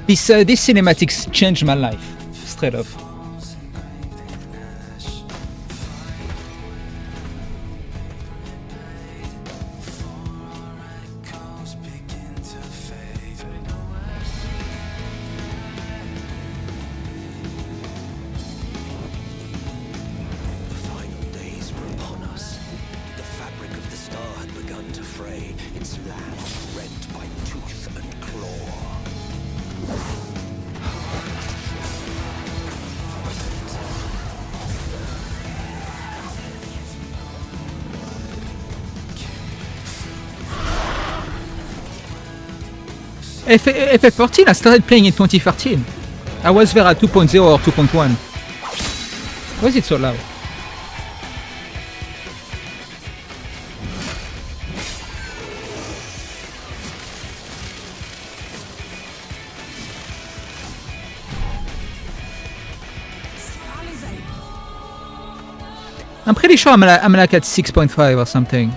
These cinematics changed my life, straight up. FF14, I started playing in 2013. I was there at 2.0 or 2.1. Why is it so loud? I'm pretty sure I'm like at 6.5 or something.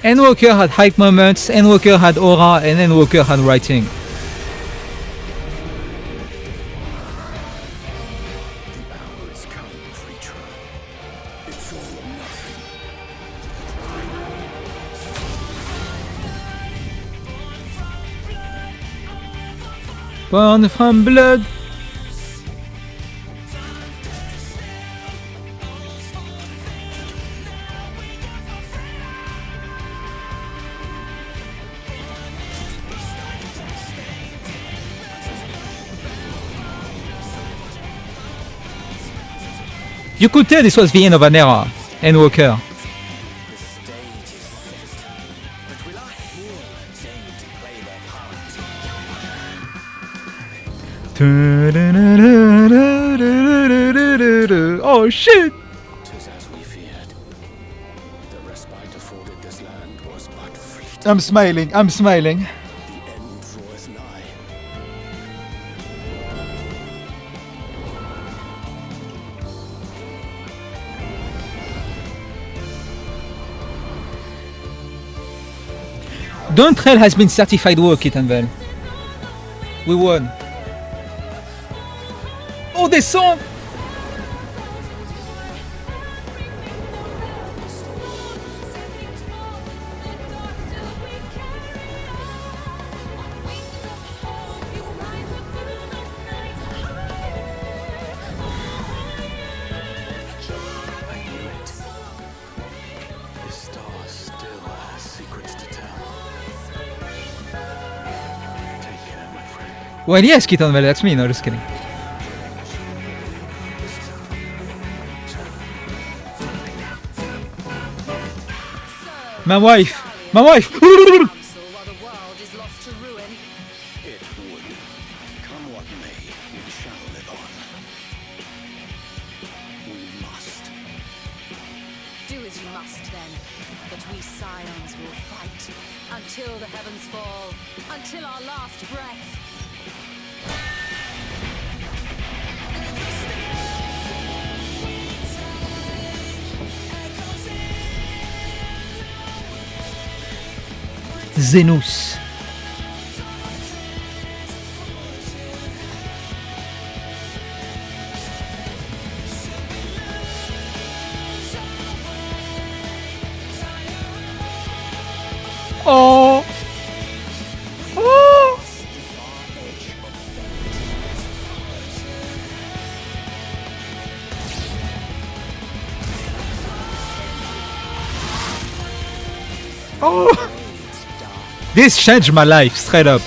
Endwalker had hype moments, Endwalker had aura, and Endwalker had writing. Born from blood. You could tell this was the end of an era, Endwalker. Oh shit! I'm smiling, I'm smiling. Dawntrail has been certified woke, Kittenville. We won. Oh, des sons! Well, yes, Kittenville, that's me. No, just kidding. My wife! My wife! Xenos. Oh. Oh. Oh. This changed my life, straight up.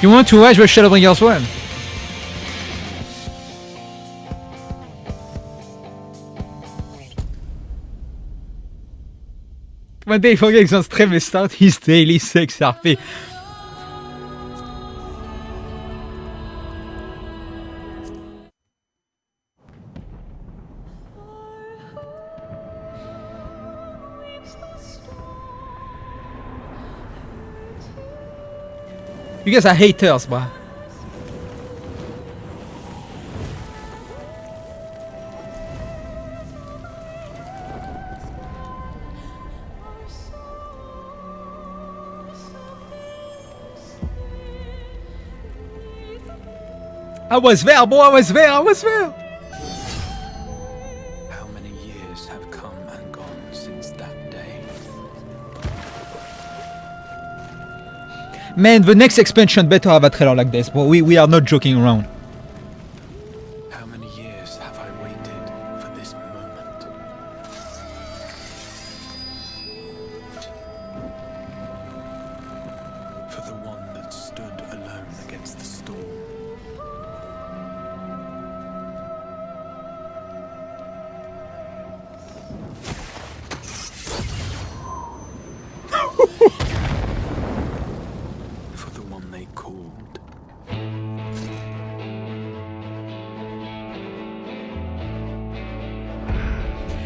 You want to watch the Shadowbringers one? One day, forget qu'ils ont stream and start his daily sex RP. You guys are haters, bro. I was there, boy, I was there. How many years have come and gone since that day? Man, the next expansion better have a trailer like this, but we are not joking around. How many years have I waited for this moment? For the one that stood alone against the storm. For the one they called.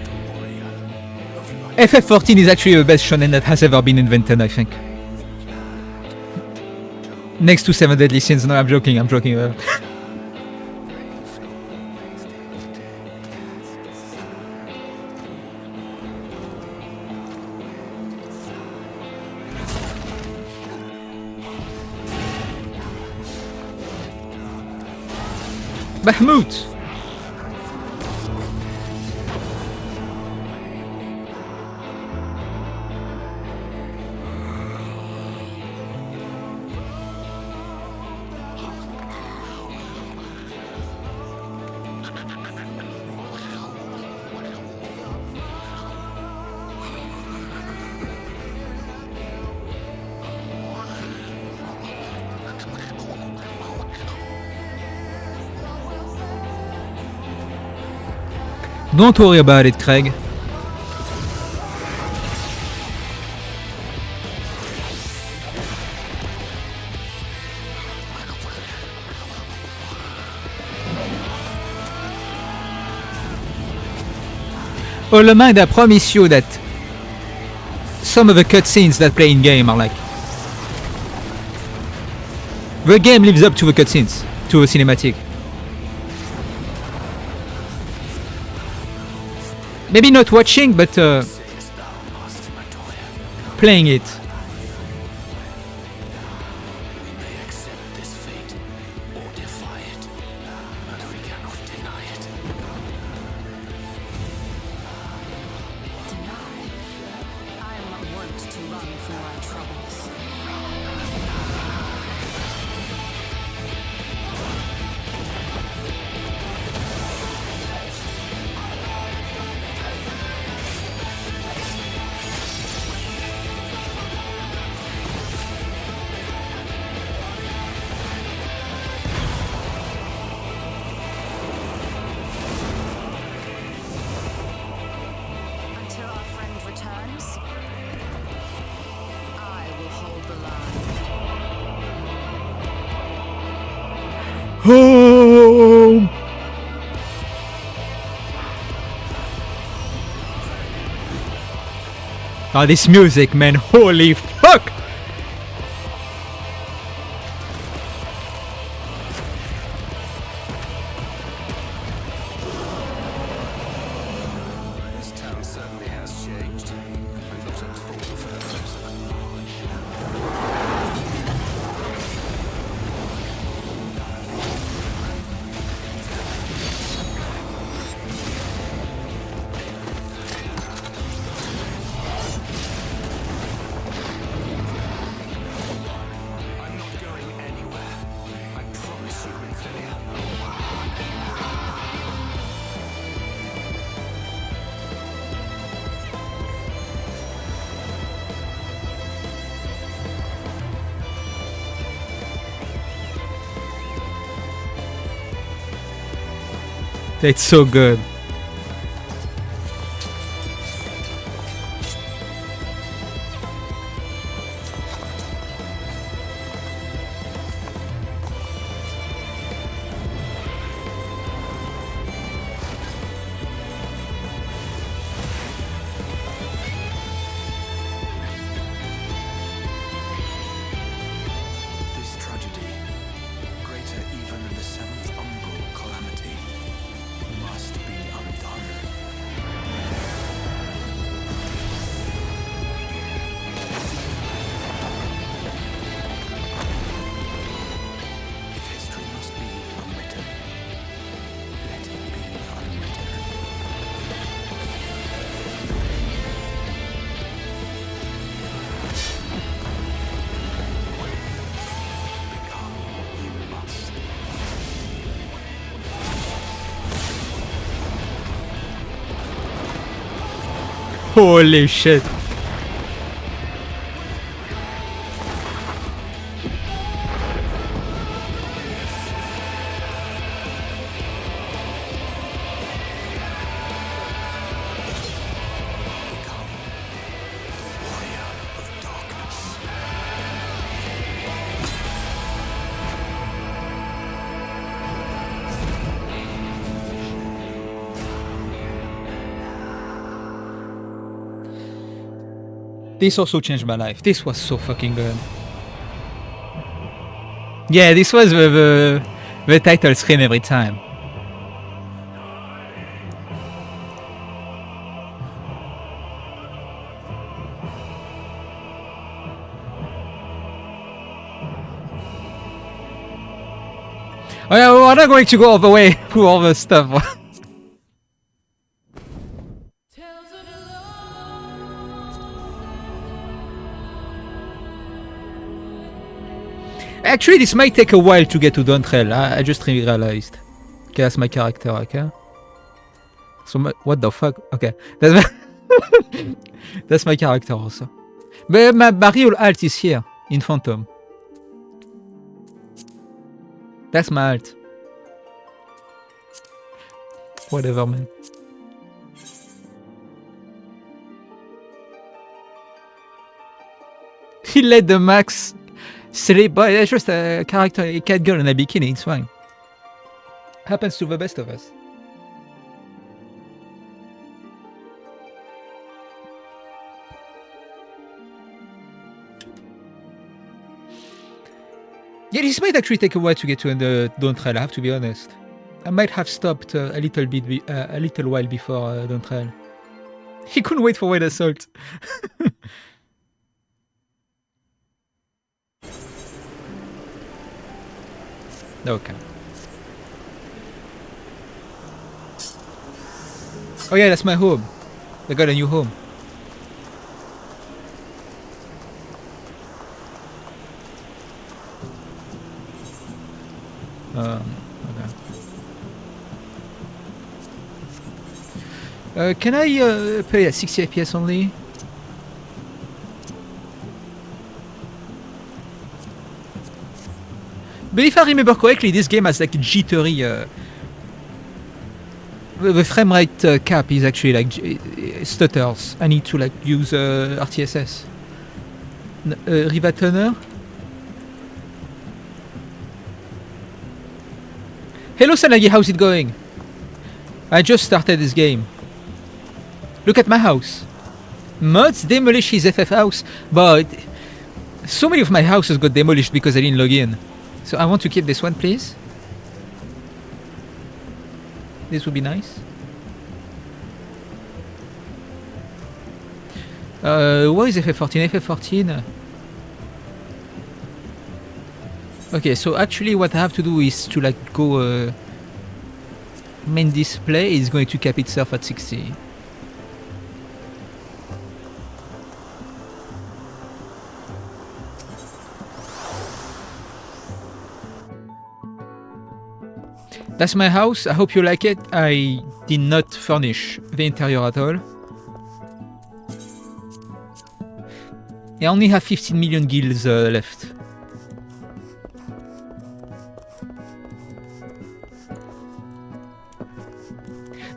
The warrior of light. FF14 is actually the best shonen that has ever been invented, I think. Next to 7 Deadly Sins. No, I'm joking. Mahmoud! Don't worry about it, Craig. All mind, I promise you that some of the cutscenes that play in game are like... The game lives up to the cutscenes, to the cinematic. Maybe not watching, but playing it. We may accept this fate or defy it, but we cannot deny it. Deny? I am not wont to run from my troubles. Until our friend returns, I will hold the line. Home! Oh, this music, man, holy fuck! This town certainly has changed. I'm not at fault for I'm not going anywhere. I promise you, Infilia. It's so good. This tragedy, greater even than the seventh umbral calamity, must be undone. If history must be unwritten, let it be unwritten. Become you must. Holy shit. Become warrior of darkness. This also changed my life. This was so fucking good. Yeah, this was the title screen every time. Oh yeah, we're not going to go all the way through all the stuff. Actually, this might take a while to get to Dawntrail. I just realized. Okay, that's my character, okay? So, what the fuck? Okay. That's my, that's my character also. But my real alt is here, in Phantom. That's my alt. Whatever, man. He let the max sleep, but it's just a character, a cat girl in a bikini, it's fine. Happens to the best of us. Yeah, this might actually take a while to get to the Dawntrail, I have to be honest. I might have stopped a little bit, a little while before Dawntrail. He couldn't wait for Wide Assault. Okay. Oh yeah, that's my home. I got a new home. Okay. Can I play at 60 FPS only? But if I remember correctly, this game has like jittery. The frame rate cap is actually like stutters. I need to like use RTSS. Riva Turner. Hello Salagi, how's it going? I just started this game. Look at my house. Mods demolish his FF house, but so many of my houses got demolished because I didn't log in. So I want to keep this one, please. This would be nice. What is FF14? FF14. Okay, so actually what I have to do is to like go main display is going to cap itself at 60. That's my house. I hope you like it. I did not furnish the interior at all. I only have 15 million guilds left.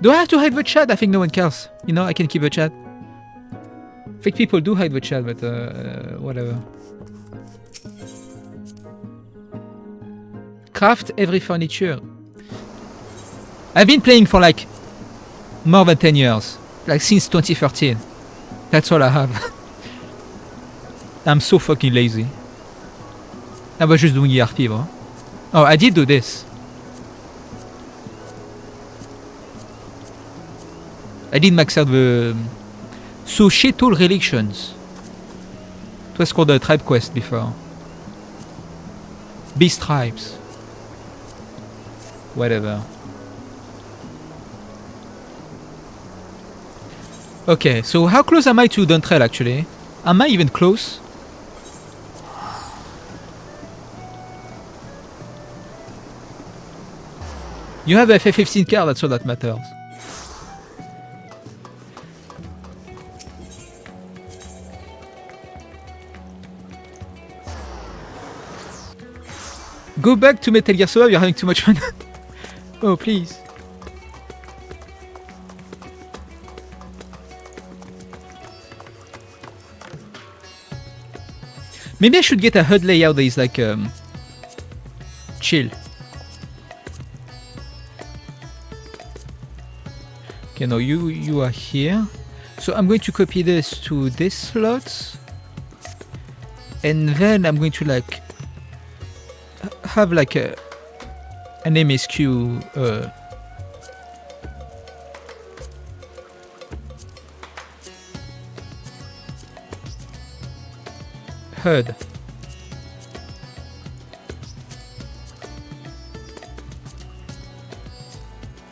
Do I have to hide the chat? I think no one cares. You know, I can keep the chat. I think people do hide the chat, but whatever. Craft every furniture. I've been playing for like more than 10 years. Like since 2013. That's all I have. I'm so fucking lazy. I was just doing ERP, bro. Oh, I did do this. I did max out the... So, Shetool Relictions. It was called a tribe quest before. Beast tribes. Whatever. Okay, so how close am I to Dawntrail actually? Am I even close? You have a FF15 card, that's all that matters. Go back to Metal Gear Solid, you're having too much fun. Oh, please. Maybe I should get a HUD layout that is like chill. Okay, no, you are here. So I'm going to copy this to this slot. And then I'm going to like have like an MSQ HUD.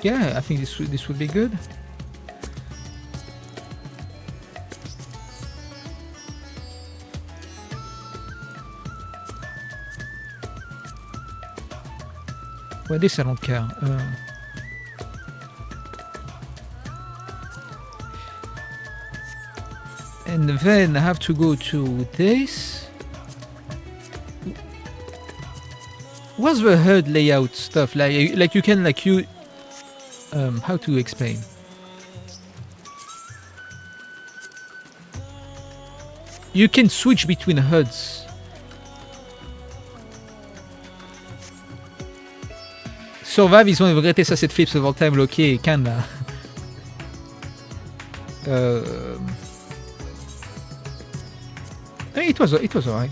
Yeah, I think this would be good. Well, this I don't care. And then I have to go to this. What's the HUD layout stuff like? You can like you. How to explain? You can switch between HUDs. Survive is one of the greatest asset flips of all time. Ok, kinda. It was alright.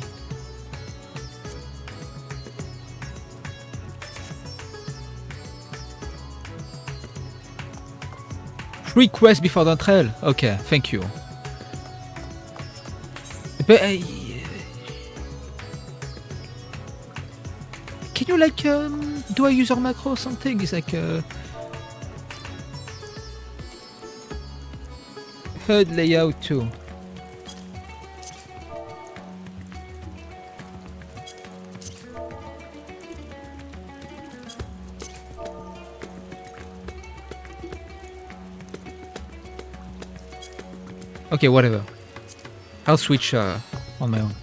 Free quest before Dawntrail. Okay, thank you. But can you like do a user macro or something? It's like HUD layout too. Okay, whatever. I'll switch on my own.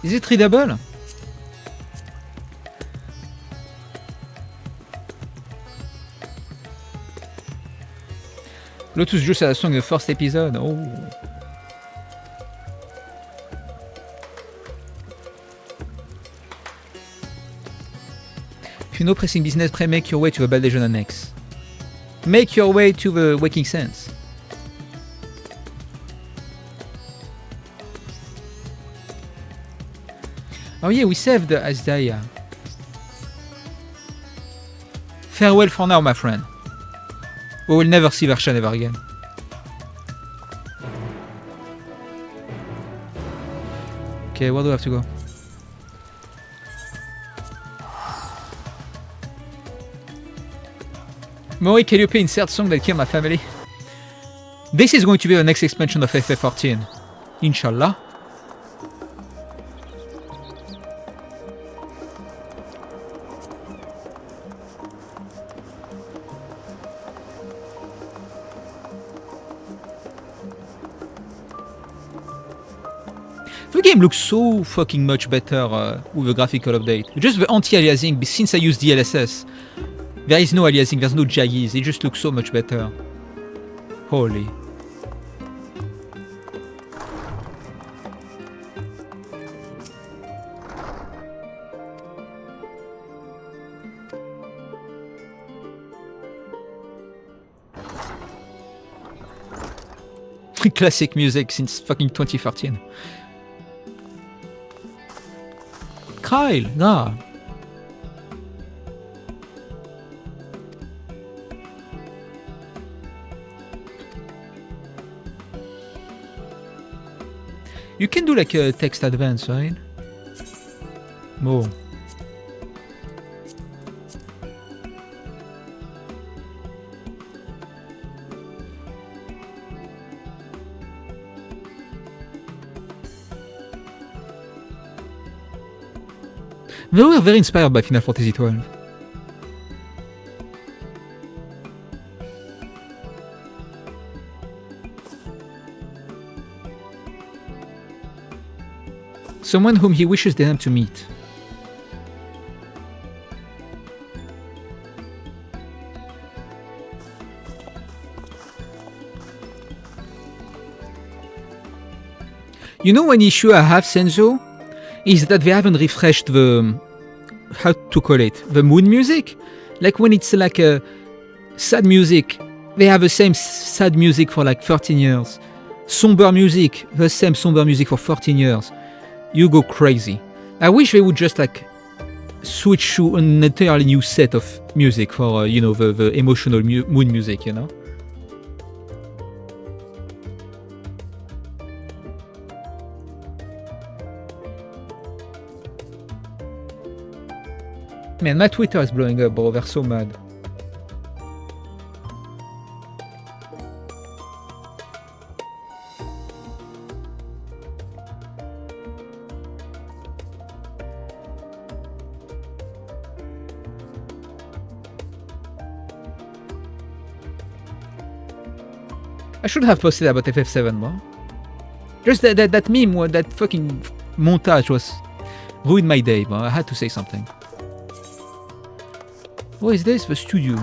Is it readable? Lotus Juice a song the first episode. Oh. If you know pressing business, pray make your way to the Baldation Annex. Make your way to the Waking Sense. Oh yeah, we saved Asdaya. Farewell for now, my friend. We will never see Vershan ever again. Okay, where do I have to go? Mori, can you play insert song that killed my family? This is going to be the next expansion of FF14. Inshallah. The game looks so fucking much better with a graphical update. Just the anti-aliasing, since I use DLSS, there is no aliasing, there's no jaggies, it just looks so much better. Holy. Classic music since fucking 2013. Kyle, nah. You can do like a text advance, right? More. They were very inspired by Final Fantasy XII. Someone whom he wishes them to meet. You know one issue I have, Senzo? Is that they haven't refreshed the, how to call it, the mood music. Like when it's like a sad music, they have the same sad music for like 13 years. Somber music, the same somber music for 14 years. You go crazy. I wish they would just like switch to an entirely new set of music for, you know, the emotional mood music, you know? Man, my Twitter is blowing up, bro. They're so mad. I should have posted about FF7 more. Just that meme, that fucking montage was ruined my day, bro. I had to say something. What is this? The studio.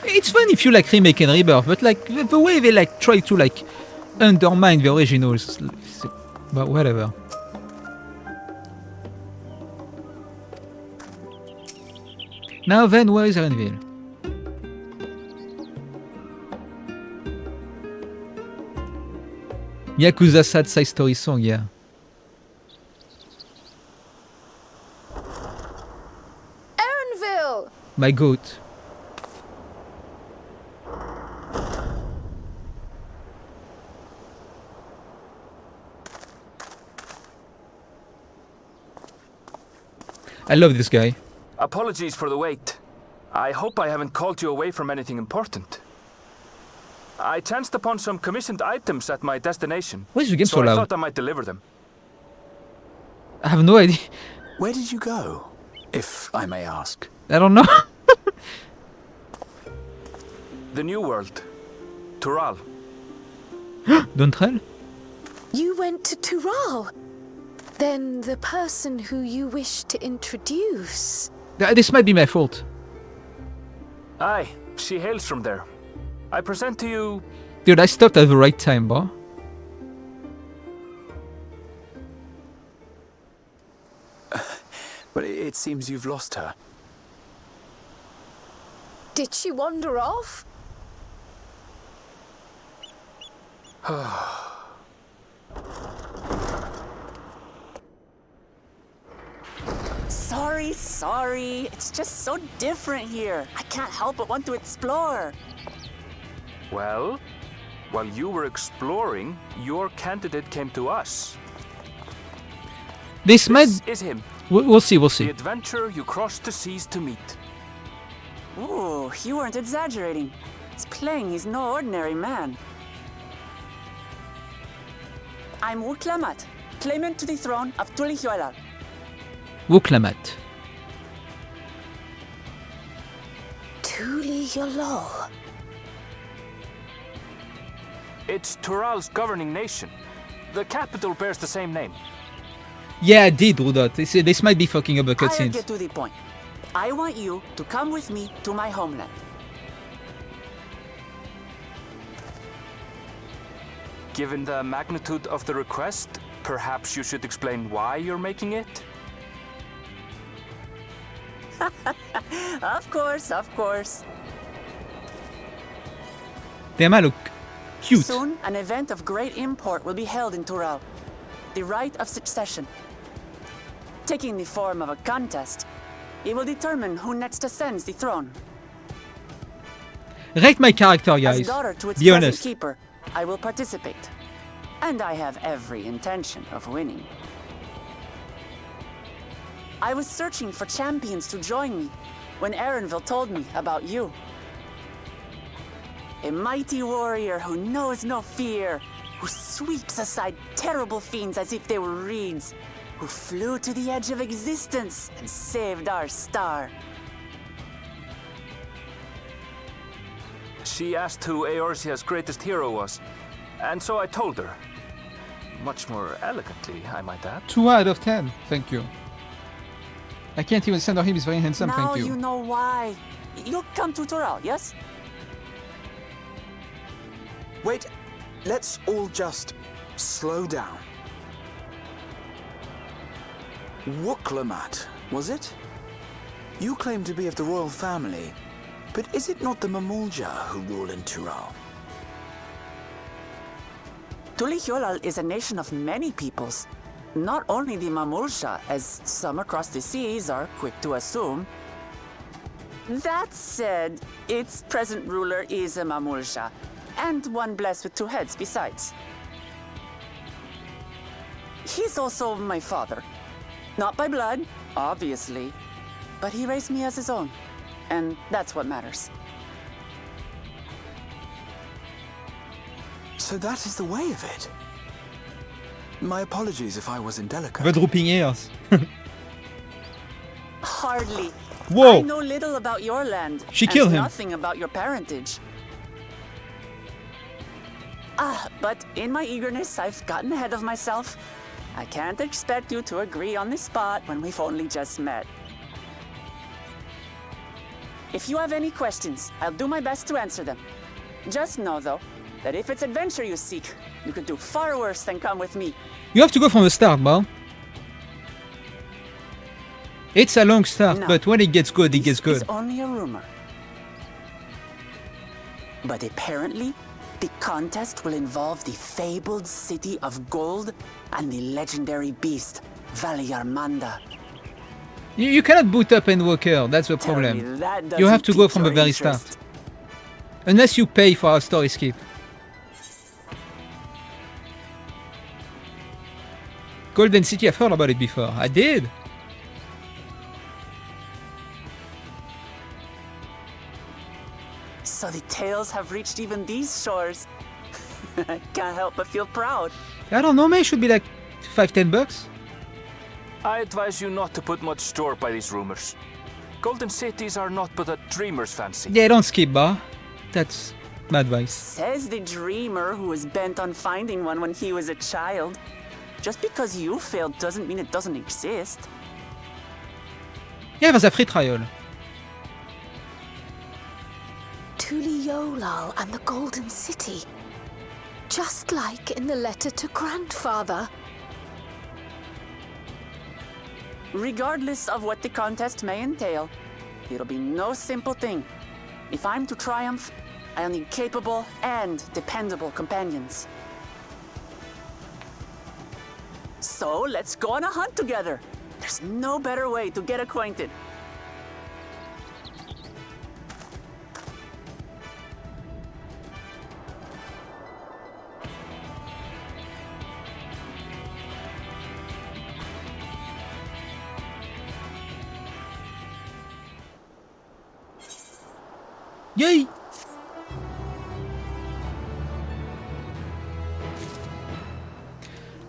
It's fun if you like remake and rebirth, but like the way they like try to like undermine the originals, but whatever. Now then, where is Renville? Yakuza sad side story song, yeah. Erinville! My goat. I love this guy. Apologies for the wait. I hope I haven't called you away from anything important. I chanced upon some commissioned items at my destination. Why is the game so I loud? thought I might deliver them. I have no idea. Where did you go, if I may ask? I don't know. The New World. Tural. Dawntrail? You went to Tural. Then the person who you wish to introduce. This might be my fault. Aye, she hails from there. I present to you... Dude, I stopped at the right time, bro. But it seems you've lost her. Did she wander off? Sorry. It's just so different here. I can't help but want to explore. Well, while you were exploring, your candidate came to us. This might... This is him. We'll see. The adventurer you crossed the seas to meet. Ooh, you weren't exaggerating. It's plain he's no ordinary man. I'm Wuklamat, claimant to the throne of Tulihuela. Wuklamat. Tuli Yolol. It's Tural's governing nation. The capital bears the same name. Yeah, I did, Rudot. This might be fucking up the I'll cutscenes. get to the point. I want you to come with me to my homeland. Given the magnitude of the request, perhaps you should explain why you're making it? Of course, of course. Damn, I look cute. Soon, an event of great import will be held in Tural. The Rite of Succession. Taking the form of a contest, it will determine who next ascends the throne. Rate my character, As guys. daughter to its Be present honest. keeper, I will participate. And I have every intention of winning. I was searching for champions to join me when Erenville told me about you. A mighty warrior who knows no fear, who sweeps aside terrible fiends as if they were reeds, who flew to the edge of existence and saved our star. She asked who Eorzea's greatest hero was, and so I told her. Much more elegantly, I might add. 2 out of 10. Thank you. I can't even stand on him. He's very handsome. Now Thank you know why. You'll come to Tural, yes? Wait, let's all just slow down. Wuklamat, was it? You claim to be of the royal family, but is it not the Mamulja who rule in Tural? Tulihyolal is a nation of many peoples. Not only the Mamulsha, as some across the seas are quick to assume. That said, its present ruler is a Mamulsha, and one blessed with 2 heads besides. He's also my father. Not by blood, obviously, but he raised me as his own, and that's what matters. So that is the way of it. My apologies if I was indelicate. The drooping ears. Hardly. Whoa. I know little about your land. She and killed him. Nothing about your parentage. But in my eagerness, I've gotten ahead of myself. I can't expect you to agree on the spot when we've only just met. If you have any questions, I'll do my best to answer them. Just know, though, that if it's adventure you seek, you could do far worse than come with me. You have to go from the start, bro. It's a long start, No. but when it gets good, it gets This good. is only a rumor. But apparently, the contest will involve the fabled city of gold and the legendary beast, Valyarmanda. You cannot boot up and walk her, that's the Tell me problem. that You have doesn't to go pique from the your very interest. start. Unless you pay for a story skip. Golden City, I've heard about it before. I did. So the tales have reached even these shores. I can't help but feel proud. I don't know, man, it should be like $5-10. I advise you not to put much store by these rumors. Golden cities are not but a dreamer's fancy. Yeah, don't skip, bar. That's my advice. Says the dreamer who was bent on finding one when he was a child. Just because you failed doesn't mean it doesn't exist. Yeah, there's a free trial. Tuli Yolal and the Golden City. Just like in the letter to Grandfather. Regardless of what the contest may entail, it'll be no simple thing. If I'm to triumph, I'll need capable and dependable companions. So let's go on a hunt together. There's no better way to get acquainted. Yay!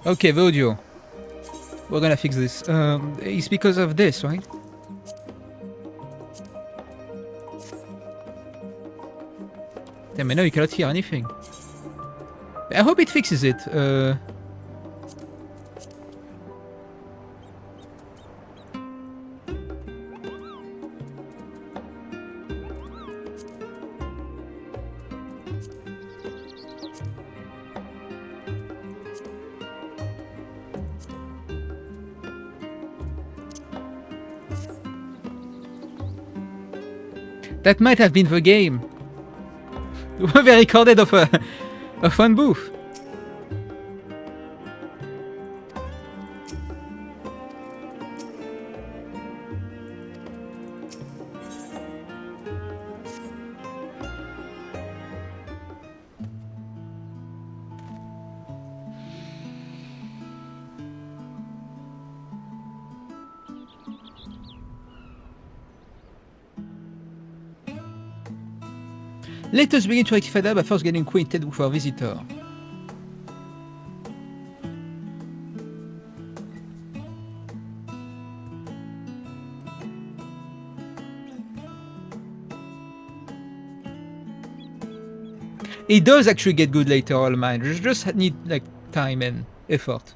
Okay, the audio. We're gonna fix this. It's because of this, right? Damn, I know you cannot hear anything. I hope it fixes it. That might have been the game. They recorded of a phone booth. Let us begin to rectify that by first getting acquainted with our visitor. It does actually get good later on, man. You just need like time and effort.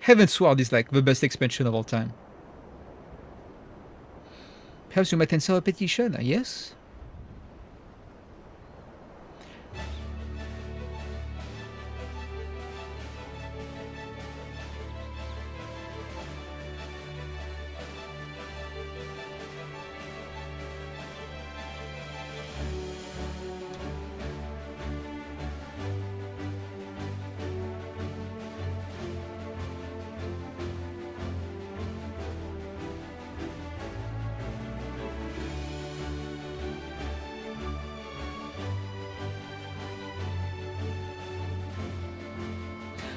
Heaven's Sword is like the best expansion of all time. Perhaps you might answer a petition, yes?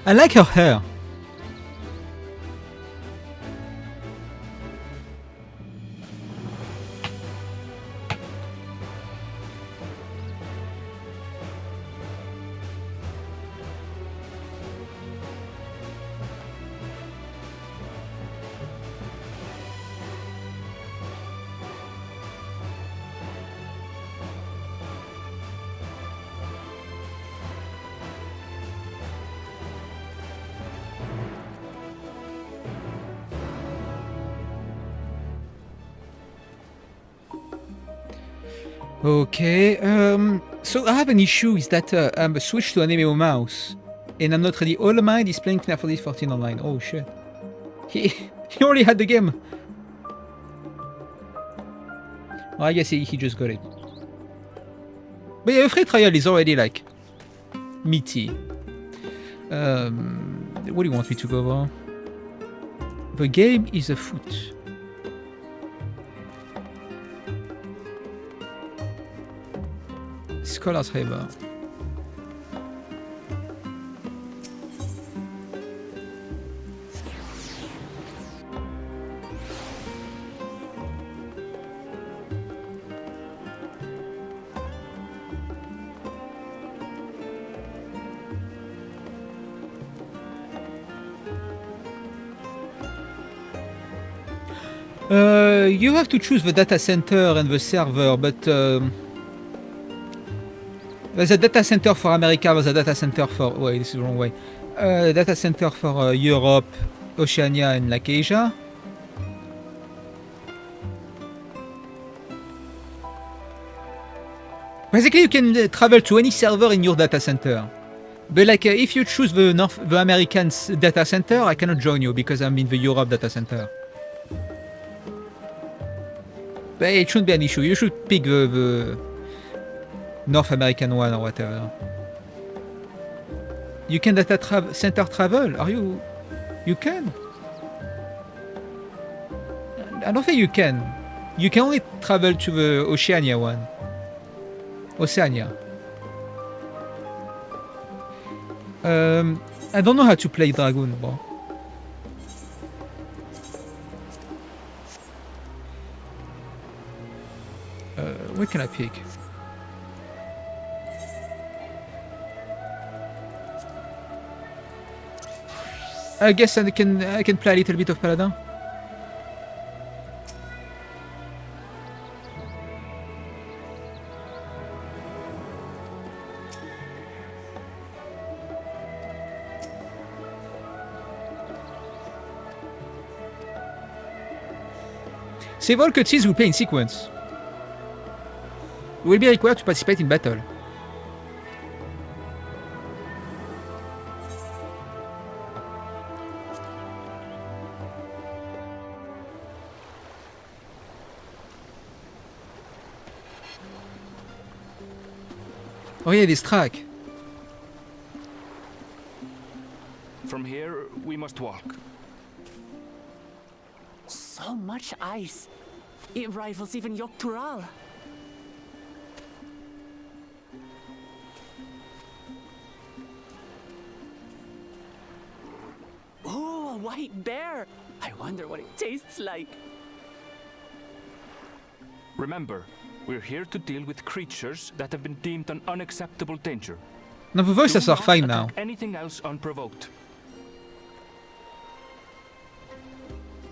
I like her hair. Okay, so I have an issue is that I'm switched to an MMO mouse and I'm not ready. All of mine is playing Final Fantasy 14 online. Oh shit. He already had the game. Oh, I guess he just got it. But yeah, the free trial is already like meaty. What do you want me to go over? The game is afoot. Scholar's Haber. You have to choose the data center and the server, but there's a data center for America, there's a data center for... Wait, this is the wrong way. Data center for Europe, Oceania, and like Asia. Basically, you can travel to any server in your data center. But like, if you choose the American data center, I cannot join you because I'm in the Europe data center. But it shouldn't be an issue. You should pick the North American one or whatever. You can data center travel? Are you... You can? I don't think you can. You can only travel to the Oceania one. Oceania. I don't know how to play Dragoon, bro. What can I pick? I guess I can play a little bit of Paladin. Several cutscenes will play in sequence. You will be required to participate in battle. Oh yeah, this track. From here, we must walk. So much ice. It rivals even Yogg-Tural. Oh, a white bear. I wonder what it tastes like. Remember, we're here to deal with creatures that have been deemed an unacceptable danger. Non, vos voices Do are not fine now. attack anything else unprovoked.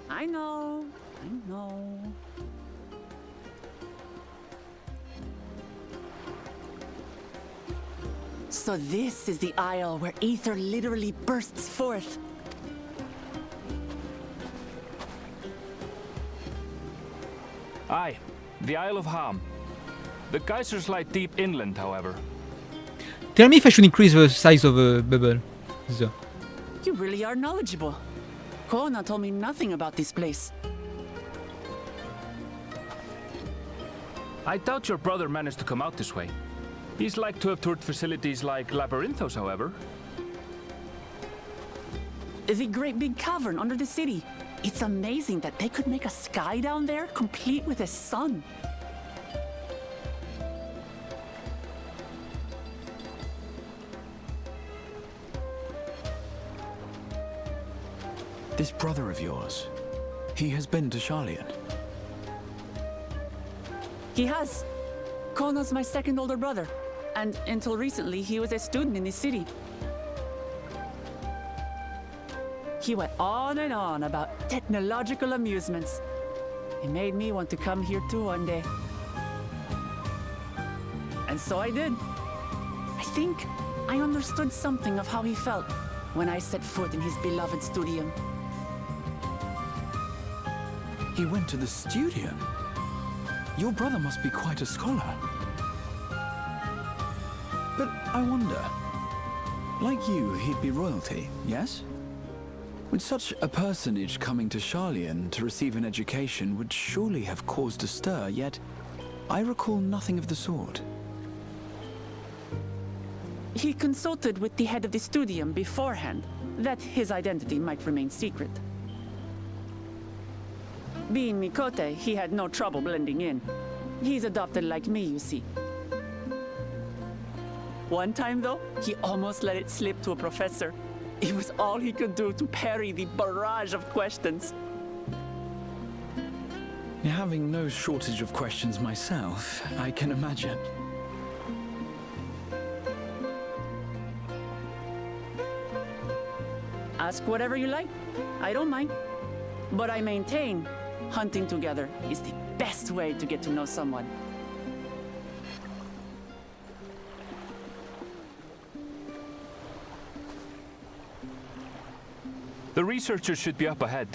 I know. So this is the isle where ether literally bursts forth. Aye, the Isle of Ham. The geysers lie deep inland, however. Tell me if I should increase the size of a bubble. So. You really are knowledgeable. Kona told me nothing about this place. I doubt your brother managed to come out this way. He's like to have toured facilities like Labyrinthos, however. The great big cavern under the city. It's amazing that they could make a sky down there complete with a sun. This brother of yours, he has been to Sharlayan. He has. Kona's my second older brother. And until recently, he was a student in this city. He went on and on about technological amusements. It made me want to come here too one day. And so I did. I think I understood something of how he felt when I set foot in his beloved studium. He went to the studio? Your brother must be quite a scholar. But I wonder, like you, he'd be royalty, yes? With such a personage coming to Sharlayan to receive an education would surely have caused a stir, yet I recall nothing of the sort. He consulted with the head of the studium beforehand, that his identity might remain secret. Being Mikote, he had no trouble blending in. He's adopted like me, you see. One time, though, he almost let it slip to a professor. It was all he could do to parry the barrage of questions. Having no shortage of questions myself, I can imagine. Ask whatever you like. I don't mind. But I maintain hunting together is the best way to get to know someone. The researchers should be up ahead.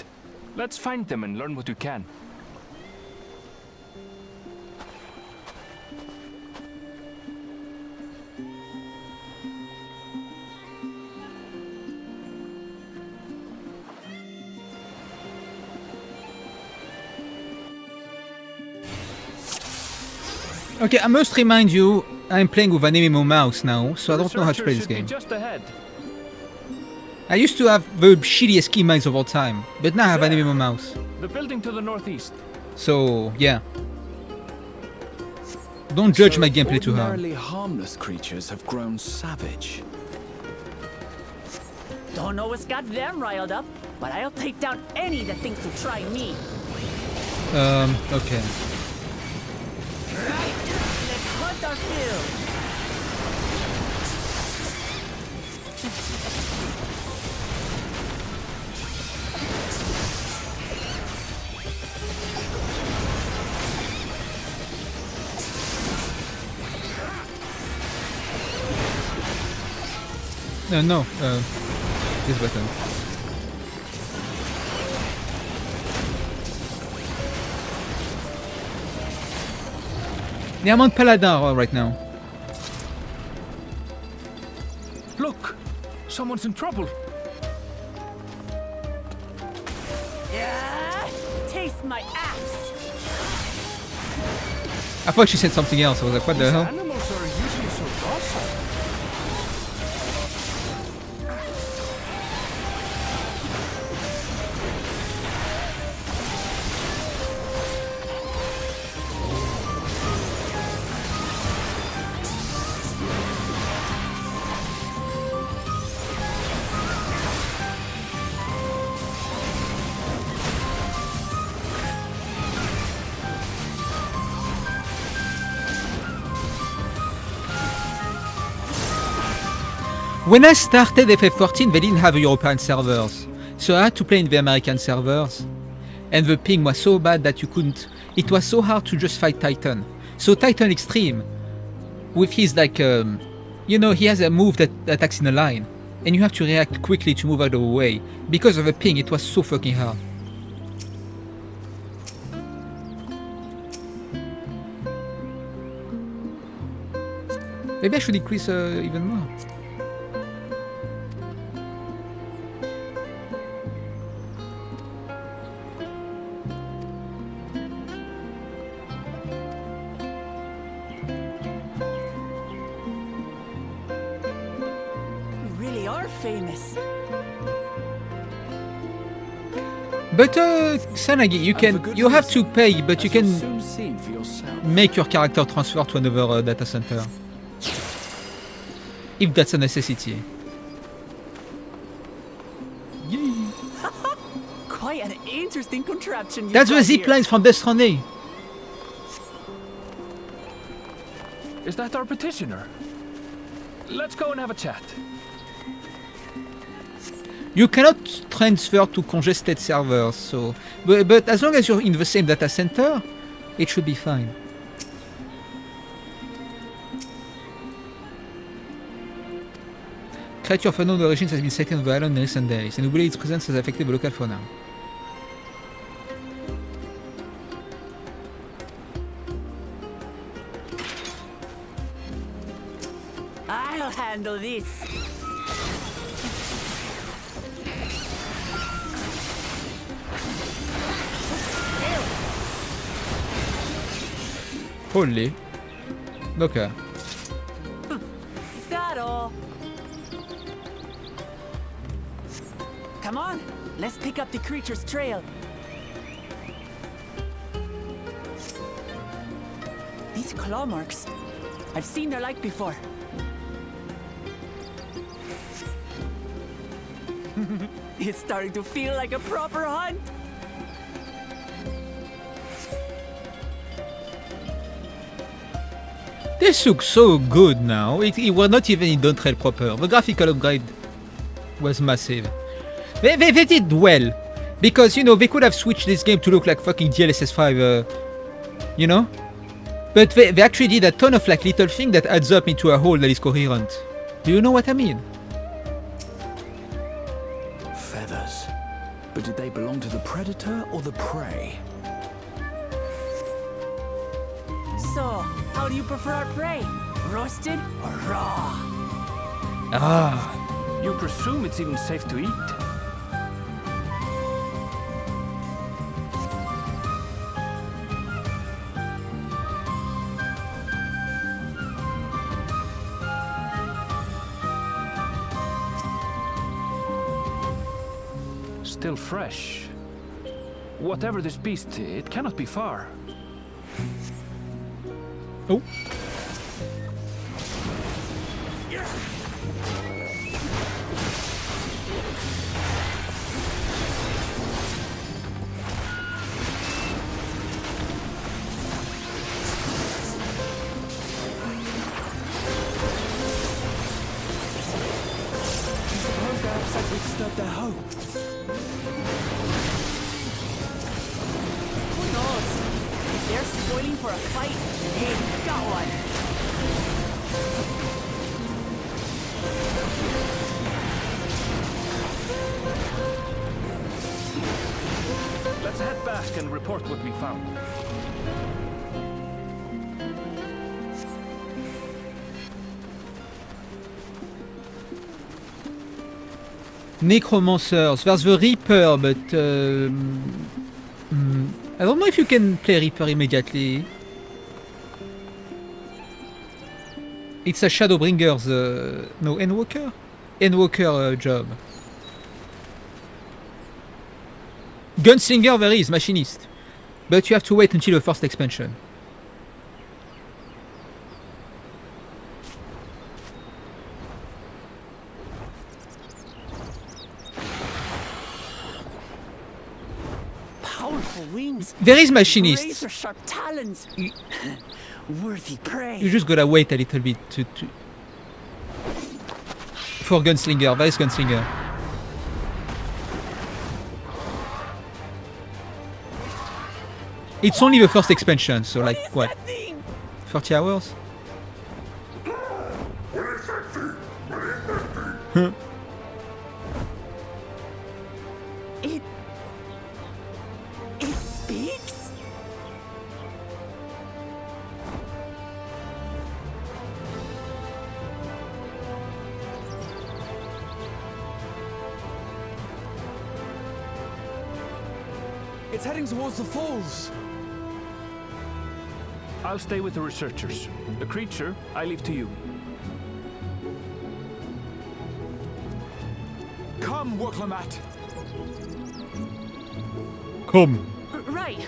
Let's find them and learn what we can. Okay, I must remind you, I'm playing with an MMO mouse now, so I don't know how to play this game. Just ahead. I used to have the shittiest keybinds of all time, but now I have an MMO mouse. The building to the northeast. So, yeah. Don't judge my gameplay too hard. Ordinarily harmless creatures have grown savage. Don't know what's got them riled up, but I'll take down any that thinks to try me. Okay. Right, let's hunt our fill. No, this button. Yeah, I'm on Paladin right now. Look! Someone's in trouble. Yeah, taste my axe. I thought she said something else. I was like, what the hell? Animals are usually so docile. When I started FF14, they didn't have European servers, so I had to play in the American servers, and the ping was so bad that you couldn't. It was so hard to just fight Titan. So Titan Extreme, with his like, you know, he has a move that attacks in a line, and you have to react quickly to move out of the way. Because of the ping, it was so fucking hard. Maybe I should increase even more. You really are famous. But Sanagi, you have to pay, but you can Soon seen for yourself. make your character transfer to another data center. If that's a necessity. Quite an interesting contraption. That's the zip lines from Death Stranding. Is that our petitioner? Let's go and have a chat. You cannot transfer to congested servers, so but as long as you're in the same data center, it should be fine. Creature of unknown origins has been sighted on the island in recent days, and we believe its presence has affected the local fauna. I'll handle this. Holy. Okay. Is that all? Come on, let's pick up the creature's trail. These claw marks. I've seen their like before. It's starting to feel like a proper hunt. This looks so good now. It was not even in Dawntrail proper. The graphical upgrade was massive. They did well. Because, you know, they could have switched this game to look like fucking DLSS5, you know? But they actually did a ton of like little things that adds up into a whole that is coherent. Do you know what I mean? Feathers. But did they belong to the predator or the prey? So, how do you prefer our prey? Roasted or raw? Ah. You presume it's even safe to eat? Still fresh. Whatever this beast, it cannot be far. Oh. Suppose they're upset we disturbed their home. Who knows? If they're spoiling for a fight, hey, got one. Let's head back and report what we found. Necromancers. There's the Reaper, but I don't know if you can play Reaper immediately. It's a Shadowbringer's, no, Endwalker? Endwalker job. Gunslinger there is, Machinist. But you have to wait until the first expansion. Powerful wings. There is Machinist. Razor sharp talons. Worthy prey. You just gotta wait a little bit to for Gunslinger. There is Gunslinger. It's only the first expansion, so like what? 30 hours? Huh. It speaks? It's heading towards the falls. I'll stay with the researchers. The creature, I leave to you. Come, Woklamat. Come. Right.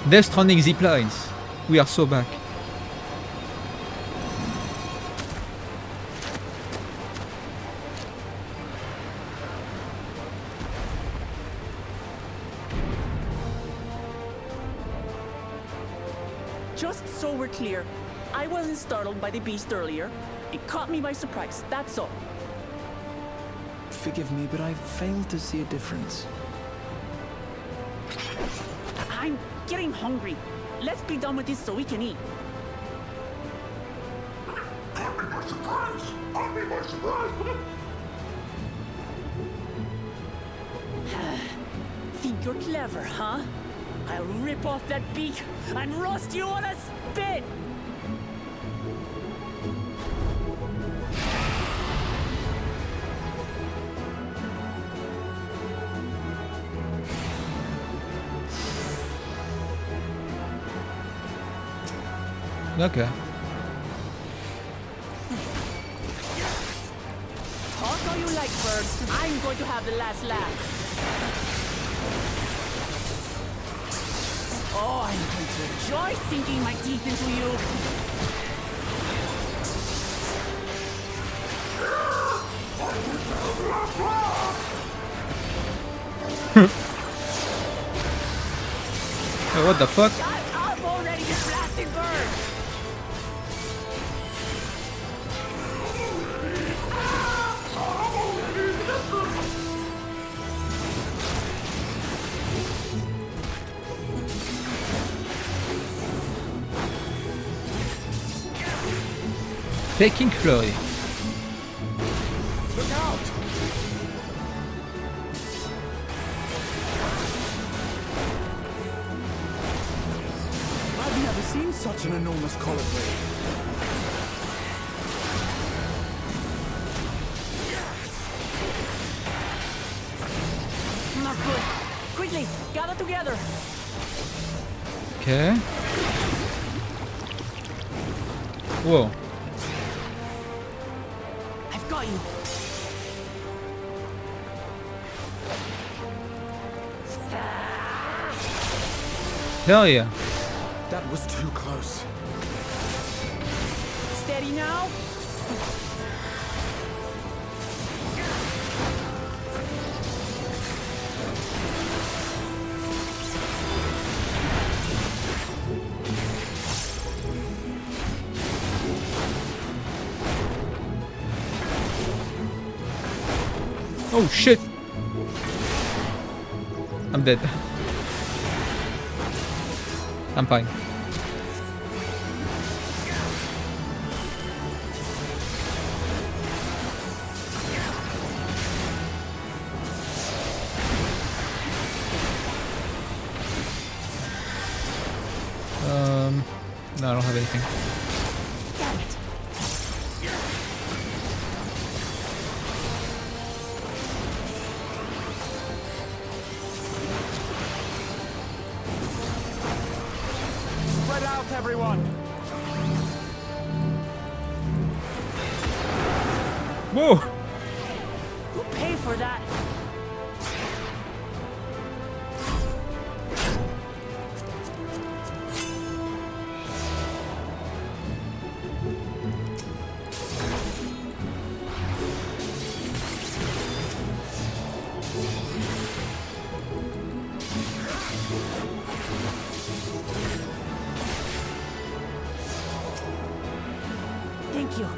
Death Stranding ziplines. We are so back. Just so we're clear, I wasn't startled by the beast earlier. It caught me by surprise, that's all. Forgive me, but I failed to see a difference. I'm getting hungry. Let's be done with this so we can eat. Think you're clever, huh? I'll rip off that beak and roast you on a spit! Okay. Talk all you like, bird. I'm going to have the last laugh. Oh, I'm going to enjoy sinking my teeth into you. What the fuck? I'm already a blasted bird. Taking Flurry. Look out! I've never seen such an enormous colibri. Not good. Quickly, gather together. Okay. Whoa. I've got you. Hell yeah. That was too close. Steady now. Oh shit. I'm dead. I'm fine. No, I don't have anything. Damn it. Spread out, everyone! Whoa! Who paid for that? Thank you.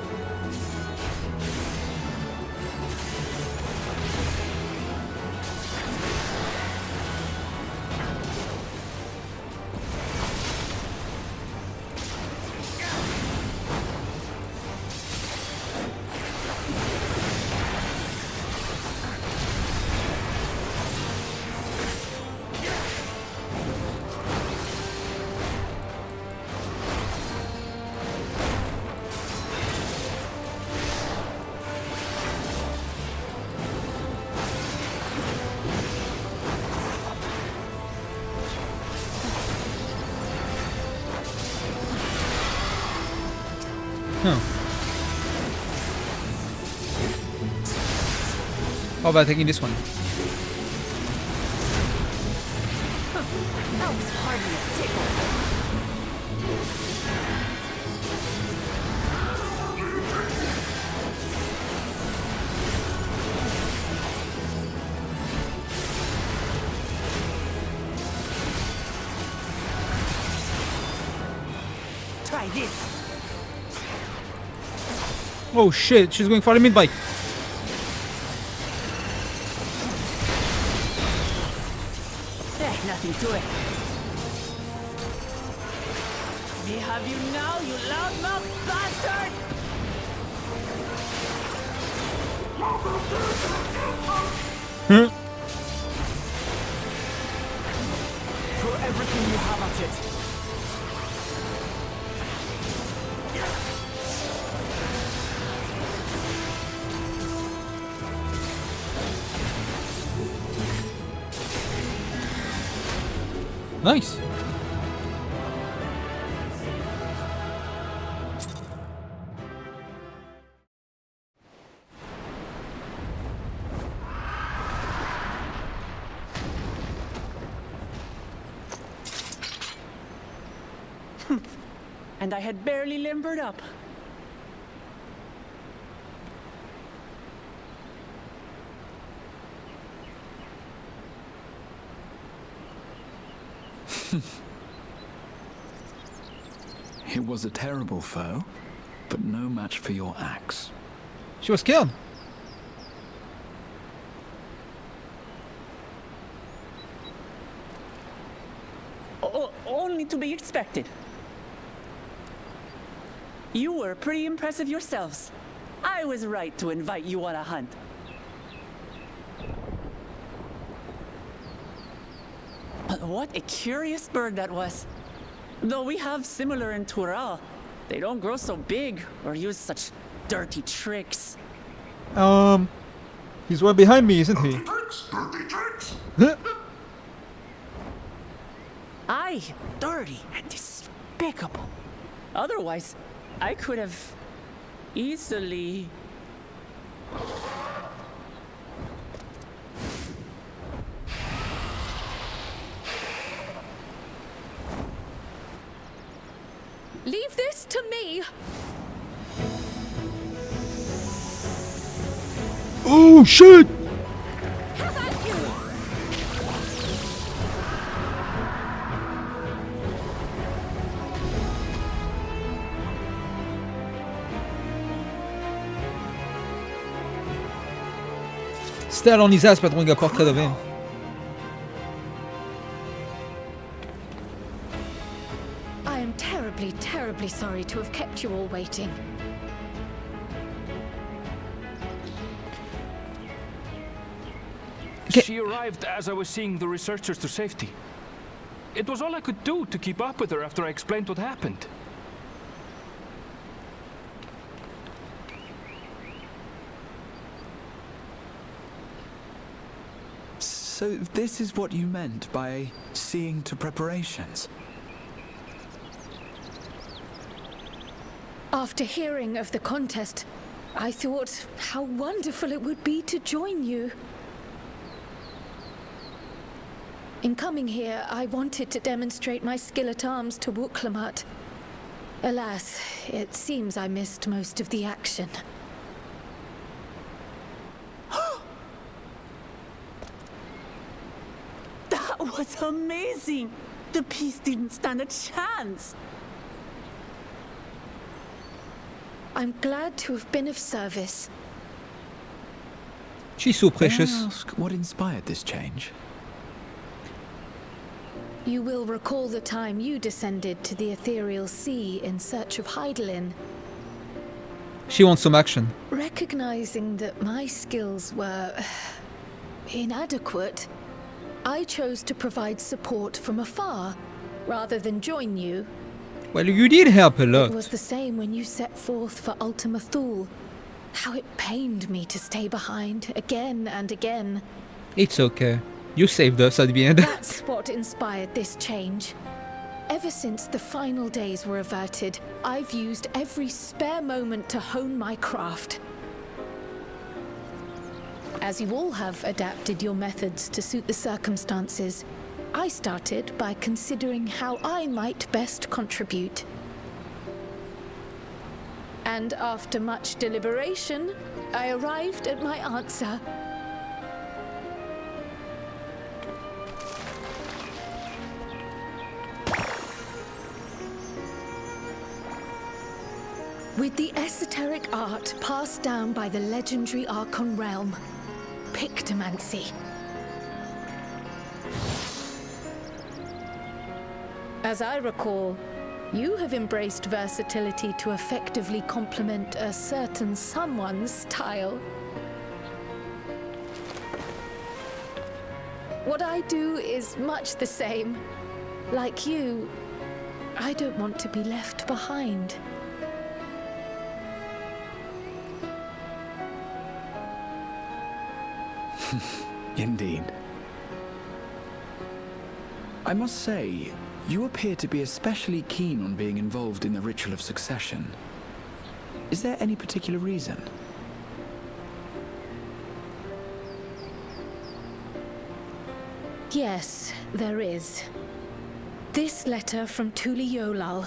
Huh. How about taking this one? That was hardly a tickle. Try this. Oh shit, she's going for the mid bike. Nothing to it. We have you now, you loudmouth bastard! Throw everything you have at it. Nice. And I had barely limbered up. It was a terrible foe, but no match for your axe. She was killed. Only to be expected. You were pretty impressive yourselves. I was right to invite you on a hunt. But what a curious bird that was. Though we have similar in Tural, they don't grow so big or use such dirty tricks. He's right behind me, isn't he? Huh? Aye, dirty and despicable. Otherwise, I could have easily... Leave this to me. Oh shit! Have at you. C'était allons Nisa, c'est pas trop un gars portrait de vin. I am terribly, terribly sorry to have kept you all waiting. She arrived as I was seeing the researchers to safety. It was all I could do to keep up with her after I explained what happened. So this is what you meant by seeing to preparations? After hearing of the contest, I thought how wonderful it would be to join you. In coming here, I wanted to demonstrate my skill at arms to Wuklamat. Alas, it seems I missed most of the action. That was amazing! The piece didn't stand a chance! I'm glad to have been of service. She's so May I precious. ask what inspired this change? You will recall the time you descended to the ethereal sea in search of Heidelin. She wants some action. Recognizing that my skills were inadequate, I chose to provide support from afar rather than join you. Well, you did help a It lot. was the same when you set forth for Ultima Thule. How it pained me to stay behind again and again. It's okay. You saved us at the end. That's what inspired this change. Ever since the final days were averted, I've used every spare moment to hone my craft. As you all have adapted your methods to suit the circumstances, I started by considering how I might best contribute. And after much deliberation, I arrived at my answer. With the esoteric art passed down by the legendary Archon realm, Pictomancy. As I recall, you have embraced versatility to effectively complement a certain someone's style. What I do is much the same. Like you, I don't want to be left behind. Indeed. I must say, you appear to be especially keen on being involved in the ritual of succession. Is there any particular reason? Yes, there is. This letter from Tuli Yolal.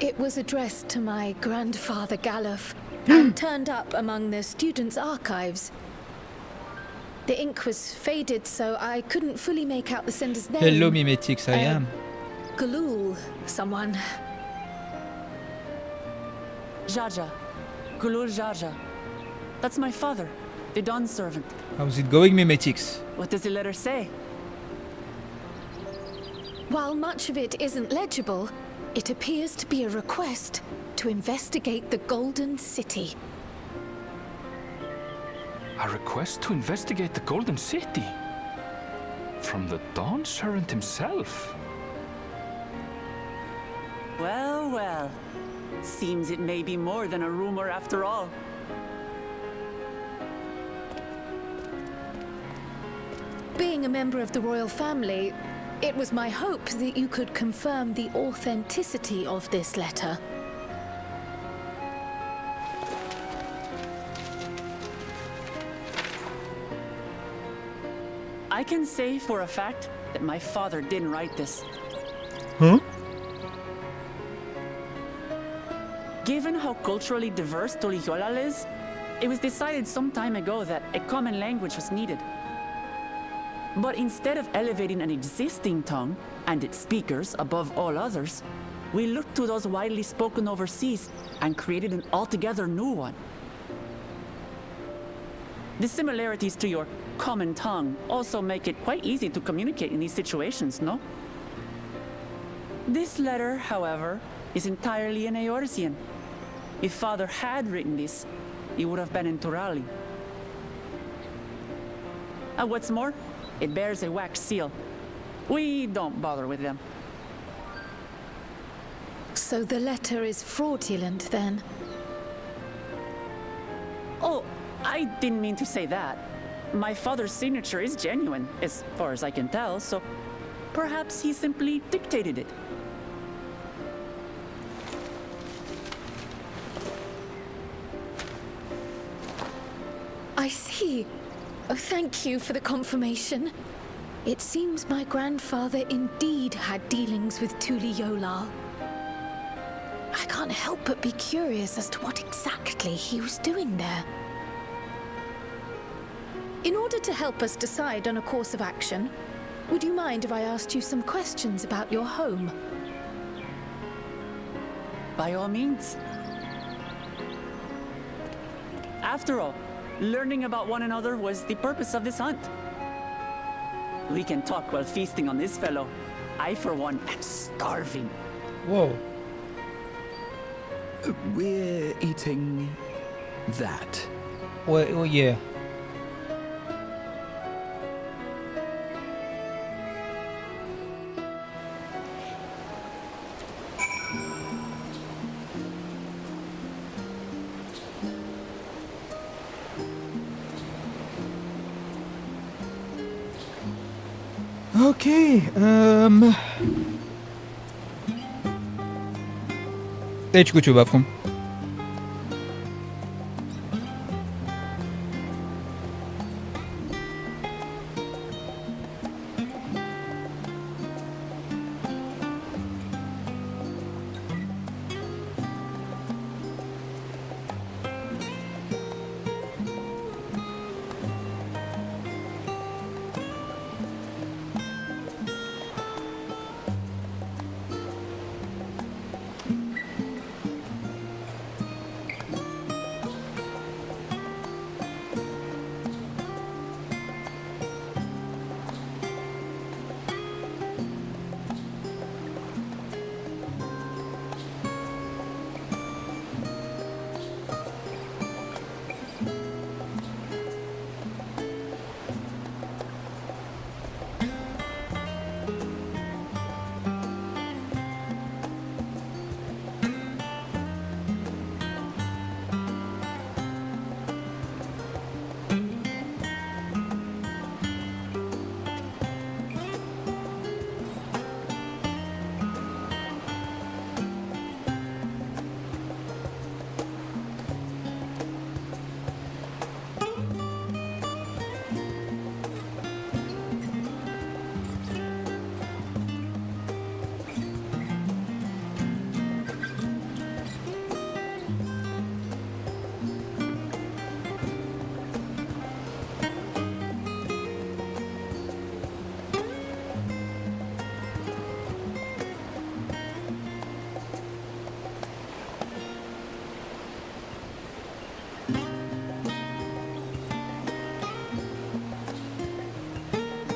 It was addressed to my grandfather Galuf and turned up among the students' archives. The ink was faded, so I couldn't fully make out the sender's name. Hello, Mimetics, I am. Galul, someone. Jaja. Gulul Jaja. That's my father, the Dawn servant. How's it going, Mimetics? What does the letter say? While much of it isn't legible, it appears to be a request to investigate the Golden City. A request to investigate the Golden City? From the Dawn servant himself? Well, well. Seems it may be more than a rumor after all. Being a member of the royal family, it was my hope that you could confirm the authenticity of this letter. I can say for a fact that my father didn't write this. Huh? Given how culturally diverse Toliholal is, it was decided some time ago that a common language was needed. But instead of elevating an existing tongue and its speakers above all others, we looked to those widely spoken overseas and created an altogether new one. The similarities to your common tongue also make it quite easy to communicate in these situations, no? This letter, however, is entirely in Eorzean. If Father had written this, it would have been in Turali. And what's more, it bears a wax seal. We don't bother with them. So the letter is fraudulent, then? Oh, I didn't mean to say that. My father's signature is genuine, as far as I can tell, so perhaps he simply dictated it. I see. Oh, thank you for the confirmation. It seems my grandfather indeed had dealings with Tuli Yolal. I can't help but be curious as to what exactly he was doing there. In order to help us decide on a course of action, would you mind if I asked you some questions about your home? By all means. After all, learning about one another was the purpose of this hunt. We can talk while feasting on this fellow. I, for one, am starving. Whoa. We're eating that. Well, yeah. Okay, Ecco ce bafron.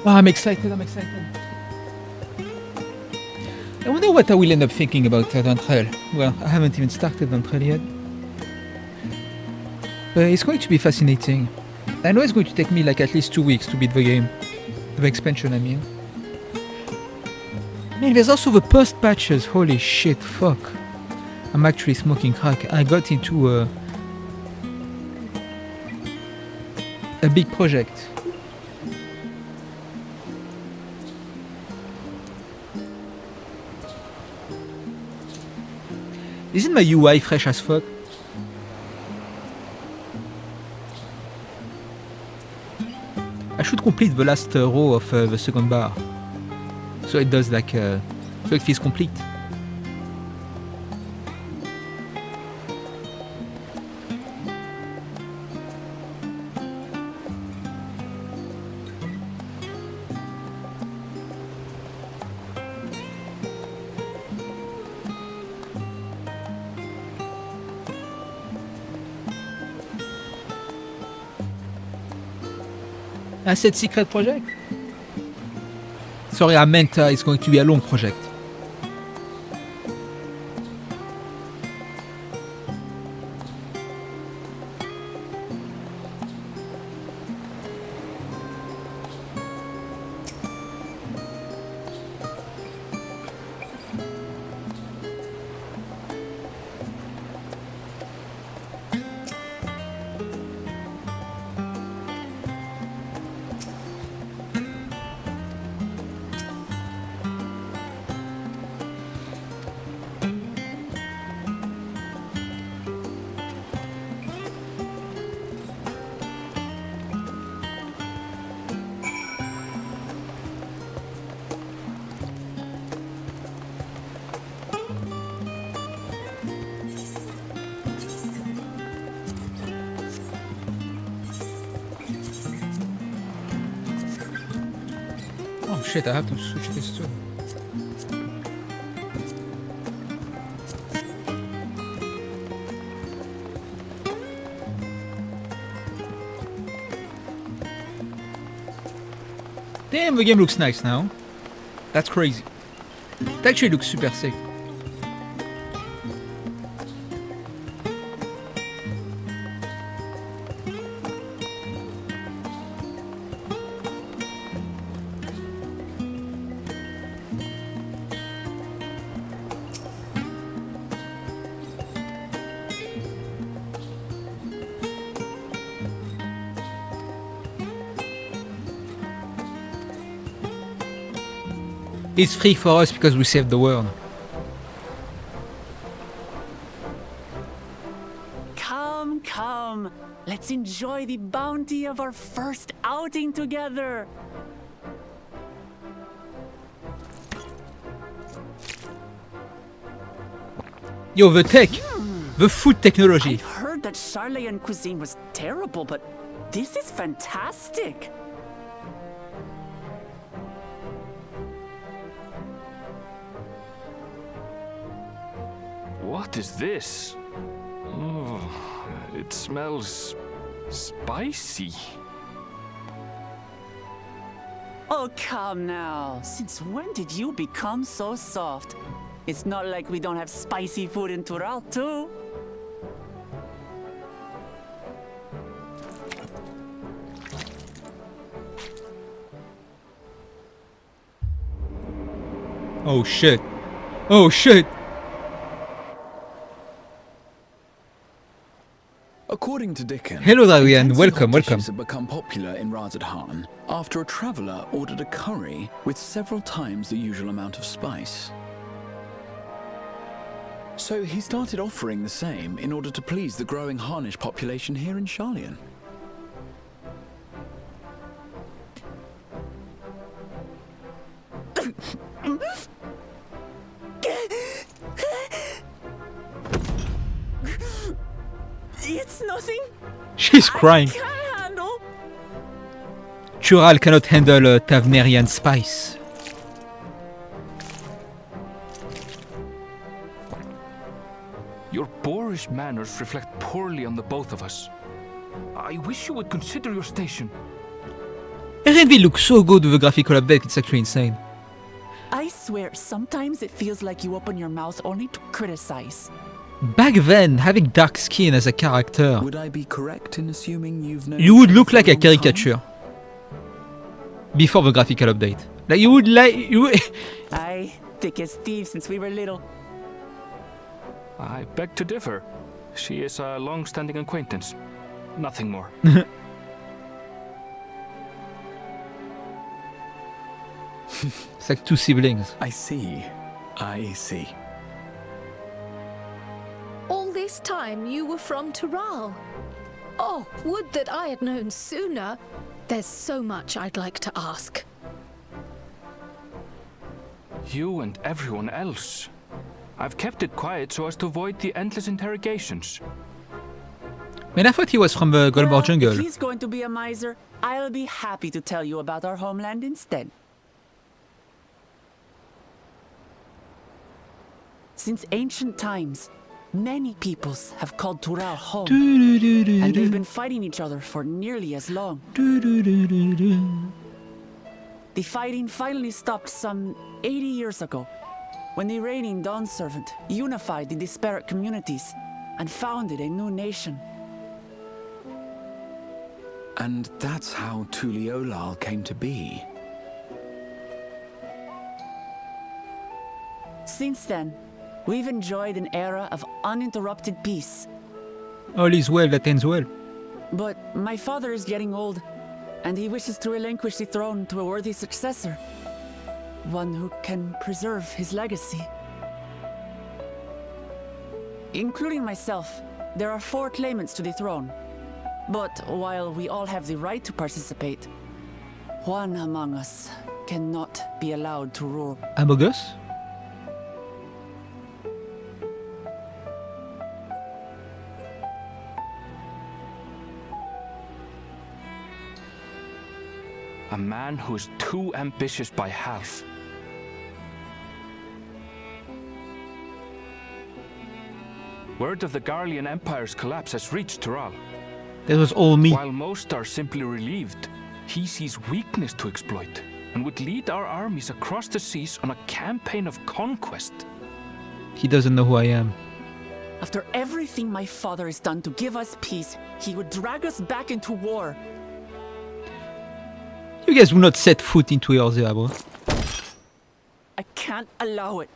Oh, I'm excited. I wonder what I will end up thinking about Dawntrail. Well, I haven't even started Dawntrail yet. But it's going to be fascinating. I know it's going to take me like at least 2 weeks to beat the game. The expansion, I mean. Man, there's also the post patches. Holy shit, fuck. I'm actually smoking crack. I got into a big project. Isn't my UI fresh as fuck? I should complete the last row of the second bar. So it does like... so it feels complete. I said secret project? Sorry, I meant it's going to be a long project. Oh shit, I have to switch this too. Damn, the game looks nice now. That's crazy. It actually looks super sick. It's free for us because we saved the world. Come, come. Let's enjoy the bounty of our first outing together. Yo, the tech! The food technology! I've heard that Charleyan cuisine was terrible, but this is fantastic. What is this? Oh, it smells spicy. Oh, come now. Since when did you become so soft? It's not like we don't have spicy food in Tural, too. Oh shit! Oh shit! According to Dickon, Hello, Darian. intensive Welcome, hot welcome. dishes have become popular in Razadhan after a traveller ordered a curry with several times the usual amount of spice. So he started offering the same in order to please the growing Harnish population here in Charleyan. It's nothing. She's crying. I can't handle. Tural cannot handle Tavnerian spice. Your boorish manners reflect poorly on the both of us. I wish you would consider your station. RNV looks so good with the graphical update, it's actually insane. I swear, sometimes it feels like you open your mouth only to criticize. Back then, having dark skin as a character, Would I be correct in assuming you've known you would each look other like for a long time? caricature. Before the graphical update. Like you would Aye, thick as thieves since we were little. I beg to differ. She is a long-standing acquaintance. Nothing more. It's like two siblings. I see. I see. All this time you were from Tural. Oh, would that I had known sooner. There's so much I'd like to ask. You and everyone else. I've kept it quiet so as to avoid the endless interrogations. Man, I thought he was from the Golmore Well, jungle. if he's going to be a miser, I'll be happy to tell you about our homeland instead. Since ancient times, many peoples have called Tural home, and they've been fighting each other for nearly as long. The fighting finally stopped some 80 years ago, when the reigning Dawn Servant unified the disparate communities and founded a new nation. And that's how Tuliolal came to be. Since then, we've enjoyed an era of uninterrupted peace. All is well that ends well. But my father is getting old, and he wishes to relinquish the throne to a worthy successor. One who can preserve his legacy. Including myself, there are 4 claimants to the throne. But while we all have the right to participate, one among us cannot be allowed to rule. Among Us? A man who is too ambitious by half. Word of the Garlean Empire's collapse has reached Tural. That was all me. While most are simply relieved, he sees weakness to exploit and would lead our armies across the seas on a campaign of conquest. He doesn't know who I am. After everything my father has done to give us peace, he would drag us back into war. You guys will not set foot into Eorzea, bro. I can't allow it.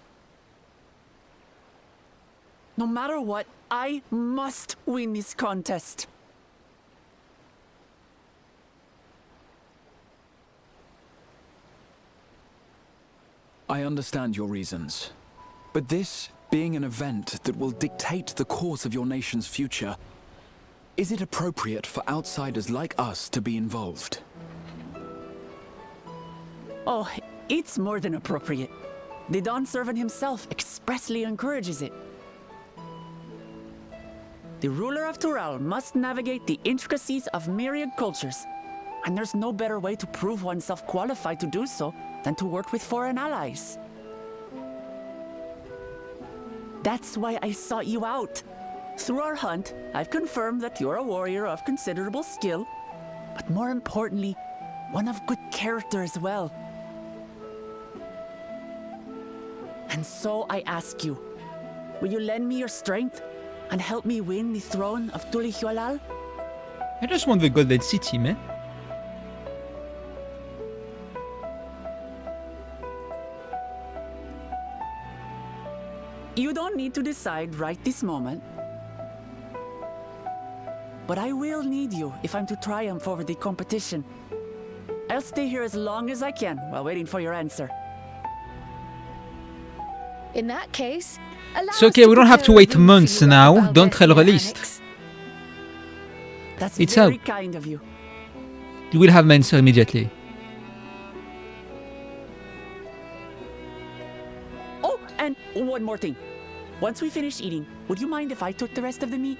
No matter what, I must win this contest. I understand your reasons. But this being an event that will dictate the course of your nation's future, is it appropriate for outsiders like us to be involved? Oh, it's more than appropriate. The Dawn Servant himself expressly encourages it. The ruler of Tural must navigate the intricacies of myriad cultures, and there's no better way to prove oneself qualified to do so than to work with foreign allies. That's why I sought you out. Through our hunt, I've confirmed that you're a warrior of considerable skill, but more importantly, one of good character as well. And so I ask you, will you lend me your strength and help me win the throne of Tulihualal? I just want the Golden City, man. You don't need to decide right this moment. But I will need you if I'm to triumph over the competition. I'll stay here as long as I can while waiting for your answer. In that case, allow It's okay, us we don't have to prepare a wait room for months you at now. the Dawntrail Balbesian released. Annex. That's It's very out. kind of you. You will have my answer immediately. Oh, and one more thing. Once we finish eating, would you mind if I took the rest of the meat?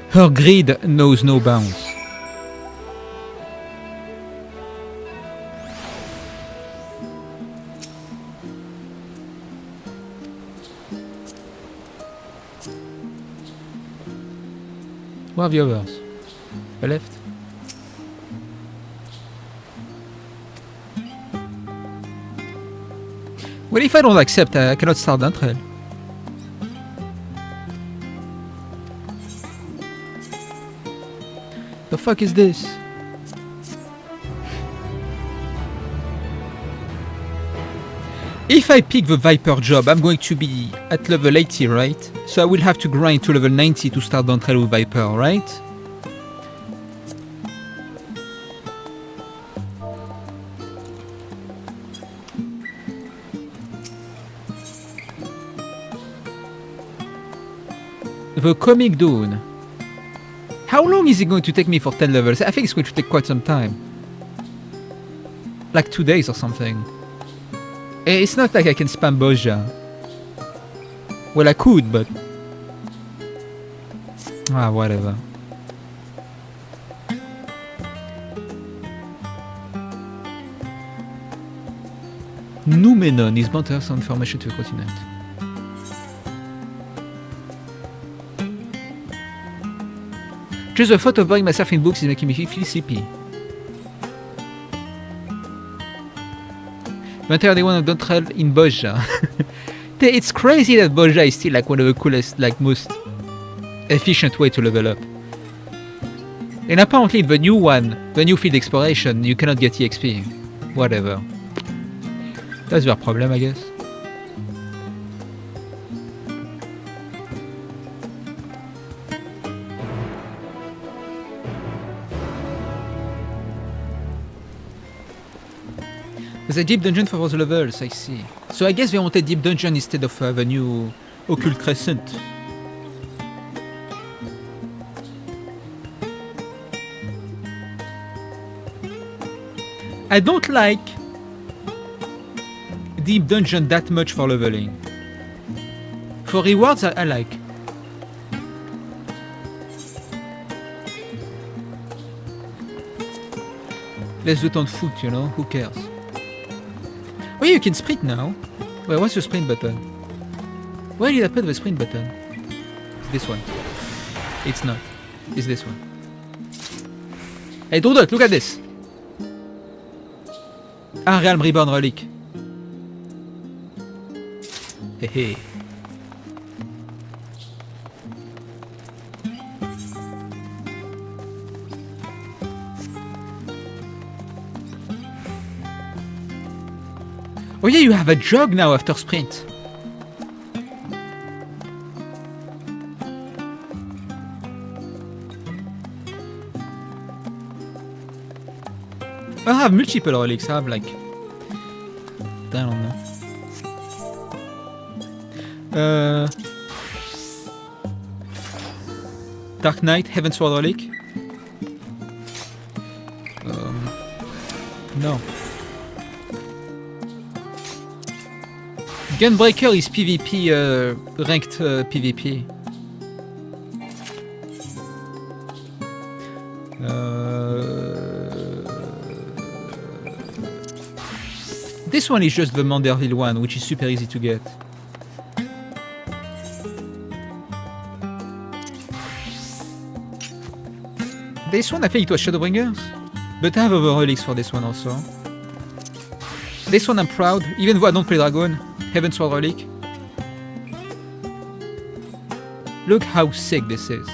Her greed knows no bounds. Where are the others? I left. Well, if I don't accept, I cannot start Dawntrail. The fuck is this? If I pick the Viper job, I'm going to be at level 80, right? So I will have to grind to level 90 to start Dawntrail with Viper, right? The Comic Dawn. How long is it going to take me for 10 levels? I think it's going to take quite some time. Like 2 days or something. It's not like I can spam Boja. Well, I could, but... whatever. Numenon is bound to have some information to the continent. Just the thought of buying myself in books is making me feel sleepy. 21 of Dawntrail in Boja. It's crazy that Boja is still like one of the coolest, like most efficient way to level up. And apparently in the new one, the new field exploration, you cannot get EXP. Whatever. That's their problem, I guess. There's a deep dungeon for all the levels, I see. So I guess they wanted deep dungeon instead of the new Occult Crescent. I don't like deep dungeon that much for leveling. For rewards, I like. Let's do it on foot, you know? Who cares? Oh yeah, you can sprint now. Wait, what's the sprint button? Where did I put the sprint button? This one. It's not. It's this one. Hey, Dodot, look at this! Un Realm Reborn relic. Hey hey. Oh yeah, you have a jog now after sprint. I have multiple relics. I have like, I don't know. Dark Knight, Heaven Sword relic. No. Gunbreaker is PvP, ranked PvP. This one is just the Manderville one, which is super easy to get. This one, I think it was Shadowbringers, but I have other relics for this one also. This one I'm proud, even though I don't play Dragon. Heaven Sword relic. Look how sick this is.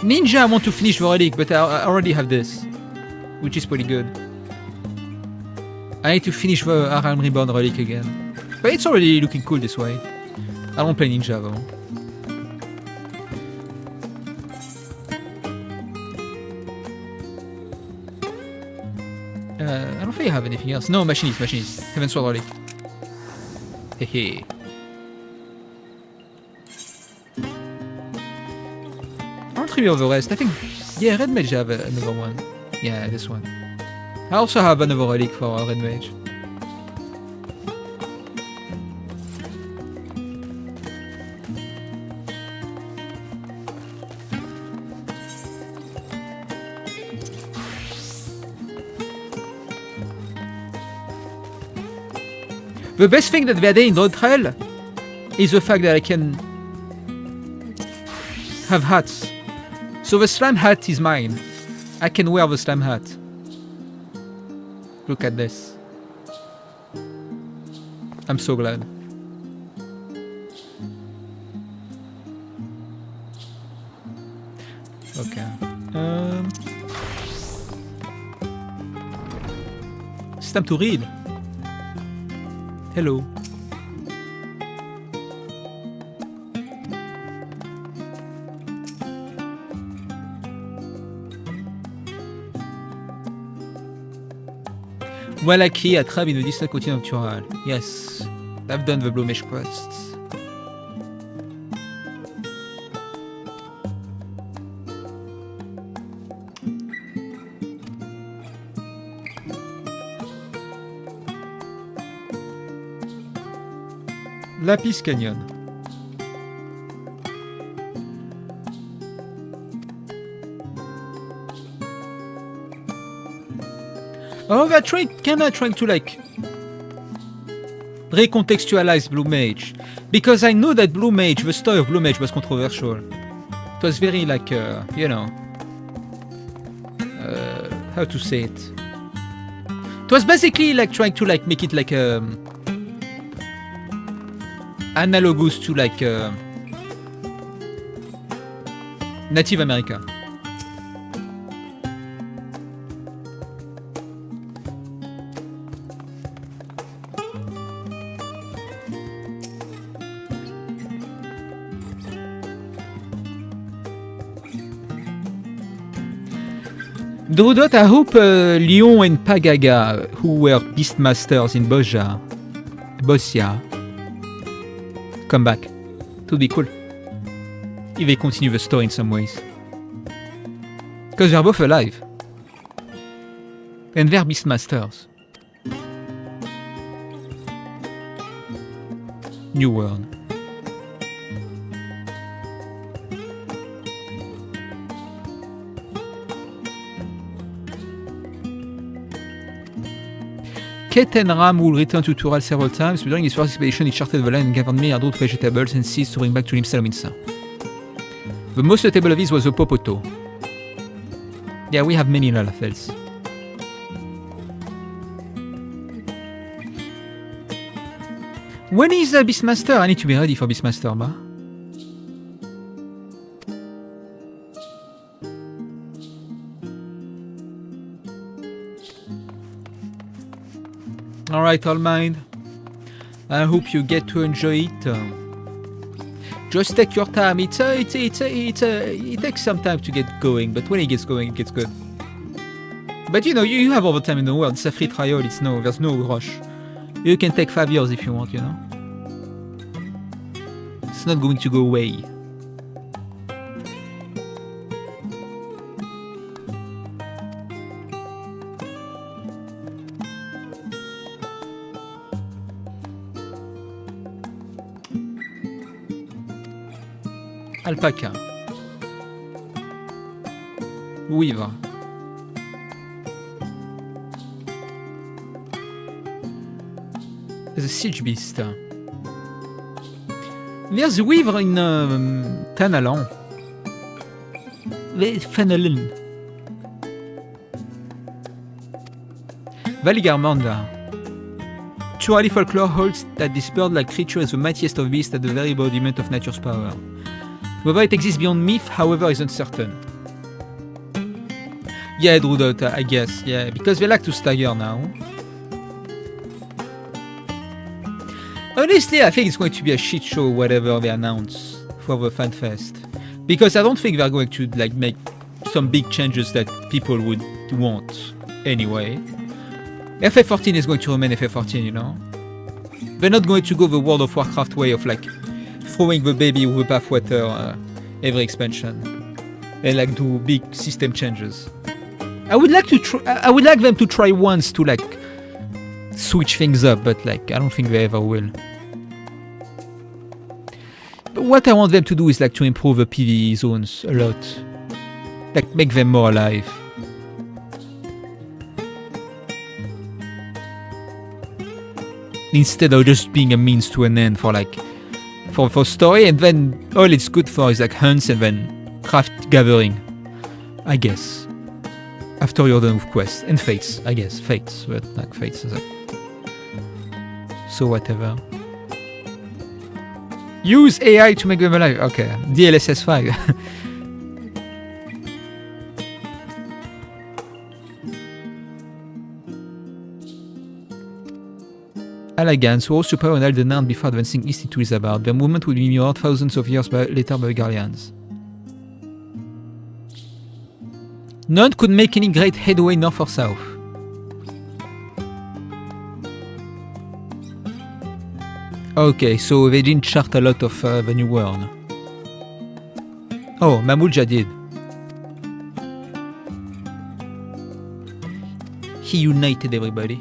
Ninja, I want to finish the relic, but I already have this, which is pretty good. I need to finish the Realm Reborn relic again, but it's already looking cool this way. I don't play Ninja though. I don't think I have anything else. No, Machinist. Heaven Sword relic. Hehe. I don't remember the rest. I think, yeah, Red Mage I have another one. Yeah, this one. I also have another relic for Red Mage. The best thing that they added in Dawntrail is the fact that I can have hats. So the slime hat is mine. I can wear the slime hat. Look at this. I'm so glad. Okay. It's time to read. Hello. Voilà qui attrape une disque continue nocturale. Yes, I've done the Blue Mesh quests. Lapis Canyon. Oh, they're kinda trying to like recontextualize Blue Mage, because I know that Blue Mage, the story of Blue Mage was controversial. It was very like, you know, how to say it. It was basically like trying to like make it like analogous to like Native America. Drudot, I hope Lyon and Pagaga, who were Beastmasters in Bosja, come back. It would be cool if they continue the story in some ways. Because they're both alive. And they're Beastmasters. New World. Kate and Ram will return to Tural several times, but during his first expedition he charted the land and gathered many adult vegetables and seeds to bring back to Limsa. The most notable of these was the Popoto. Yeah, we have many Lalafels. When is Beastmaster? I need to be ready for Beastmaster, bah. Alright, all mind. I hope you get to enjoy it. Just take your time. It takes some time to get going, but when it gets going, it gets good. But you know, you have all the time in the world. It's a free trial. There's no rush. You can take 5 years if you want, you know. It's not going to go away. Alpaca. Weaver. The siege beast. There's a weaver in Tanalan. Fenelin. Valigarmanda. Turali folklore holds that this bird-like creature is the mightiest of beasts at the very embodiment of nature's power. Whether it exists beyond myth, however, is uncertain. Yeah, Drudot, I guess, yeah, because they like to stagger now. Honestly, I think it's going to be a shit show, whatever they announce for the FanFest. Because I don't think they're going to like make some big changes that people would want anyway. FF14 is going to remain FF14, you know? They're not going to go the World of Warcraft way of like throwing the baby with the bathwater every expansion and like do big system changes. I would like them to try once to like switch things up, but like I don't think they ever will. But what I want them to do is like to improve the PvE zones a lot, like make them more alive. Instead of just being a means to an end for like for story, and then all it's good for is like hunts and then craft gathering, I guess. After you're done with quests and fates, I guess fates, but like fates is like so whatever. Use AI to make them alive. Okay, DLSS 5. Alagans were also power on Aldenar before advancing east into Isabard. Their movement would be mirrored thousands of years later by the Guardians. None could make any great headway north or south. Okay, so they didn't chart a lot of the New World. Oh, Mamulja did. He united everybody.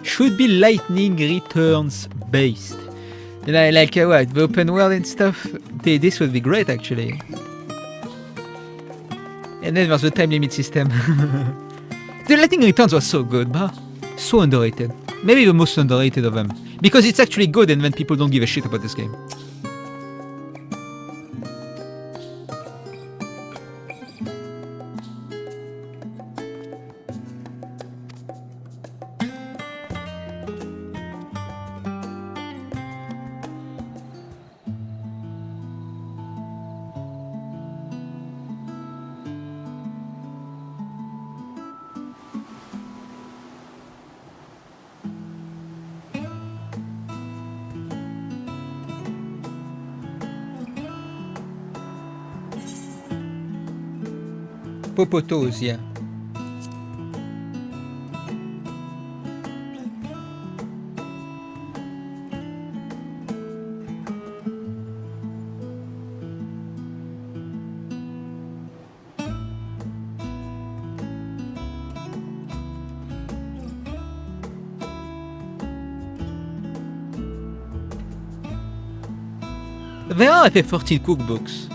Should be lightning returns based. And I like what? The open world and stuff? This would be great actually. And then there's the time limit system. The lightning returns was so good, but so underrated. Maybe the most underrated of them. Because it's actually good and then people don't give a shit about this game. Popotos, yeah. There are FF14 cookbooks.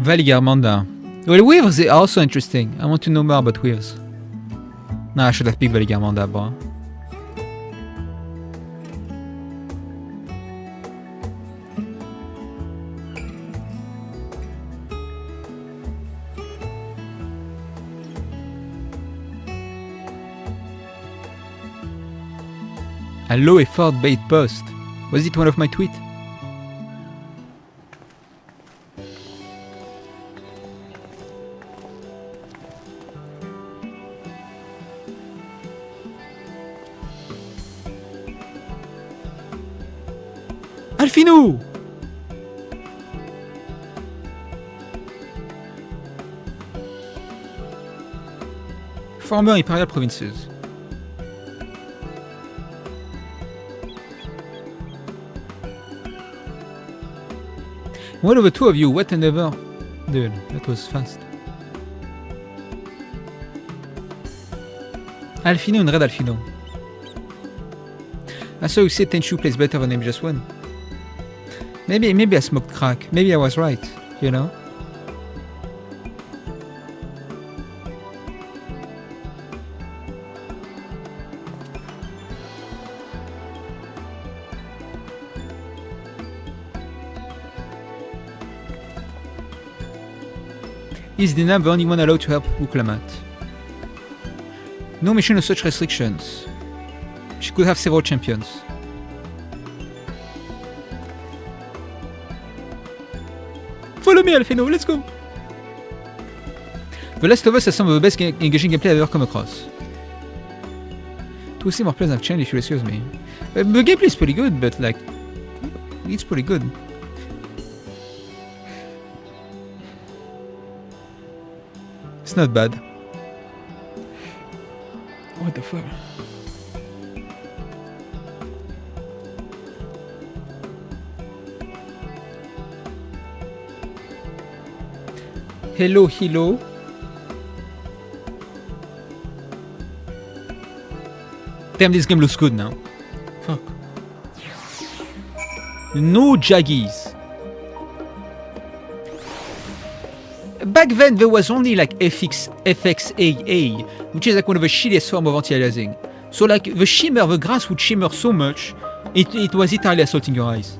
Valigarmanda. Well, weavers are also interesting. I want to know more about weavers. Nah, I should have picked Valigarmanda, bro. A low effort bait post. Was it one of my tweets? Alfino! Former Imperial Provinces. One of the two of you, what and ever. Dude, that was fast. Alfino and Red Alfino. I saw you say Tenchu plays better than MGS1. Maybe I smoked crack. Maybe I was right, you know? Is Dinam the only one allowed to help Uklamat? No mission of such restrictions. She could have several champions. Follow me, Alfino, let's go! The Last of Us has some of the best engaging gameplay I've ever come across. 2 more players have changed if you excuse me. The gameplay is pretty good, but like... it's pretty good. It's not bad. What the fuck? Hello, hello. Damn, this game looks good now. Fuck. No jaggies. Back then there was only like FFXIV, which is like one of the shittiest form of anti-aliasing. So like the shimmer, the grass would shimmer so much, it was entirely assaulting your eyes.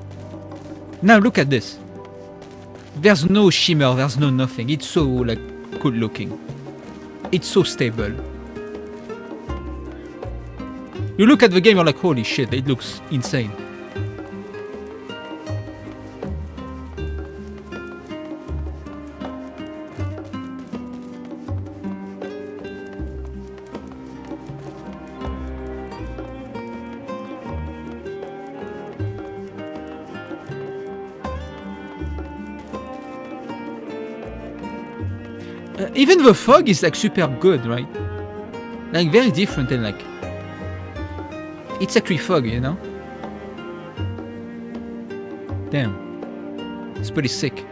Now look at this. There's no shimmer, there's no nothing. It's so like good looking. It's so stable. You look at the game, you're like, holy shit, it looks insane. Even the fog is like super good, right? Like very different and like... it's actually fog, you know? Damn. It's pretty sick.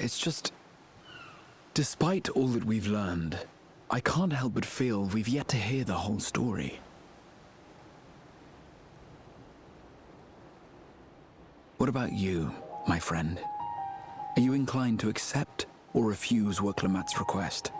It's just... despite all that we've learned, I can't help but feel we've yet to hear the whole story. What about you, my friend? Are you inclined to accept or refuse Worklamat's request?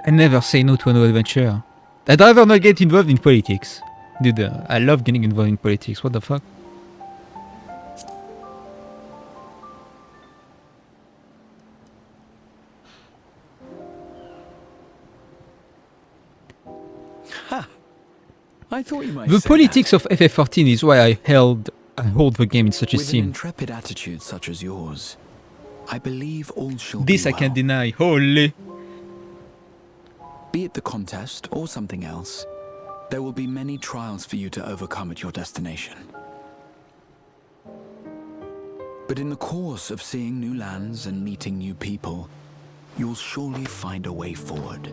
I never say no to an adventure. I'd rather not get involved in politics. Dude, I love getting involved in politics. What the fuck? Ha! I thought you might The say politics that. of FF14 is why I hold the game in such With an esteem. intrepid attitude such as yours, I believe all shall This be I well. can't deny. Holy. Be it the contest or something else, there will be many trials for you to overcome at your destination. But in the course of seeing new lands and meeting new people, you'll surely find a way forward.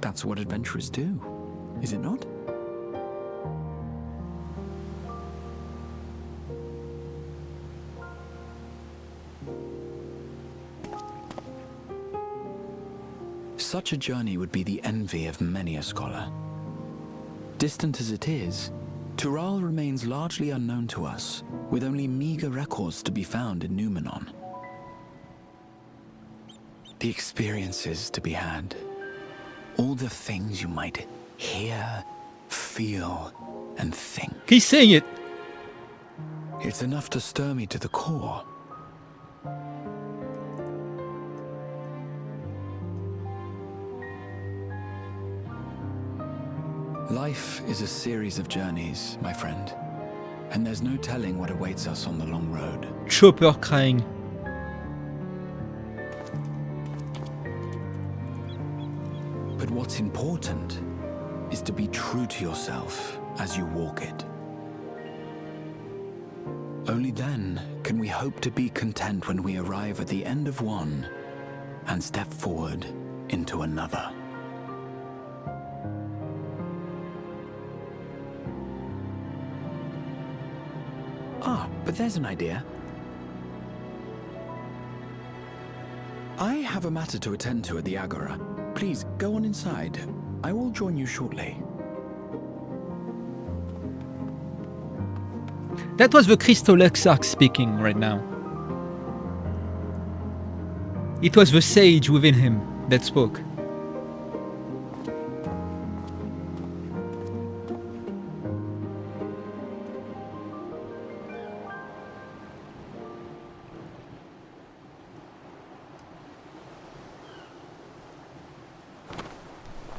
That's what adventurers do, is it not? Such a journey would be the envy of many a scholar. Distant as it is, Tural remains largely unknown to us, with only meager records to be found in Numenor. The experiences to be had, all the things you might hear, feel, and think. He's saying it. It's enough to stir me to the core. Life is a series of journeys, my friend, and there's no telling what awaits us on the long road. Chopper crying. But what's important is to be true to yourself as you walk it. Only then can we hope to be content when we arrive at the end of one and step forward into another. Ah, but there's an idea. I have a matter to attend to at the Agora. Please, go on inside. I will join you shortly. That was the Crystal Exarch speaking right now. It was the sage within him that spoke.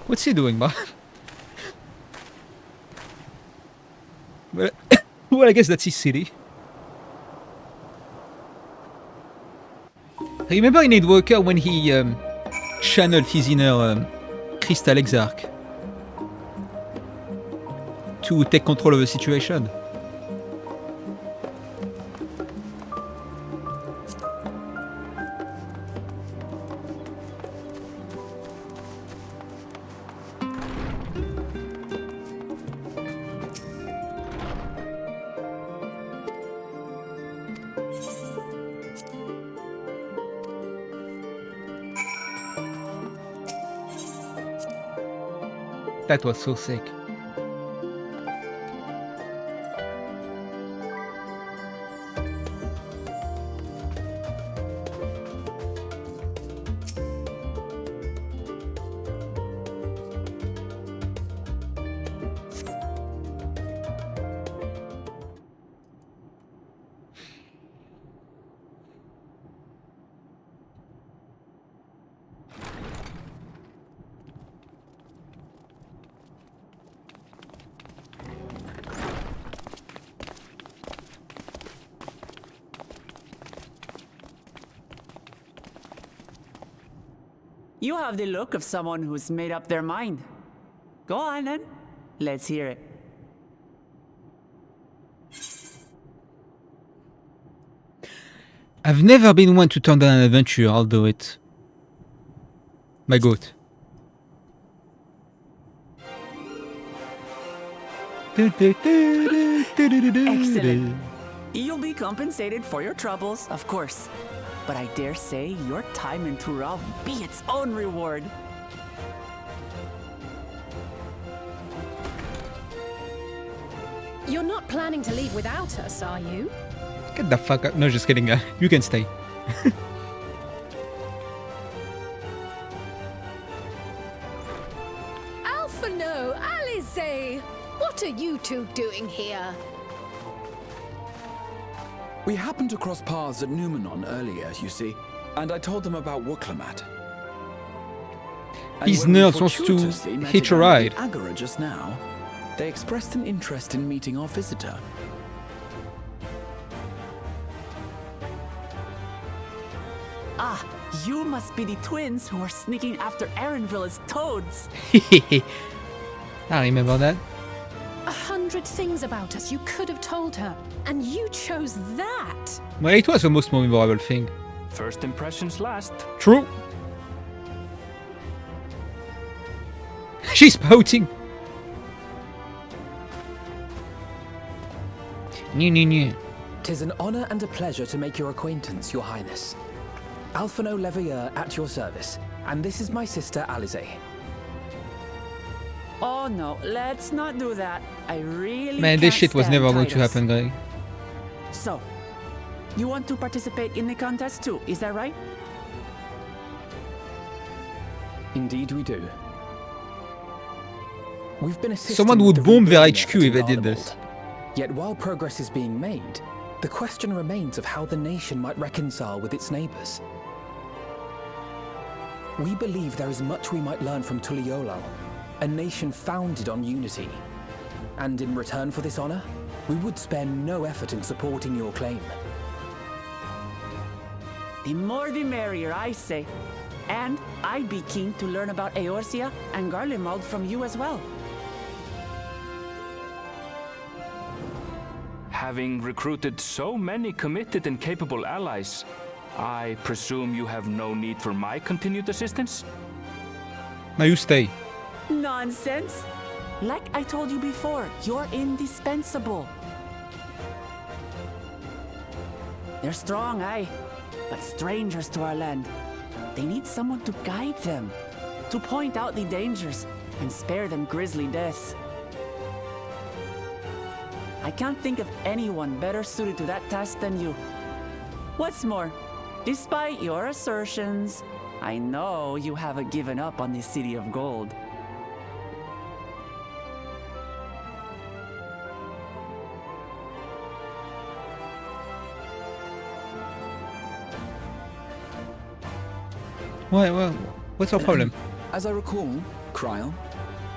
What's he doing, Bob? Well, I guess that's his city. Remember in Endwalker when he channeled his inner Crystal Exarch to take control of the situation? That was so sick. You have the look of someone who's made up their mind. Go on then. Let's hear it. I've never been one to turn down an adventure, I'll do it. My goat. Excellent. You'll be compensated for your troubles, of course. But I dare say your time in Tural will be its own reward. You're not planning to leave without us, are you? Get the fuck up. No, just kidding. You can stay. Alpha no, Alize! What are you two doing here? We happened to cross paths at Numenor earlier, you see, and I told them about Wuklemat. And These when we nerds wants to fortuitously met hitch a again at ride. the Agora just now, they expressed an interest in meeting our visitor. Ah, you must be the twins who are sneaking after Erenville as toads. I remember that. 100 100 things about us you could have told her, and you chose that. Well, it was the most memorable thing. First impressions last. True. She's pouting. New. 'Tis an honor and a pleasure to make your acquaintance, Your Highness. Alphino Leveilleur at your service, and this is my sister Alize. Oh no, let's not do that. I really Man, this can't shit was stand never going to titles. happen, guy. So, you want to participate in the contest too, is that right? Indeed we do. We've been assisting Someone with would the bomb their rebuilding HQ effort if in they did Garlemald. this. Yet while progress is being made, the question remains of how the nation might reconcile with its neighbors. We believe there is much we might learn from Tuliolal, a nation founded on unity. And in return for this honor, we would spare no effort in supporting your claim. The more the merrier, I say. And I'd be keen to learn about Eorzea and Garlemald from you as well. Having recruited so many committed and capable allies, I presume you have no need for my continued assistance? Now you stay. Nonsense! Like I told you before, you're indispensable. They're strong, aye, but strangers to our land. They need someone to guide them, to point out the dangers and spare them grisly deaths. I can't think of anyone better suited to that task than you. What's more, despite your assertions, I know you haven't given up on the City of Gold. Well, what's our problem? As I recall, Kryl,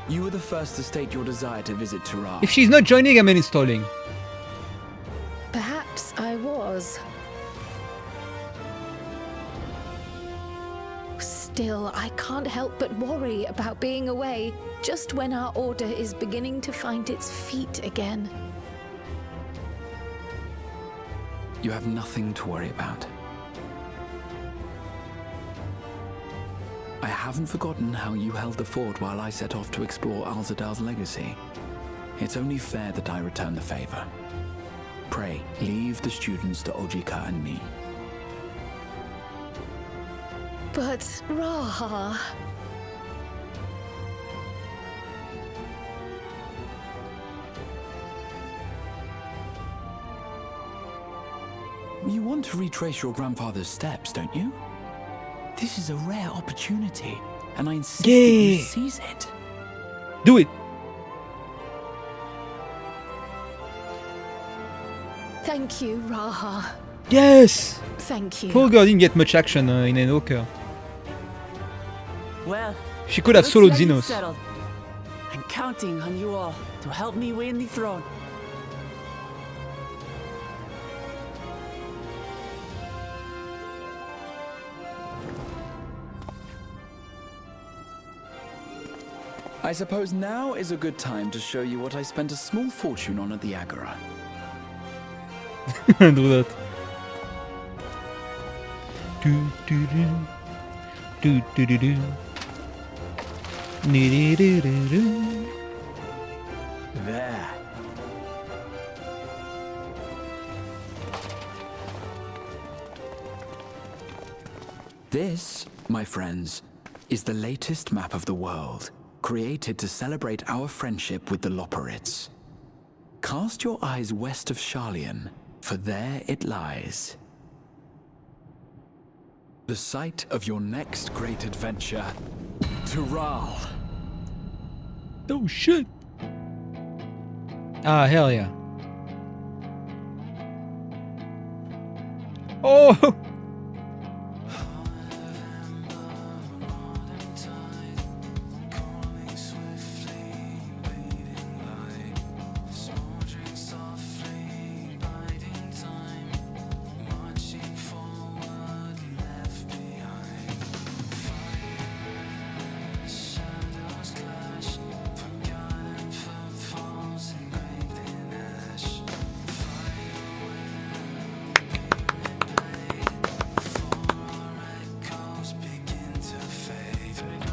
you were the first to state your desire to visit Tural. If she's not joining, I'm uninstalling. Perhaps I was. Still, I can't help but worry about being away just when our order is beginning to find its feet again. You have nothing to worry about. I haven't forgotten how you held the fort while I set off to explore Alzadal's legacy. It's only fair that I return the favor. Pray, leave the students to Ojika and me. But, Raha... You want to retrace your grandfather's steps, don't you? This is a rare opportunity, and I insist that you Yeah. seize it. Do it. Thank you, Raha. Yes. Thank you. Poor girl didn't get much action in Enoka. Well, She could have looks soloed like it's Xenos. settled. I'm counting on you all to help me win the throne. I suppose now is a good time to show you what I spent a small fortune on at the Agora. Do that. Do do do. Do do do do. Do do do do. There. This, my friends, is the latest map of the world, created to celebrate our friendship with the Loporrits. Cast your eyes west of Sharlayan, for there it lies. The site of your next great adventure, Tural. Oh shit. Ah, hell yeah. Oh!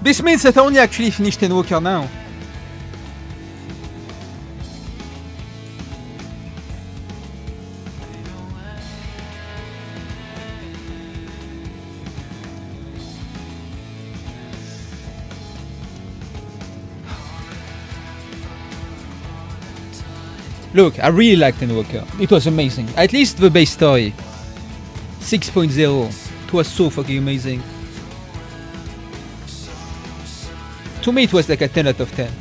This means that I only actually finished Endwalker now. Look, I really liked Endwalker. It was amazing. At least the base story. 6.0. It was so fucking amazing. To me, it was like a 10 out of 10.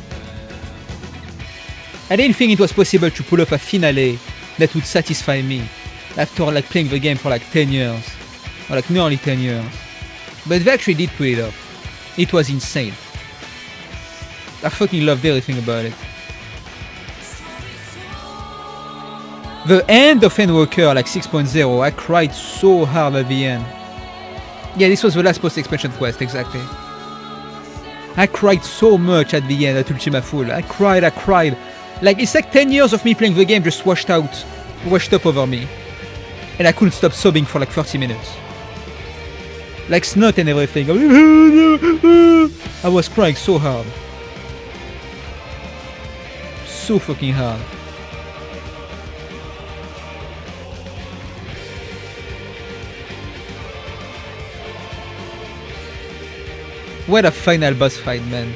I didn't think it was possible to pull off a finale that would satisfy me after like playing the game for like 10 years. Or like nearly 10 years. But they actually did pull it off. It was insane. I fucking loved everything about it. The end of Endwalker, like 6.0, I cried so hard at the end. Yeah, this was the last post-expansion quest, exactly. I cried so much at the end at Ultima Full. I cried. Like, it's like 10 years of me playing the game just washed up over me. And I couldn't stop sobbing for like 30 minutes. Like snot and everything. I was crying so hard. So fucking hard. What a final boss fight, man.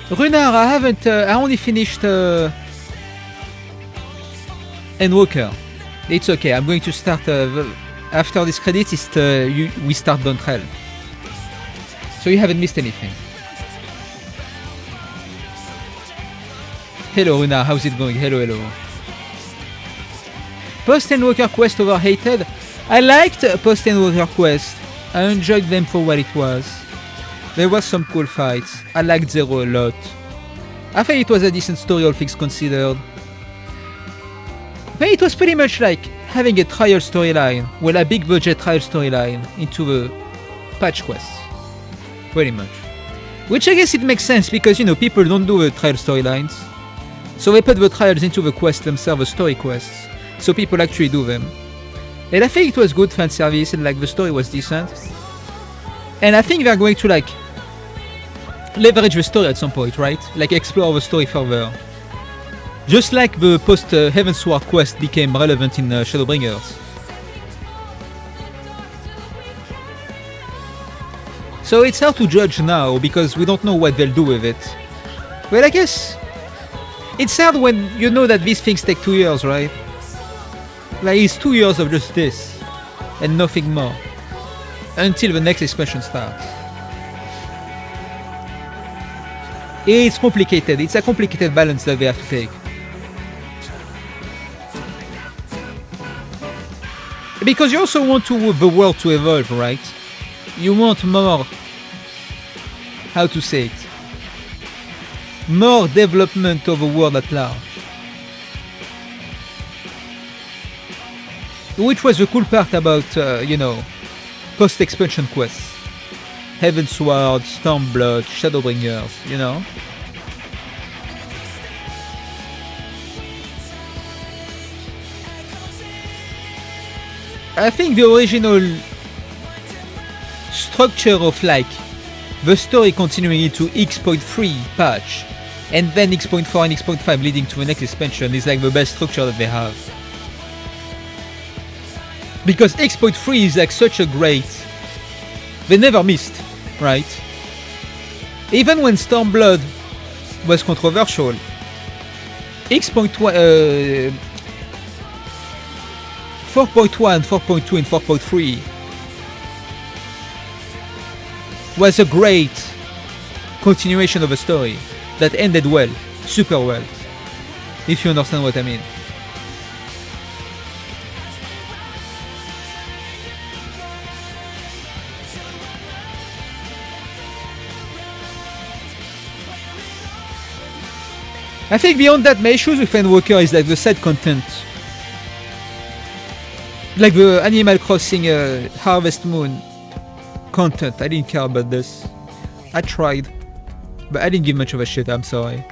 Runar, I only finished Endwalker. It's okay, I'm going to start, after this credit, we start Dawntrail. So you haven't missed anything. Hello Runar, how's it going? Hello. Post-Endwalker quest overhated? I liked Post-Endwalker quest. I enjoyed them for what it was. There was some cool fights. I liked Zero a lot. I think it was a decent story, all things considered. But it was pretty much like having a trial storyline, well, a big budget trial storyline into the patch quests. Pretty much. Which I guess it makes sense because, you know, people don't do the trial storylines. So they put the trials into the quests themselves, the story quests. So people actually do them. And I think it was good fan service and like the story was decent. And I think they're going to like leverage the story at some point, right? Like explore the story further. Just like the post Heavensward quest became relevant in Shadowbringers. So it's hard to judge now because we don't know what they'll do with it. But I guess it's sad when you know that these things take 2 years, right? Like it's 2 years of just this and nothing more until the next expansion starts. It's complicated. It's a complicated balance that they have to take. Because you also want the world to evolve, right? You want more, how to say it, more development of the world at large. Which was the cool part about, you know, post-expansion quests. Heavensward, Stormblood, Shadowbringers, you know? I think the original structure of like the story continuing into X.3 patch and then X.4 and X.5 leading to the next expansion is like the best structure that they have. Because X.3 is like such a great... They never missed, right? Even when Stormblood was controversial, X.1, 4.1, 4.2 and 4.3 was a great continuation of a story that ended well, super well, if you understand what I mean. I think beyond that, my issues with Endwalker is like the side content. Like the Animal Crossing Harvest Moon content. I didn't care about this. I tried. But I didn't give much of a shit, I'm sorry.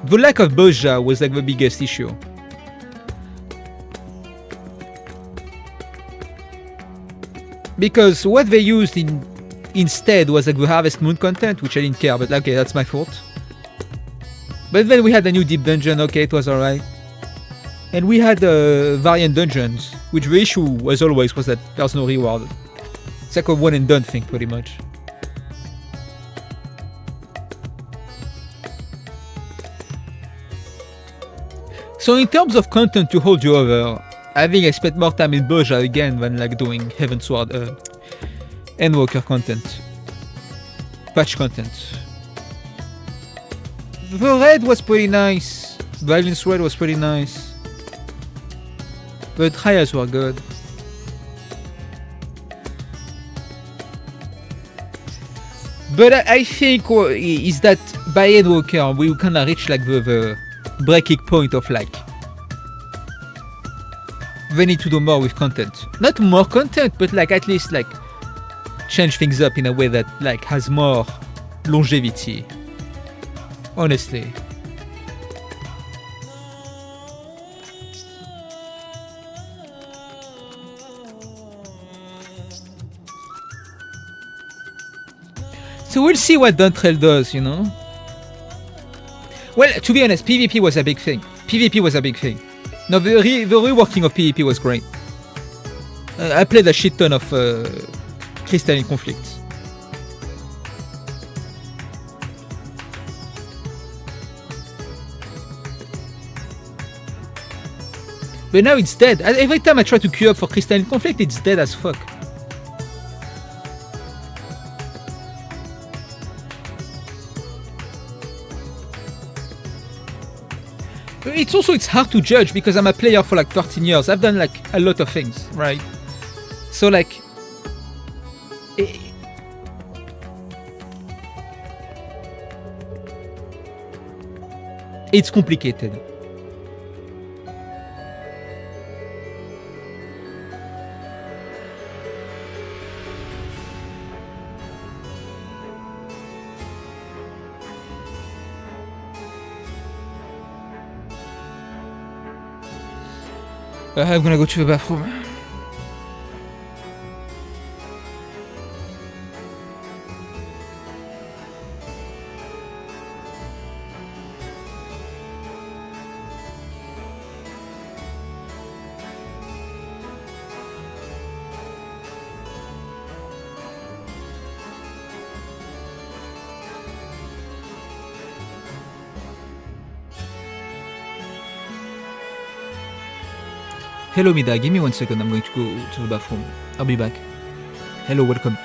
The lack of Boja was like the biggest issue. Because what they used instead was like the Harvest Moon content, which I didn't care, but okay, that's my fault. But then we had a new deep dungeon, okay, it was alright. And we had variant dungeons, which the issue, as always, was that there's no reward. It's like a one and done thing, pretty much. So in terms of content to hold you over, I think I spent more time in Boja again than like doing Heavensward, Endwalker content. Patch content. The raid was pretty nice. Violence raid was pretty nice. The trials were good. But I think is that by Endwalker we kinda reach like the breaking point of like we need to do more with content. Not more content, but like at least like change things up in a way that like has more longevity. Honestly. So we'll see what Dawntrail does, you know? Well, to be honest, PvP was a big thing. PvP was a big thing. No, the reworking of PvP was great. I played a shit ton of Crystalline Conflicts. But now it's dead. Every time I try to queue up for Crystalline Conflict, it's dead as fuck. It's hard to judge because I'm a player for like 13 years. I've done like a lot of things, right? So like it's complicated. I'm gonna go to the bathroom. Hello Mida, give me 1 second, I'm going to go to the bathroom. I'll be back. Hello, welcome.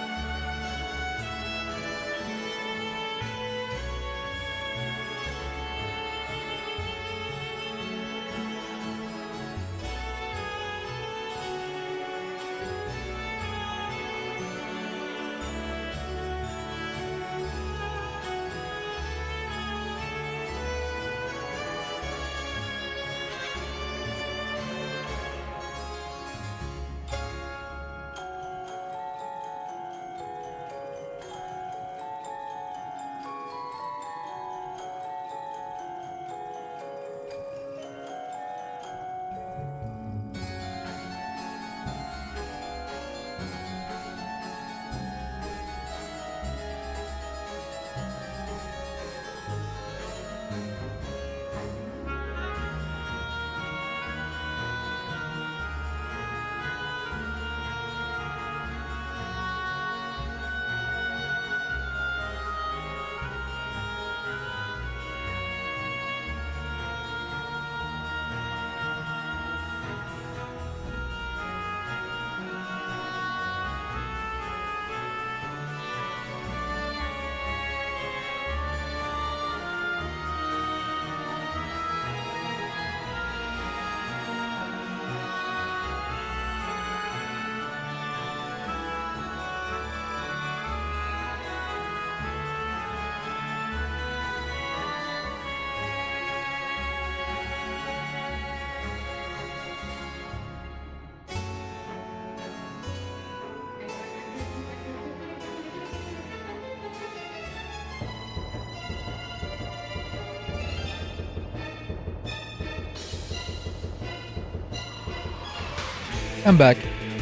I'm back.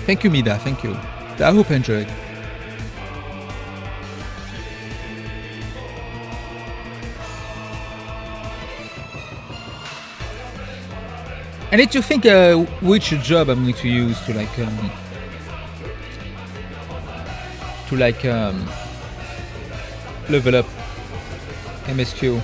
Thank you, Mida. Thank you. I hope you enjoyed. I need to think which job I'm going to use to level up MSQ.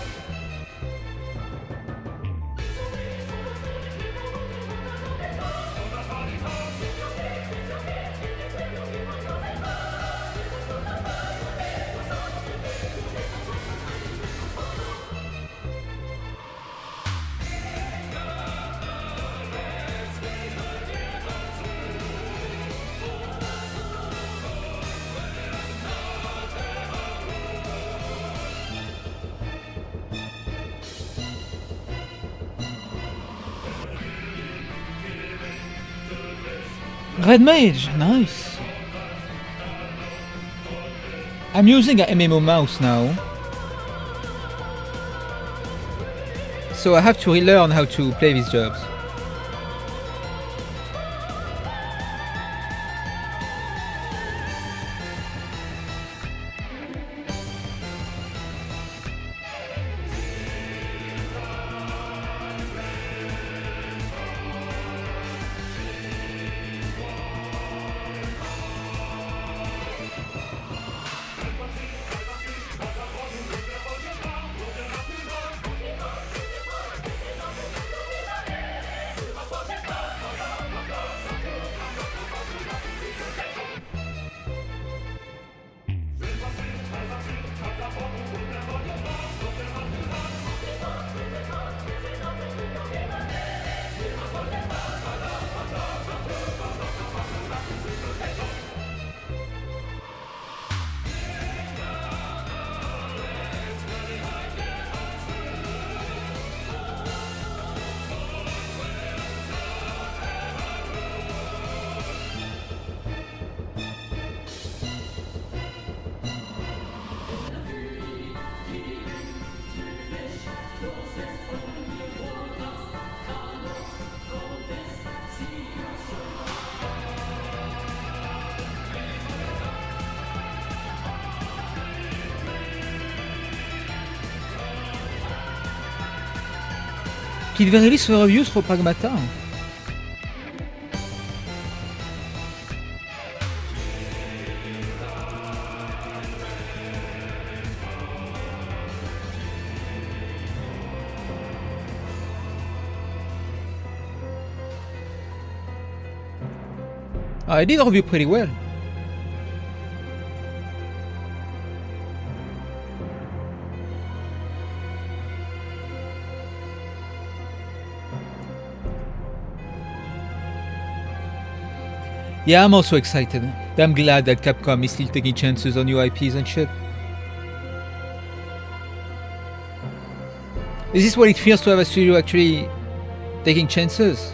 Red Mage, nice. I'm using an MMO mouse now, so I have to relearn how to play these jobs. Qui devait release the reviews for Pragmata. I did review pretty well. Yeah, I'm also excited. I'm glad that Capcom is still taking chances on new IPs and shit. Is this what it feels to have a studio actually taking chances?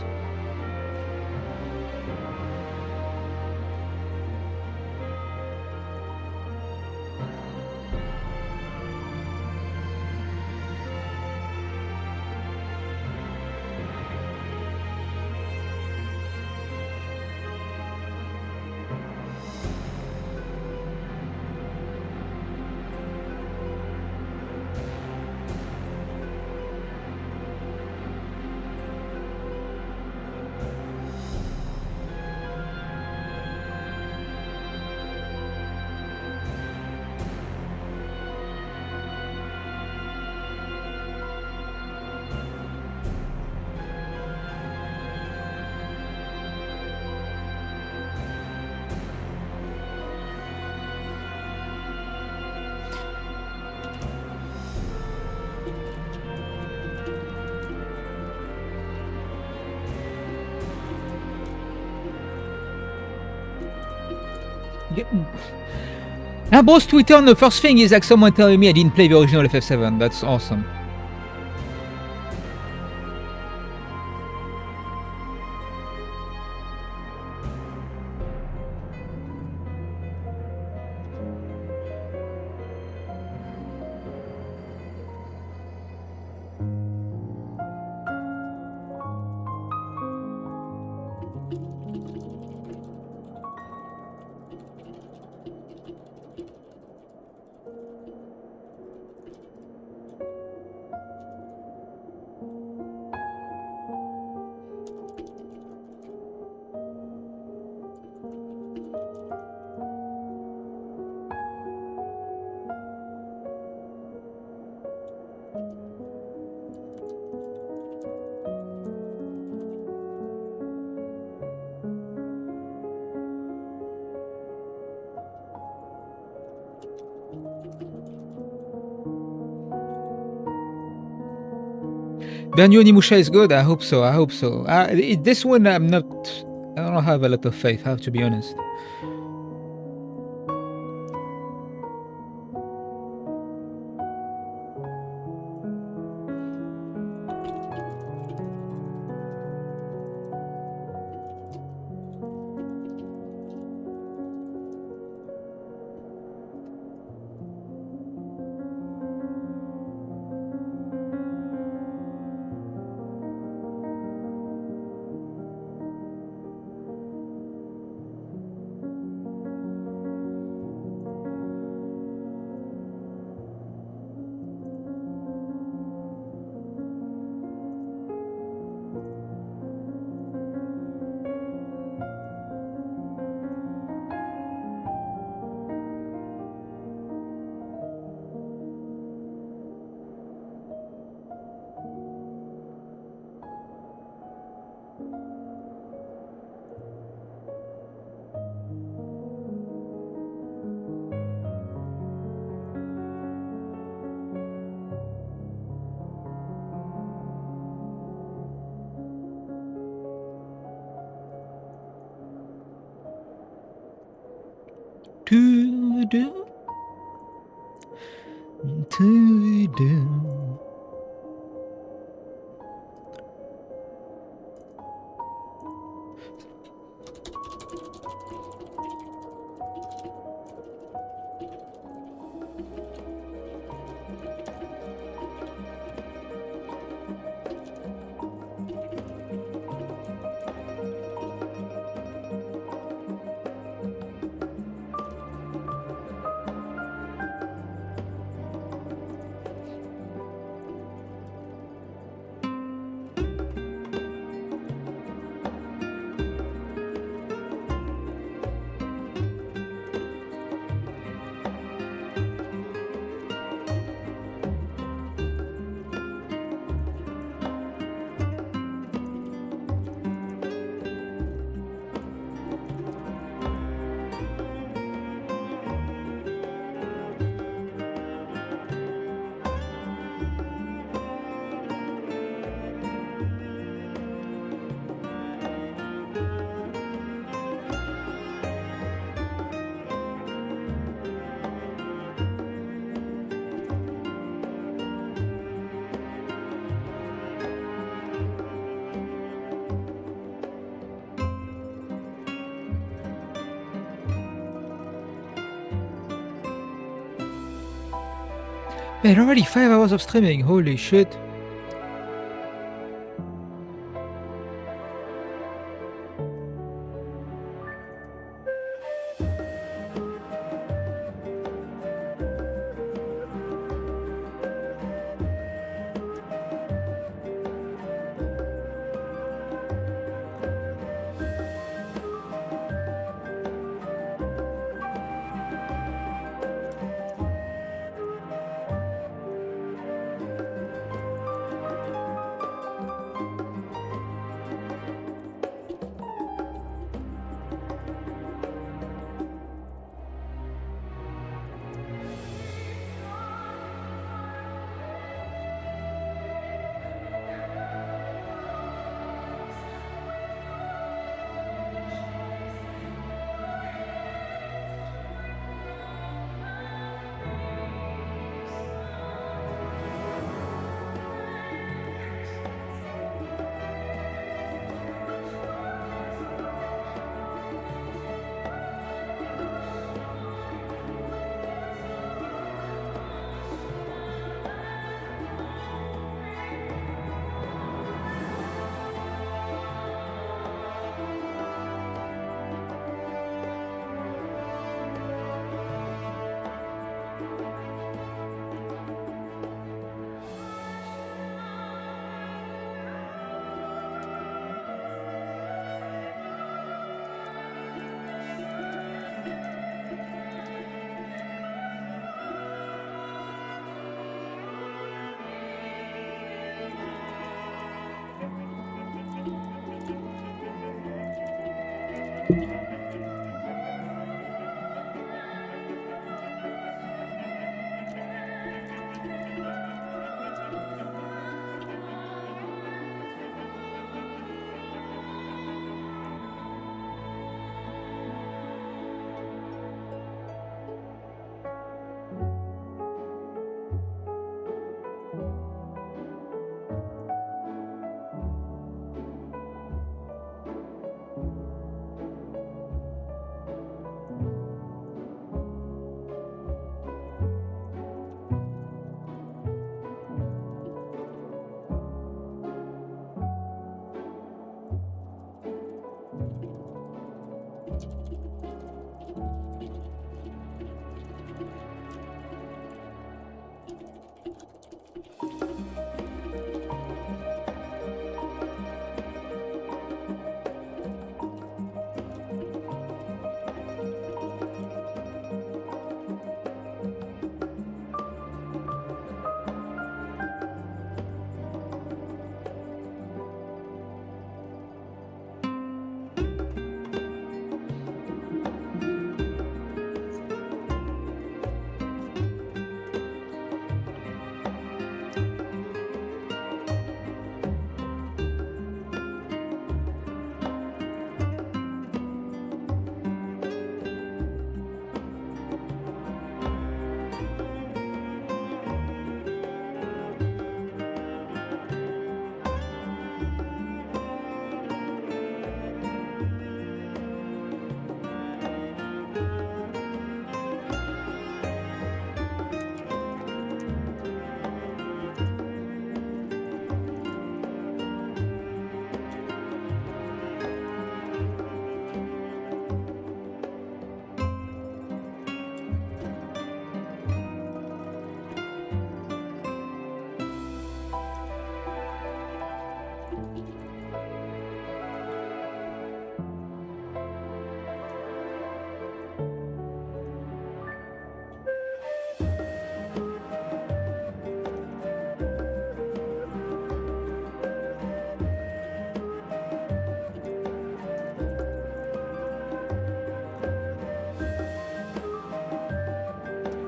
Boss Twitter on the first thing is like someone telling me I didn't play the original FF7. That's awesome. Bernyo Nimusha is good. I hope so. I hope so. This one, I'm not. I don't have a lot of faith. I have to be honest. To-do. To-do. Man, already 5 hours of streaming. Holy shit.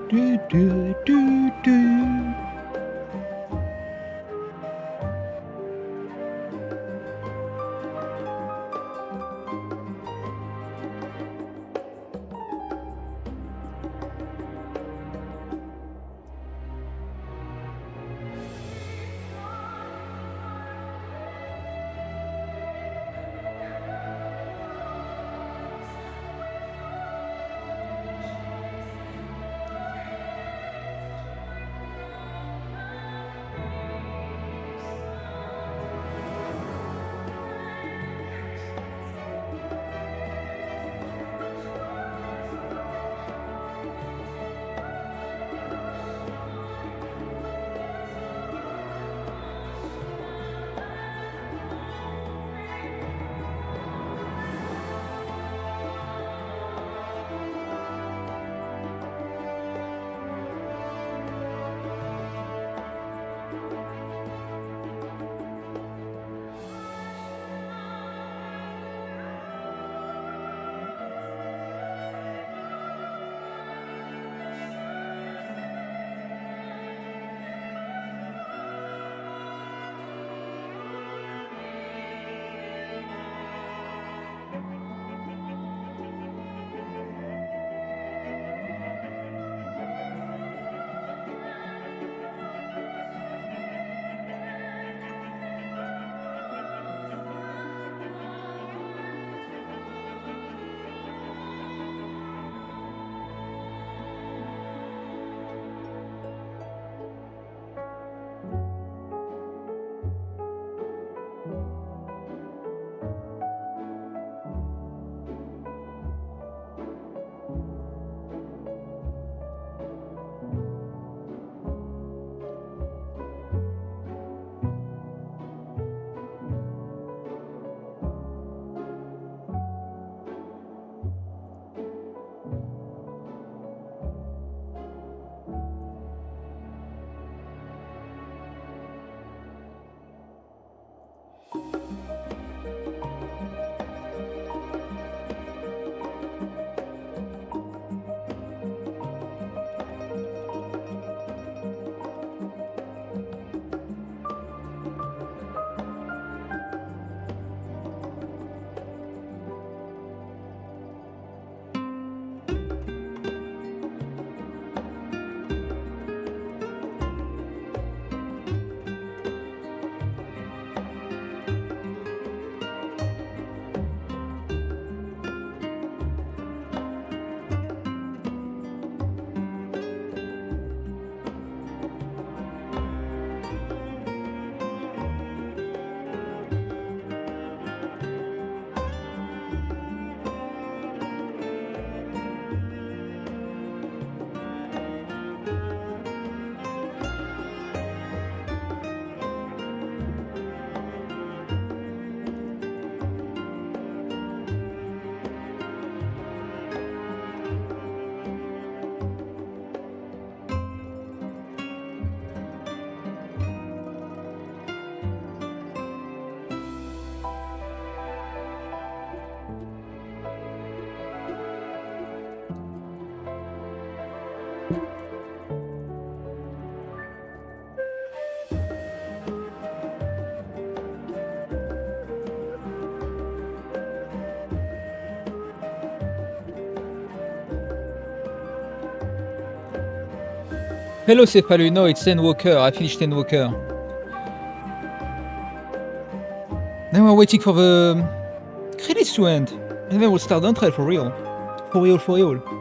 Do, do, do, do. Hello, Cefalu. No, it's Endwalker. I finished Endwalker. Now we're waiting for the credits to end. And then we'll start Dawntrail for real. For real, for real.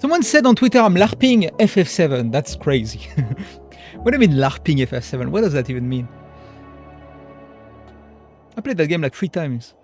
Someone said on Twitter I'm LARPing FF7. That's crazy. What do you mean LARPing FF7? What does that even mean? I played that game like 3 times.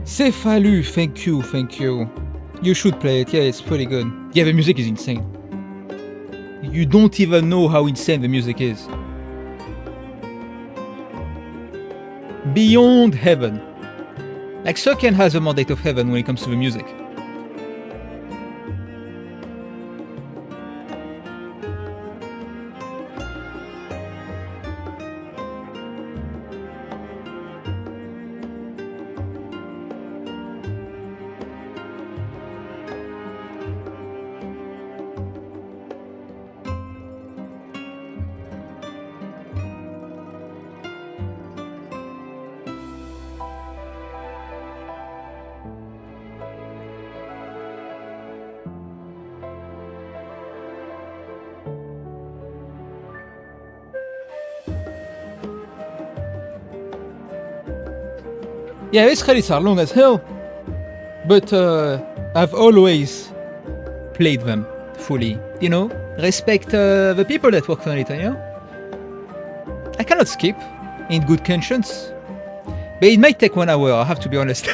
Cefalu, thank you, thank you. You should play it, yeah, it's pretty good. Yeah, the music is insane. You don't even know how insane the music is. Beyond heaven. Like Soken has a mandate of heaven when it comes to the music. Yeah, these credits are long as hell, but I've always played them fully. You know, respect the people that worked on it, you know? I cannot skip in good conscience, but it might take 1 hour, I have to be honest.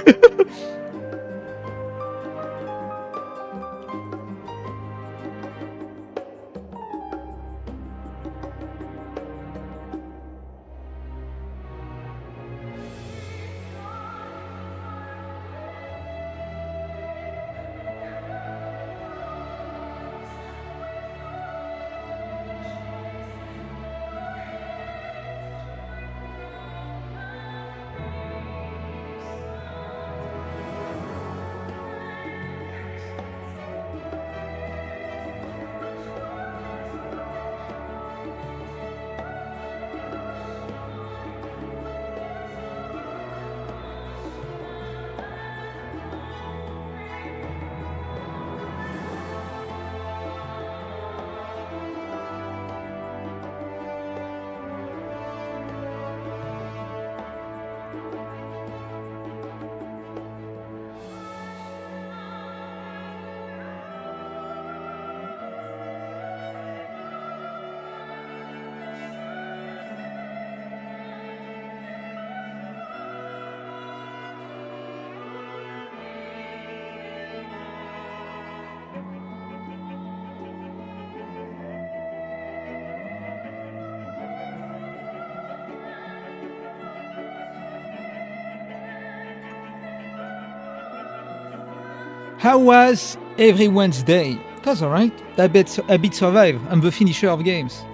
How was everyone's day? It was alright. I beat Survive. I'm the finisher of games.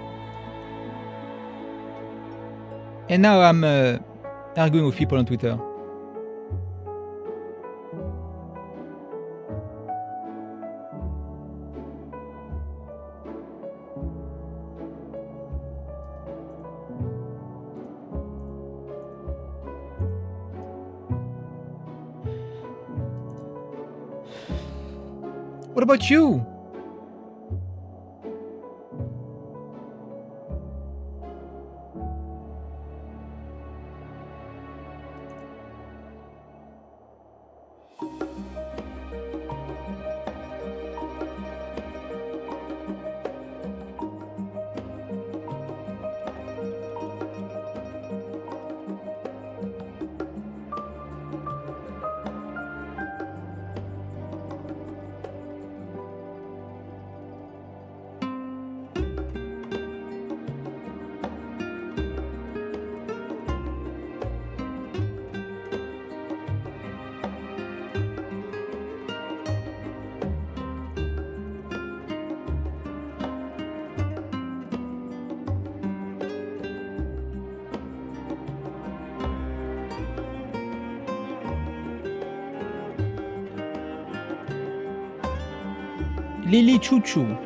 And now I'm arguing with people on Twitter. What about you? Lily Choo Choo.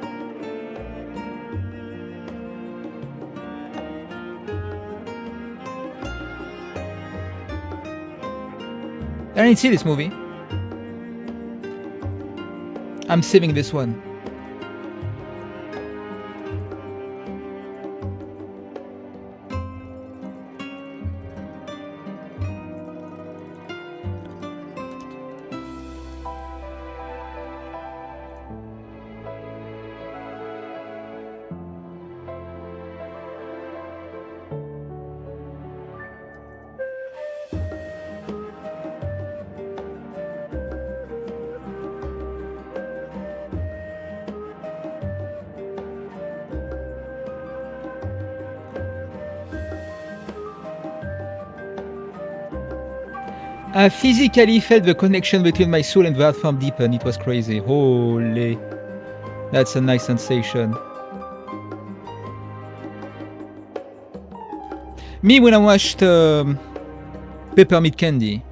I didn't see this movie. I'm saving this one. I physically felt the connection between my soul and the art form deepen. It was crazy. Holy. That's a nice sensation. Me, when I watched Peppermint Candy.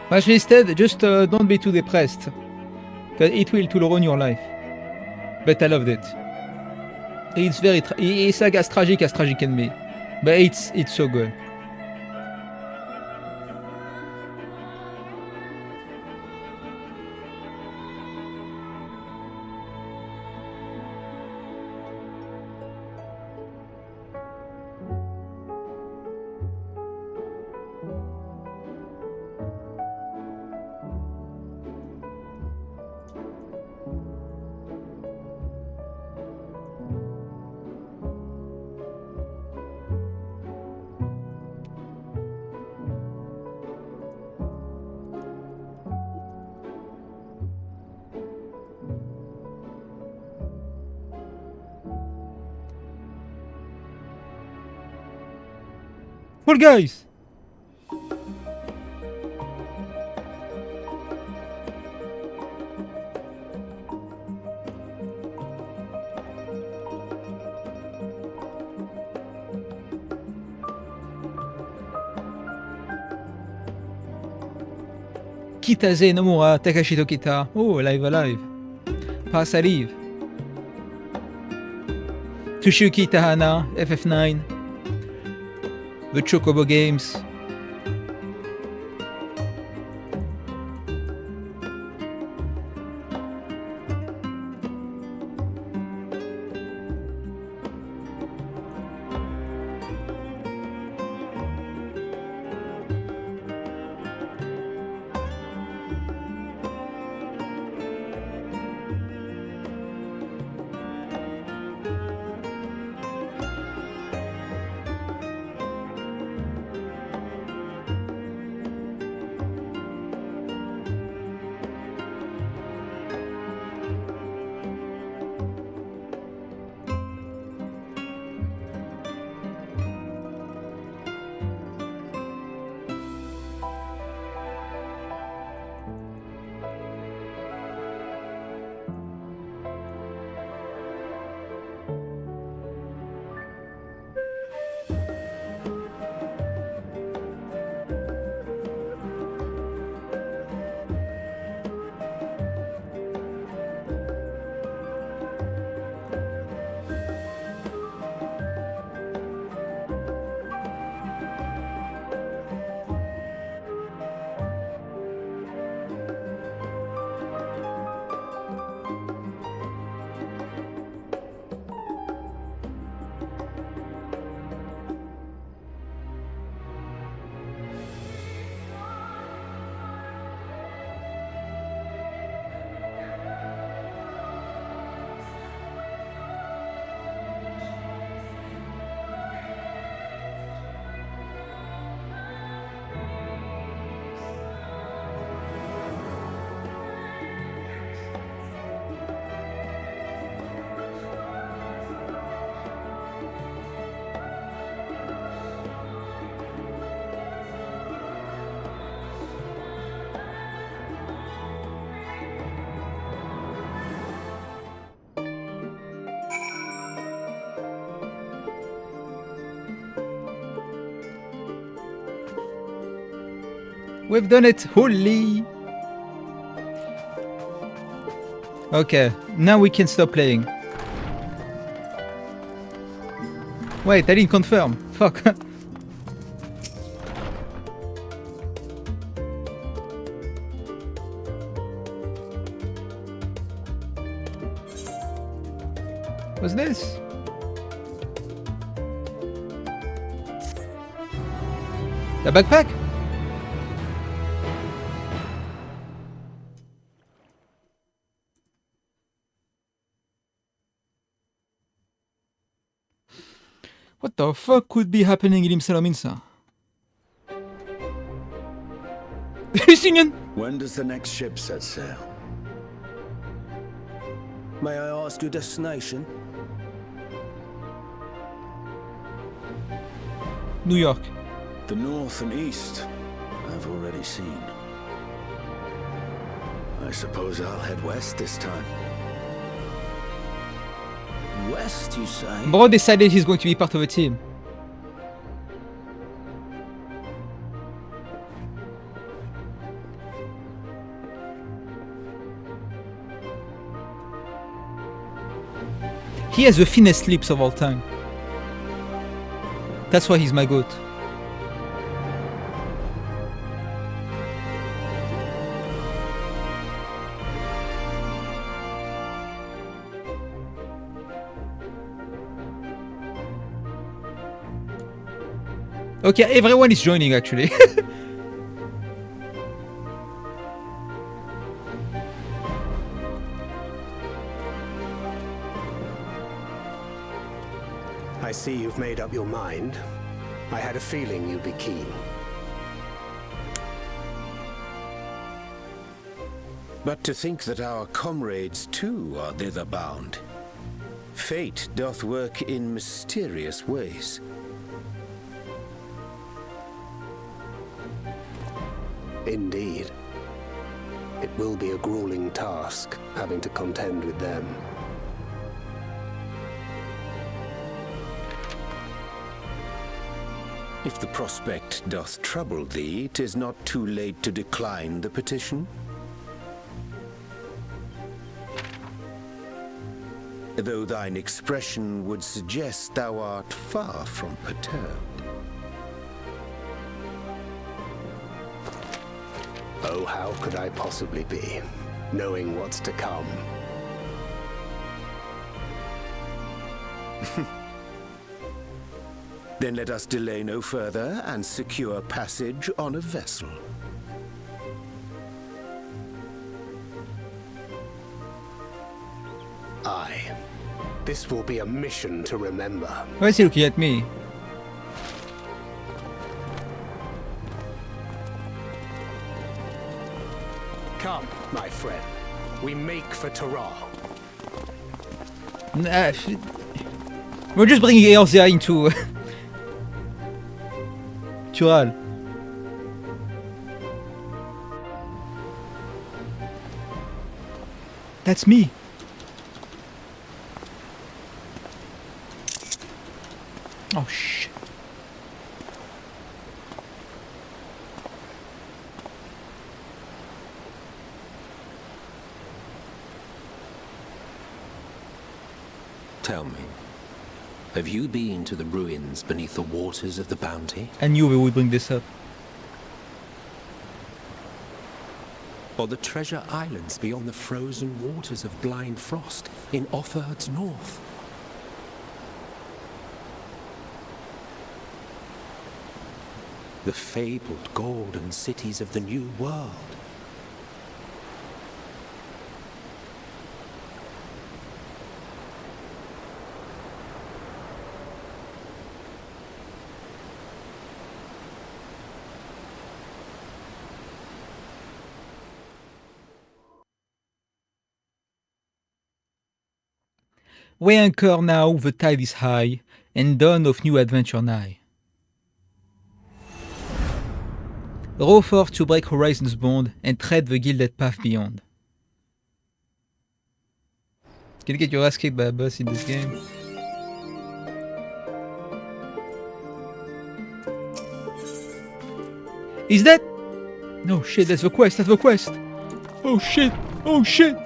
But instead, just don't be too depressed. Because it will ruin your life. But I loved it. It's very it's like as tragic can be. But it's so good. Fall Guys! Kitase Nomura, Takashi Tokita. Oh, Alive. Pass Alive. Tsushiyuki Tahana, FF9. The Chocobo Games. We've done it! Holy! Okay, now we can stop playing. Wait, I didn't confirm. Fuck. What's this? A backpack? What the fuck could be happening in Salaminsa? Singing! When does the next ship set sail? May I ask your destination? New York. The north and east, I've already seen. I suppose I'll head west this time. West, you say? Bro decided he's going to be part of a team. He has the thinnest lips of all time. That's why he's my goat. Okay, everyone is joining actually. I see you've made up your mind. I had a feeling you'd be keen. But to think that our comrades too are thither bound. Fate doth work in mysterious ways. Indeed. It will be a grueling task, having to contend with them. If the prospect doth trouble thee, 'tis not too late to decline the petition. Though thine expression would suggest thou art far from perturbed. Oh, how could I possibly be, knowing what's to come? Then let us delay no further and secure passage on a vessel. Aye. This will be a mission to remember. Why is he looking at me? Come, my friend. We make for Tara. Nah, we're just bringing Elzia into Tural. That's me. Oh shit. Tell me, have you been to the ruins beneath the waters of the Bounty? I knew we would bring this up. Or the treasure islands beyond the frozen waters of Blind Frost in Offerd's north? The fabled golden cities of the New World? We anchor now, the tide is high, and dawn of new adventure nigh. Row forth to break horizons bond, and tread the gilded path beyond. Can you get your ass kicked by a boss in this game? Is that No shit, that's the quest, that's the quest. Oh shit, oh shit.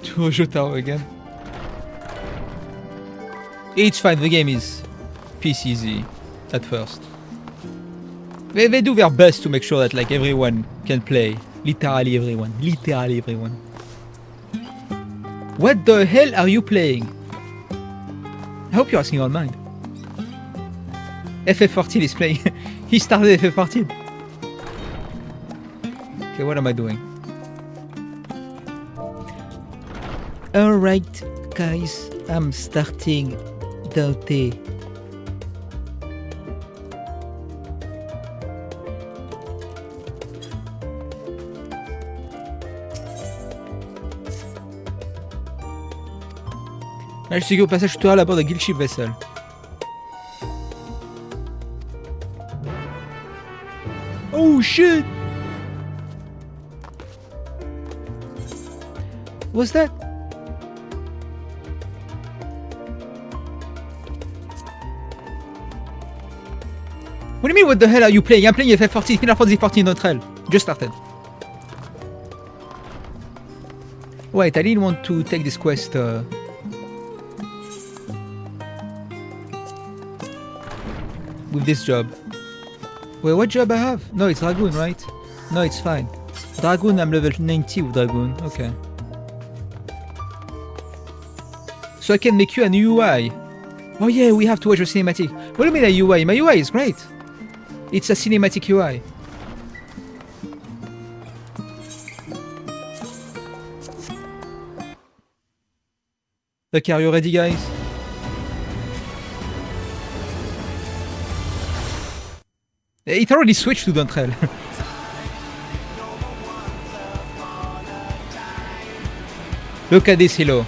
To Jotaro again. It's fine, the game is piece easy at first. They do their best to make sure that like everyone can play. Literally everyone. Literally everyone. What the hell are you playing? I hope you're asking on mine. FF14 is playing. He started FF14. Okay, what am I doing? Alright, guys. I'm starting Dante. Là, je suis au passage tutoriel à bord de Guildship Vessel. Oh shit! What's that? What do you mean, what the hell are you playing? I'm playing FF14, Final Fantasy 14 Dawntrail. Just started. Wait, I didn't want to take this quest. With this job. Wait, what job I have? No, it's Dragoon, right? No, it's fine. Dragoon, I'm level 90 with Dragoon. Okay. So I can make you an UI. Oh yeah, we have to watch a cinematic. What do you mean a UI? My UI is great. It's a cinematic UI. Okay, are you ready, guys? It already switched to Dawntrail. Look at this hilo.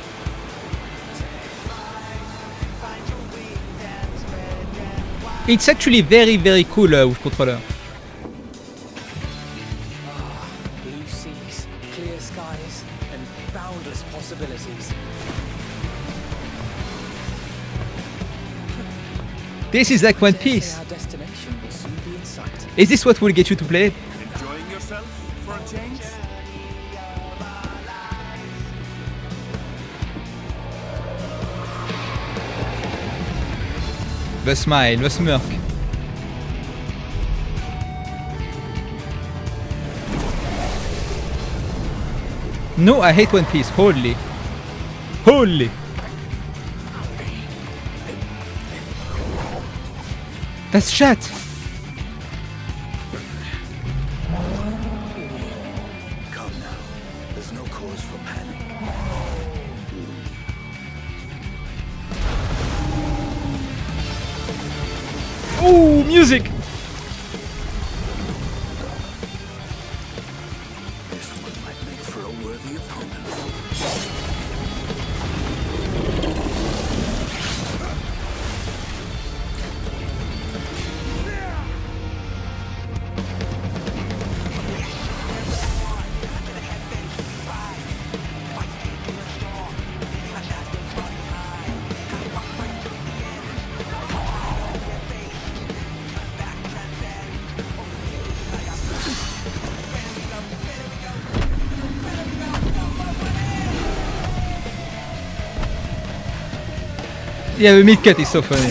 It's actually very, very cool with controller. Blue seas, clear skies, and boundless possibilities. This is like One Piece. Our destination will soon be in sight. Is this what will get you to play it? Enjoying yourself for a change? The smile, the smirk. No, I hate One Piece. Holy. Holy. That's chat. Come now. There's no cause for panic. Oh, music. This one might make for a worthy opponent. Yeah, the mid cut is so funny.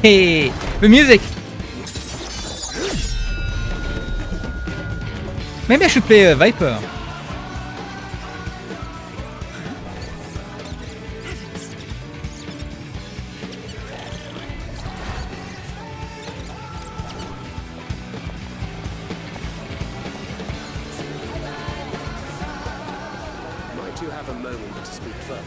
Hey, the music. Maybe I should play Viper. Might you have a moment to speak further?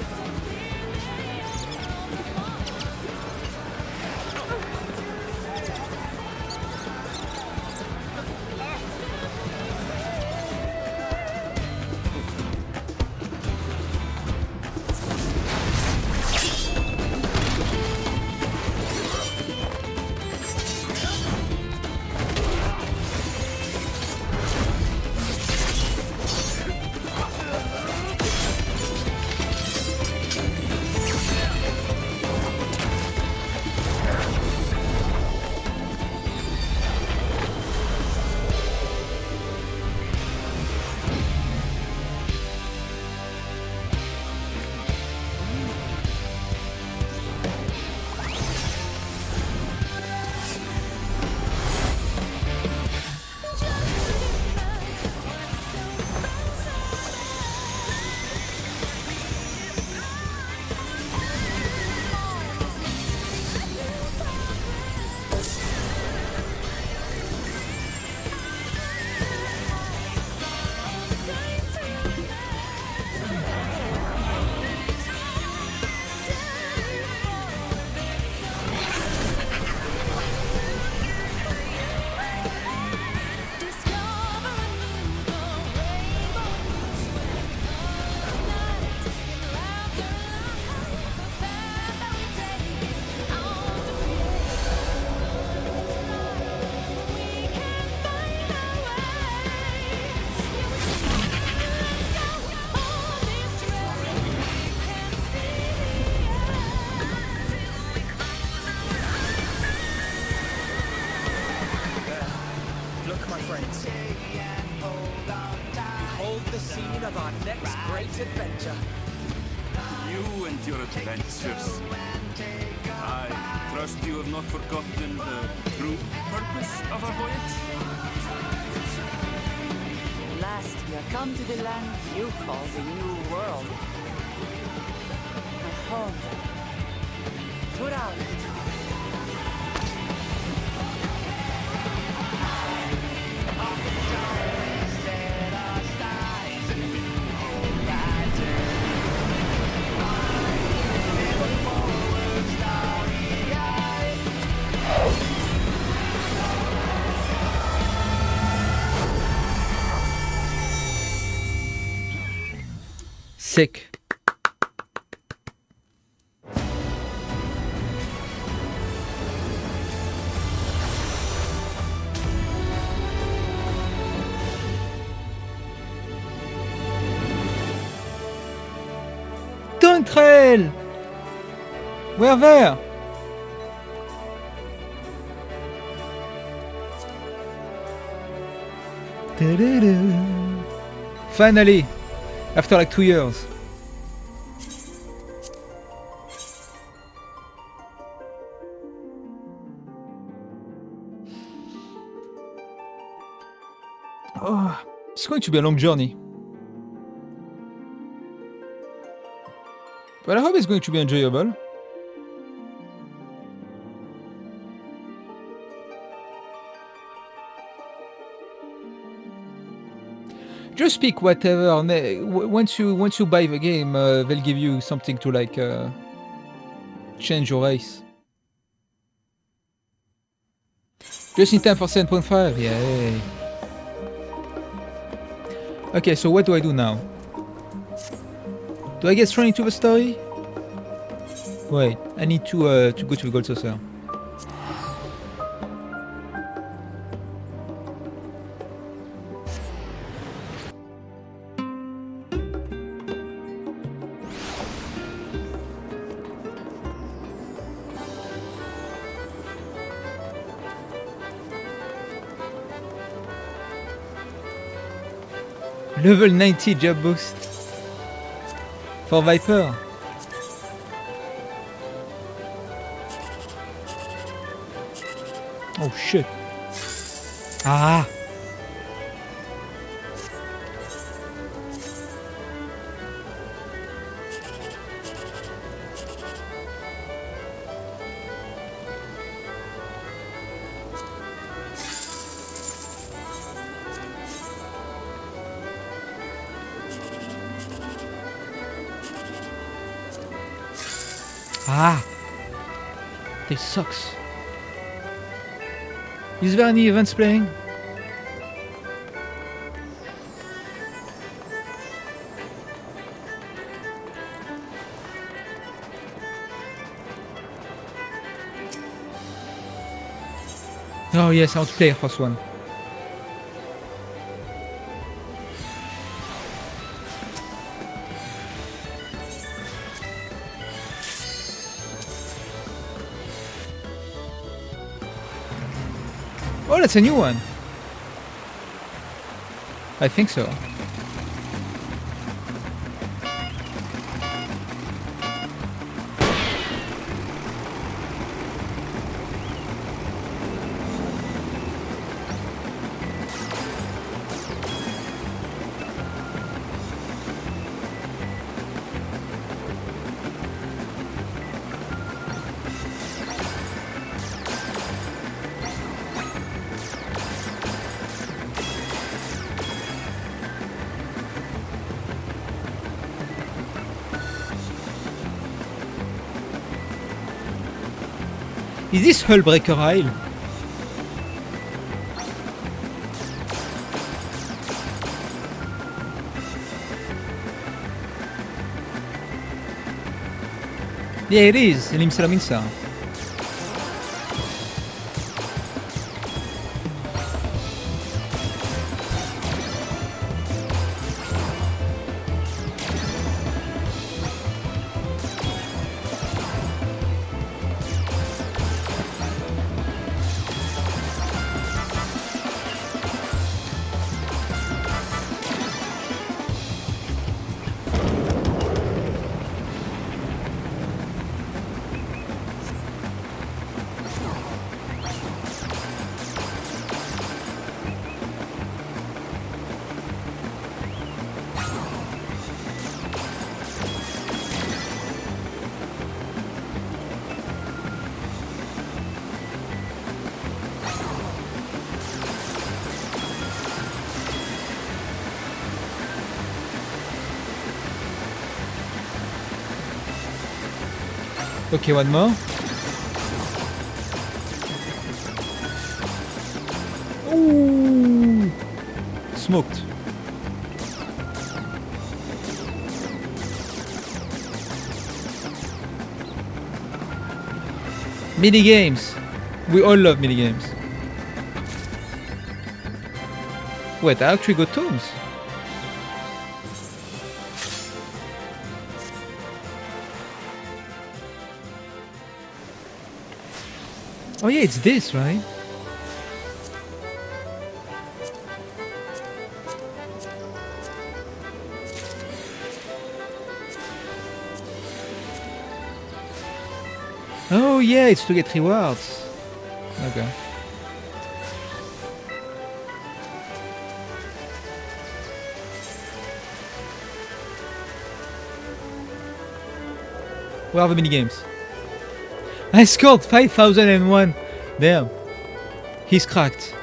our next great adventure. You and your adventures. I trust you have not forgotten the true purpose of our voyage? At last, we are come to the land you call the New World. My home. Tural. Sick. Dawntrail! We're there! Finally! After like 2 years. Oh, it's going to be a long journey. But I hope it's going to be enjoyable. Just pick whatever. Once you buy the game, they'll give you something to like change your race. Just in time for 7.5. Yay! Okay, so what do I do now? Do I get straight into the story? Wait, I need to go to the gold saucer. Level 90 job boost for Viper. Oh shit. Ah. Ah, this sucks. Is there any events playing? Oh yes, I want to play the first one. Oh, that's a new one. I think so. Is this Hullbreaker Isle? Yeah, it is. Elim se la minsa. Okay, one more. Ooh, smoked. Mini games. We all love mini games. Wait, I actually got tomes. Oh yeah, it's this, right? Oh yeah, it's to get rewards. Okay. Where are the mini games? I scored 5001. Damn. He's cracked.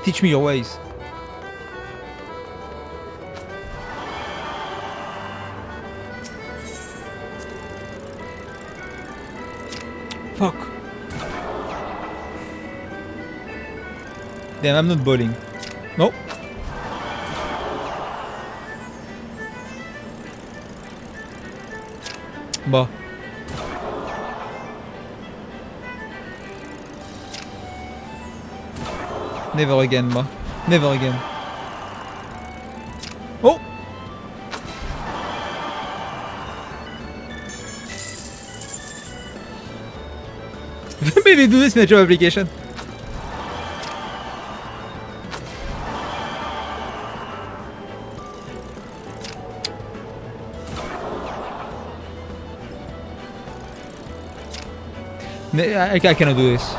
Teach me your ways. Fuck. Damn, I'm not bowling. Nope. Bah. Never again, bah. Never again. Oh! Maybe do this in a job application. I cannot do this.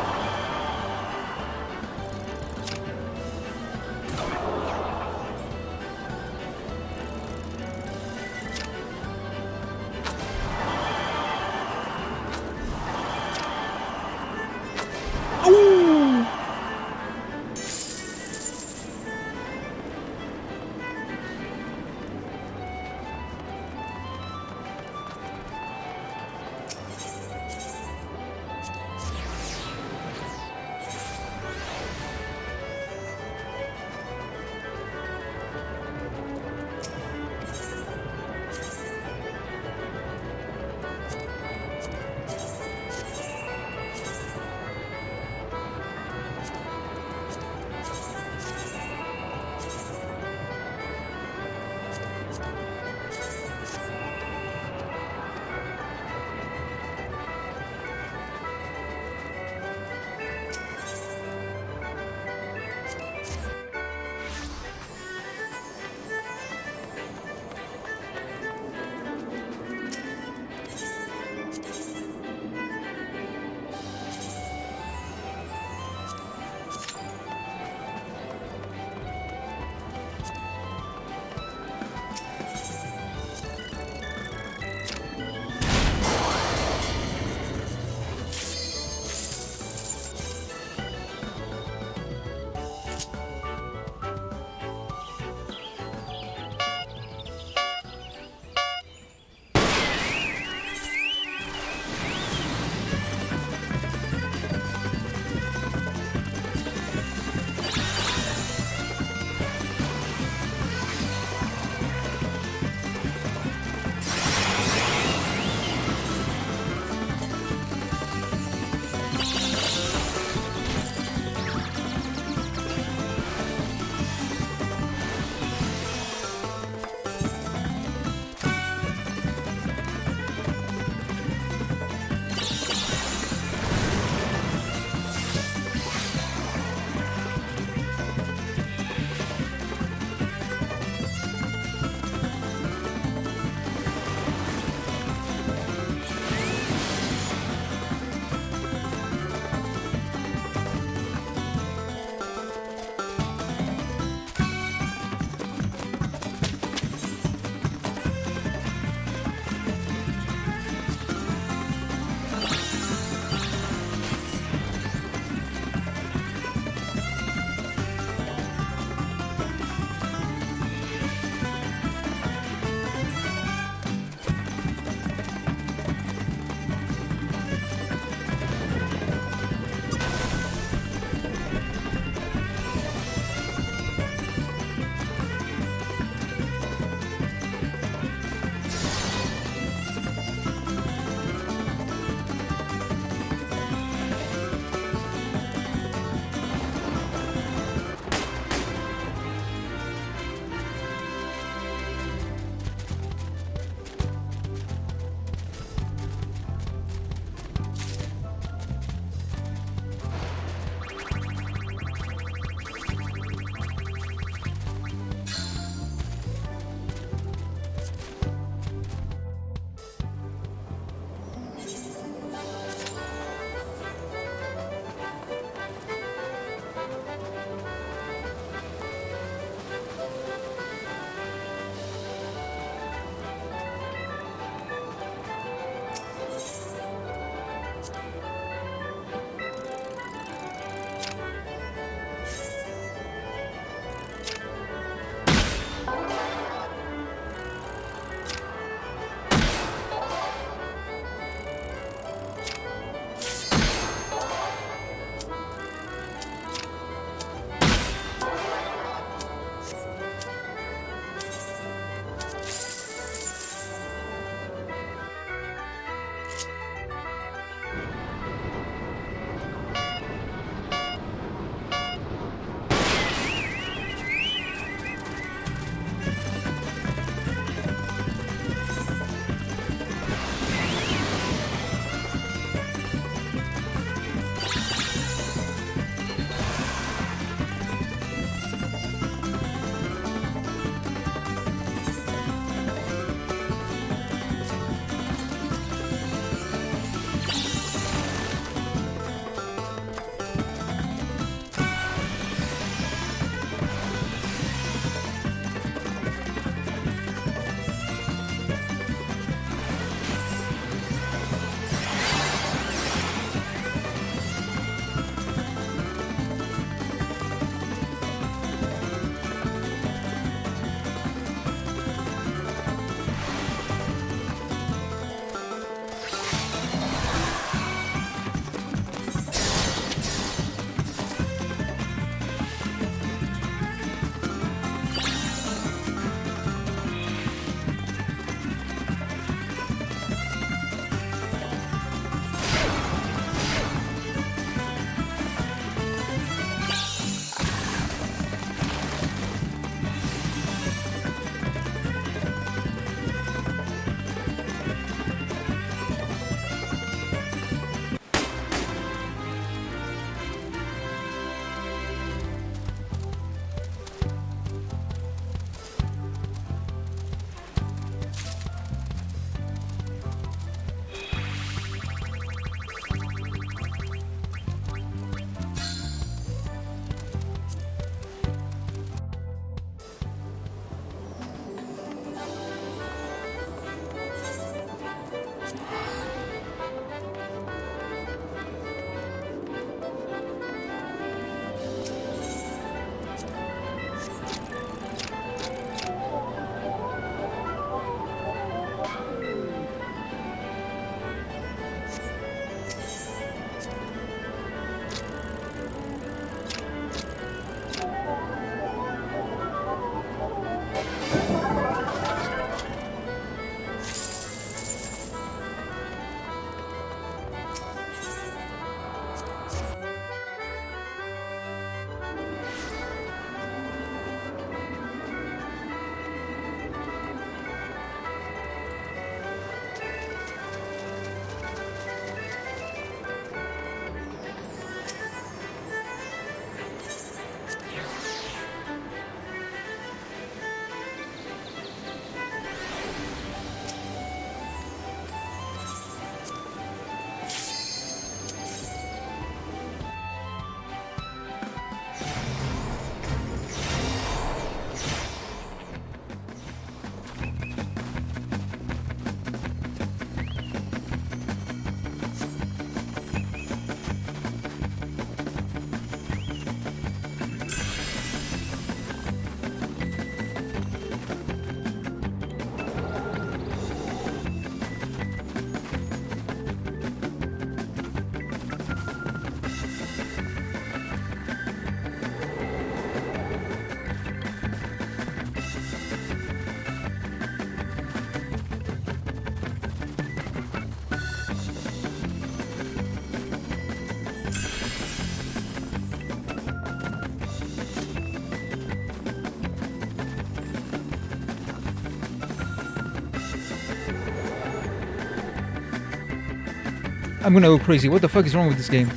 I'm gonna go crazy. What the fuck is wrong with this game?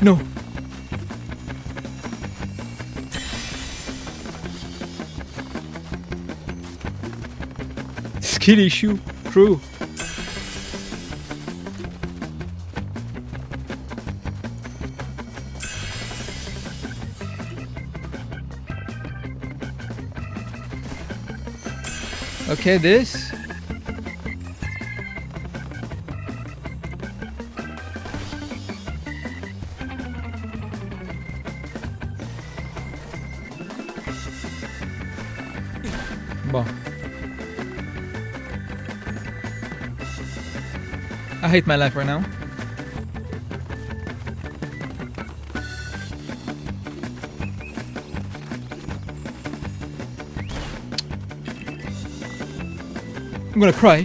No. Skill issue. True. Okay, this. Bon. I hate my life right now. I'm gonna cry.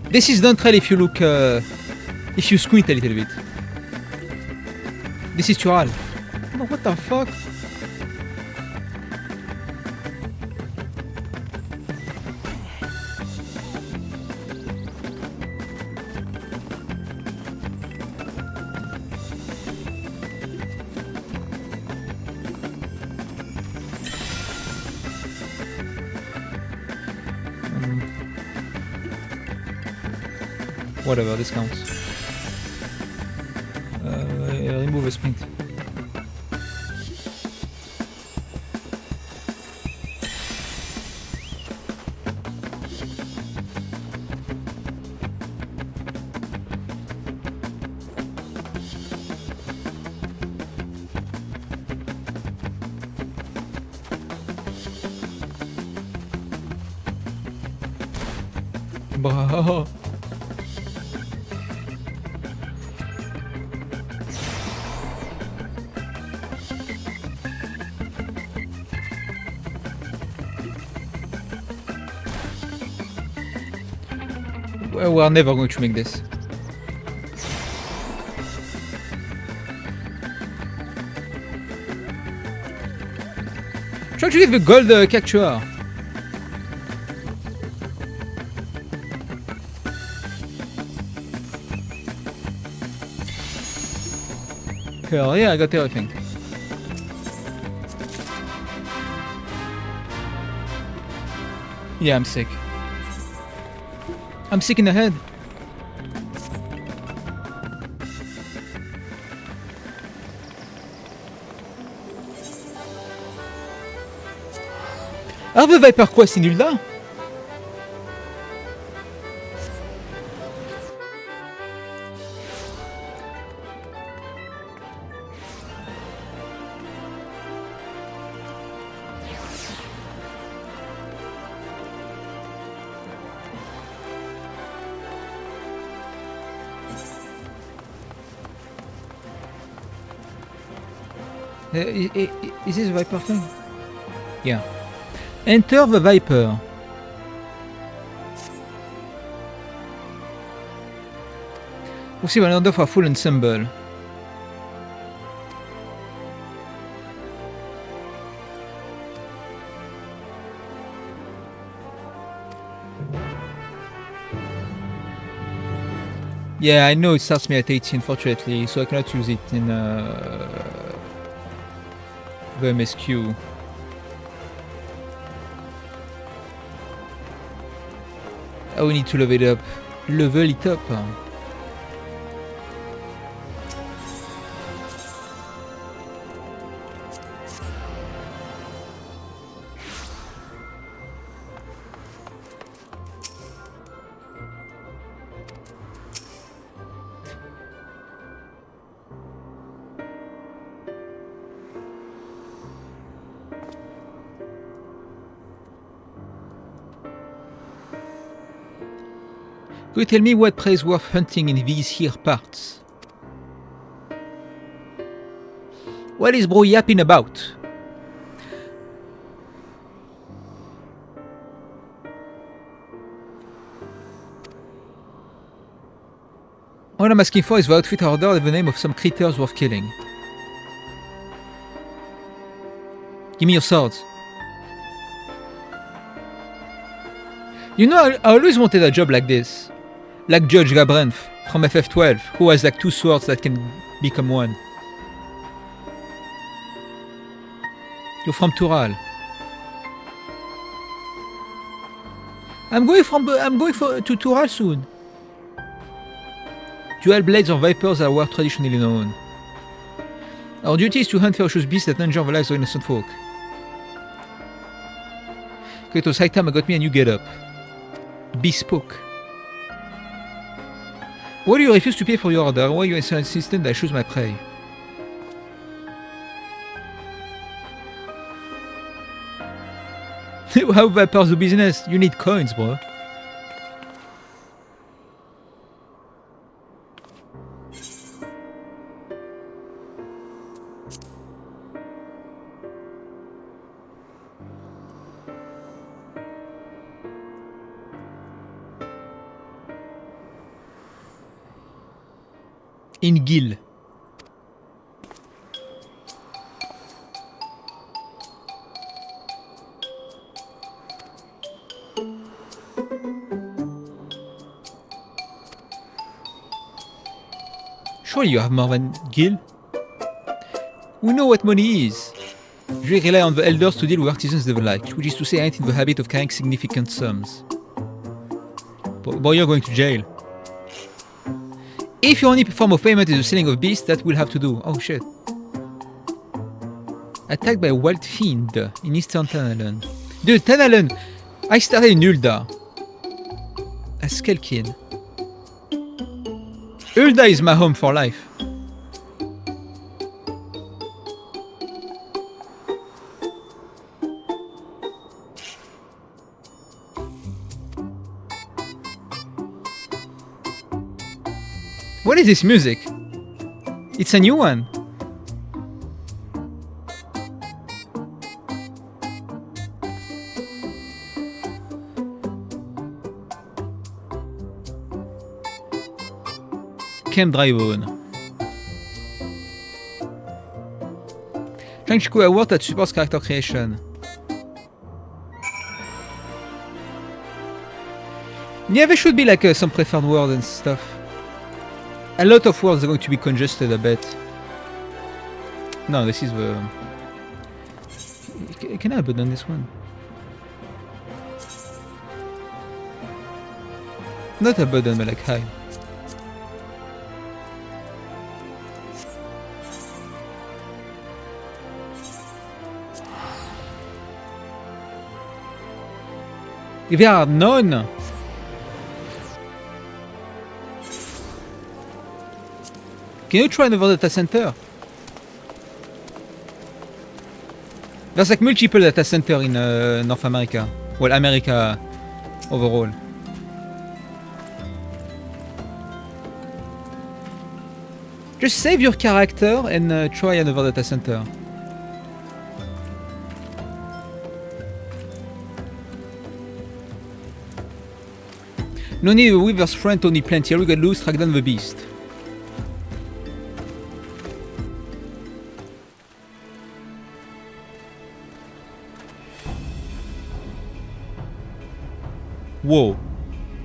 This is Dawntrail if you look, if you squint a little bit. This is Tural. Oh, what the fuck? Whatever, this counts. Remove a sprint. Bro. We're never going to make this. Try to get the gold capture. Hell yeah, I got everything. Yeah, I'm sick. I'm sick in the head. Ah, the Viper Quest est nul là. Is this a Viper thing? Yeah. Enter the Viper. We'll see one order for a full ensemble. Yeah, I know it starts me at 80 unfortunately, so I cannot use it in the MSQ. Oh, we need to level it up. Level it up. Could you tell me what prey is worth hunting in these here parts? What is bro yapping about? All I'm asking for is the outfit order in the name of some creatures worth killing. Give me your swords. You know, I always wanted a job like this. Like Judge Labrenth from FF12, who has like 2 swords that can become 1. You're from Tural. I'm going to Tural soon. Dual blades or vipers are were traditionally known. Our duty is to hunt ferocious beasts that endanger the lives of innocent folk. Okay, it was high time I got me a new get-up. Bespoke. Why do you refuse to pay for your order? Why are you so insistent that I choose my prey? How vipers do business? You need coins, bro. In Gil. Surely you have more than Gil? We know what money is. We rely on the elders to deal with artisans they like, which is to say, I ain't in the habit of carrying significant sums. But you're going to jail. If your only form of payment is the selling of beasts, that will have to do. Oh shit. Attacked by a wild fiend in Eastern Tanalan. Dude, Tanalan! I started in Ulda. A Skelkin. Ulda is my home for life. What is this music? It's a new one. Camp Drive-On. Thank you award that supports character creation. Yeah, there should be like some preferred word and stuff. A lot of words are going to be congested, I bet. No, this is the... Can I abandon this one? Not abandon, but like hide. There are none! Can you try another data center? There's like multiple data center in North America. Well, America overall. Just save your character and try another data center. No need a Weaver's friend, only plenty. We got loose, track down the beast. Whoa,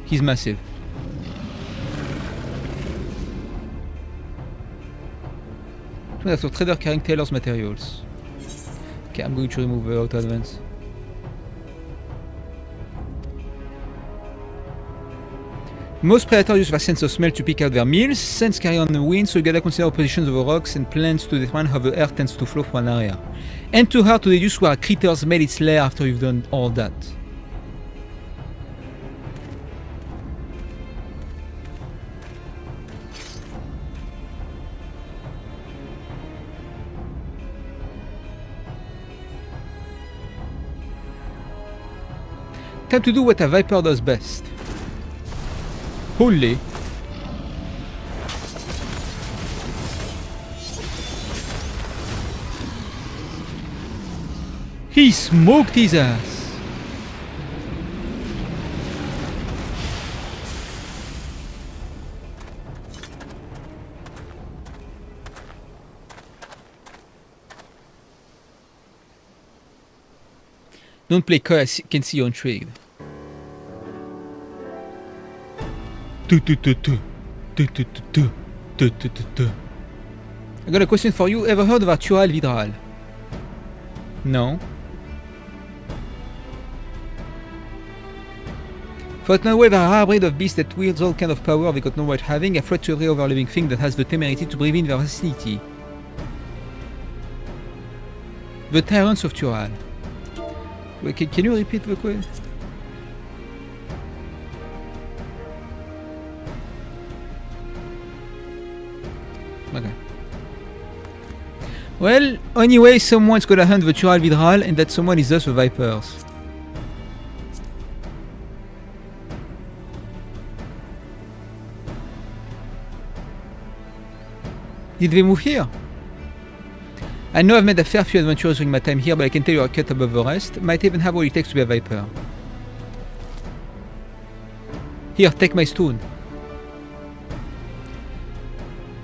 he's massive. After trader carrying tailor's materials. Okay, I'm going to remove the auto advance. Most predators use their sense of smell to pick out their meals. Scents carry on the wind, so you gotta consider positions of the rocks and plants to determine how the air tends to flow from an area. And too hard to deduce where a creature's made its lair after you've done all that. Time to do what a viper does best. Holy. He smoked his ass. Don't play coy, I can see you're intrigued. I got a question for you. Ever heard of Dawntrail Vidral? No. Thought no way, a rare breed of beast that wields all kind of power they got no right having, a threat to every other living thing that has the temerity to breathe in their vicinity. The Tyrants of Dawntrail. Wait, can you repeat the question? Okay. Well, anyway, someone's gonna hunt the Dawntrail Vidral, and that someone is us the Vipers. Did they move here? I know I've made a fair few adventures during my time here, but I can tell you are cut above the rest. Might even have what it takes to be a Viper. Here, take my stone.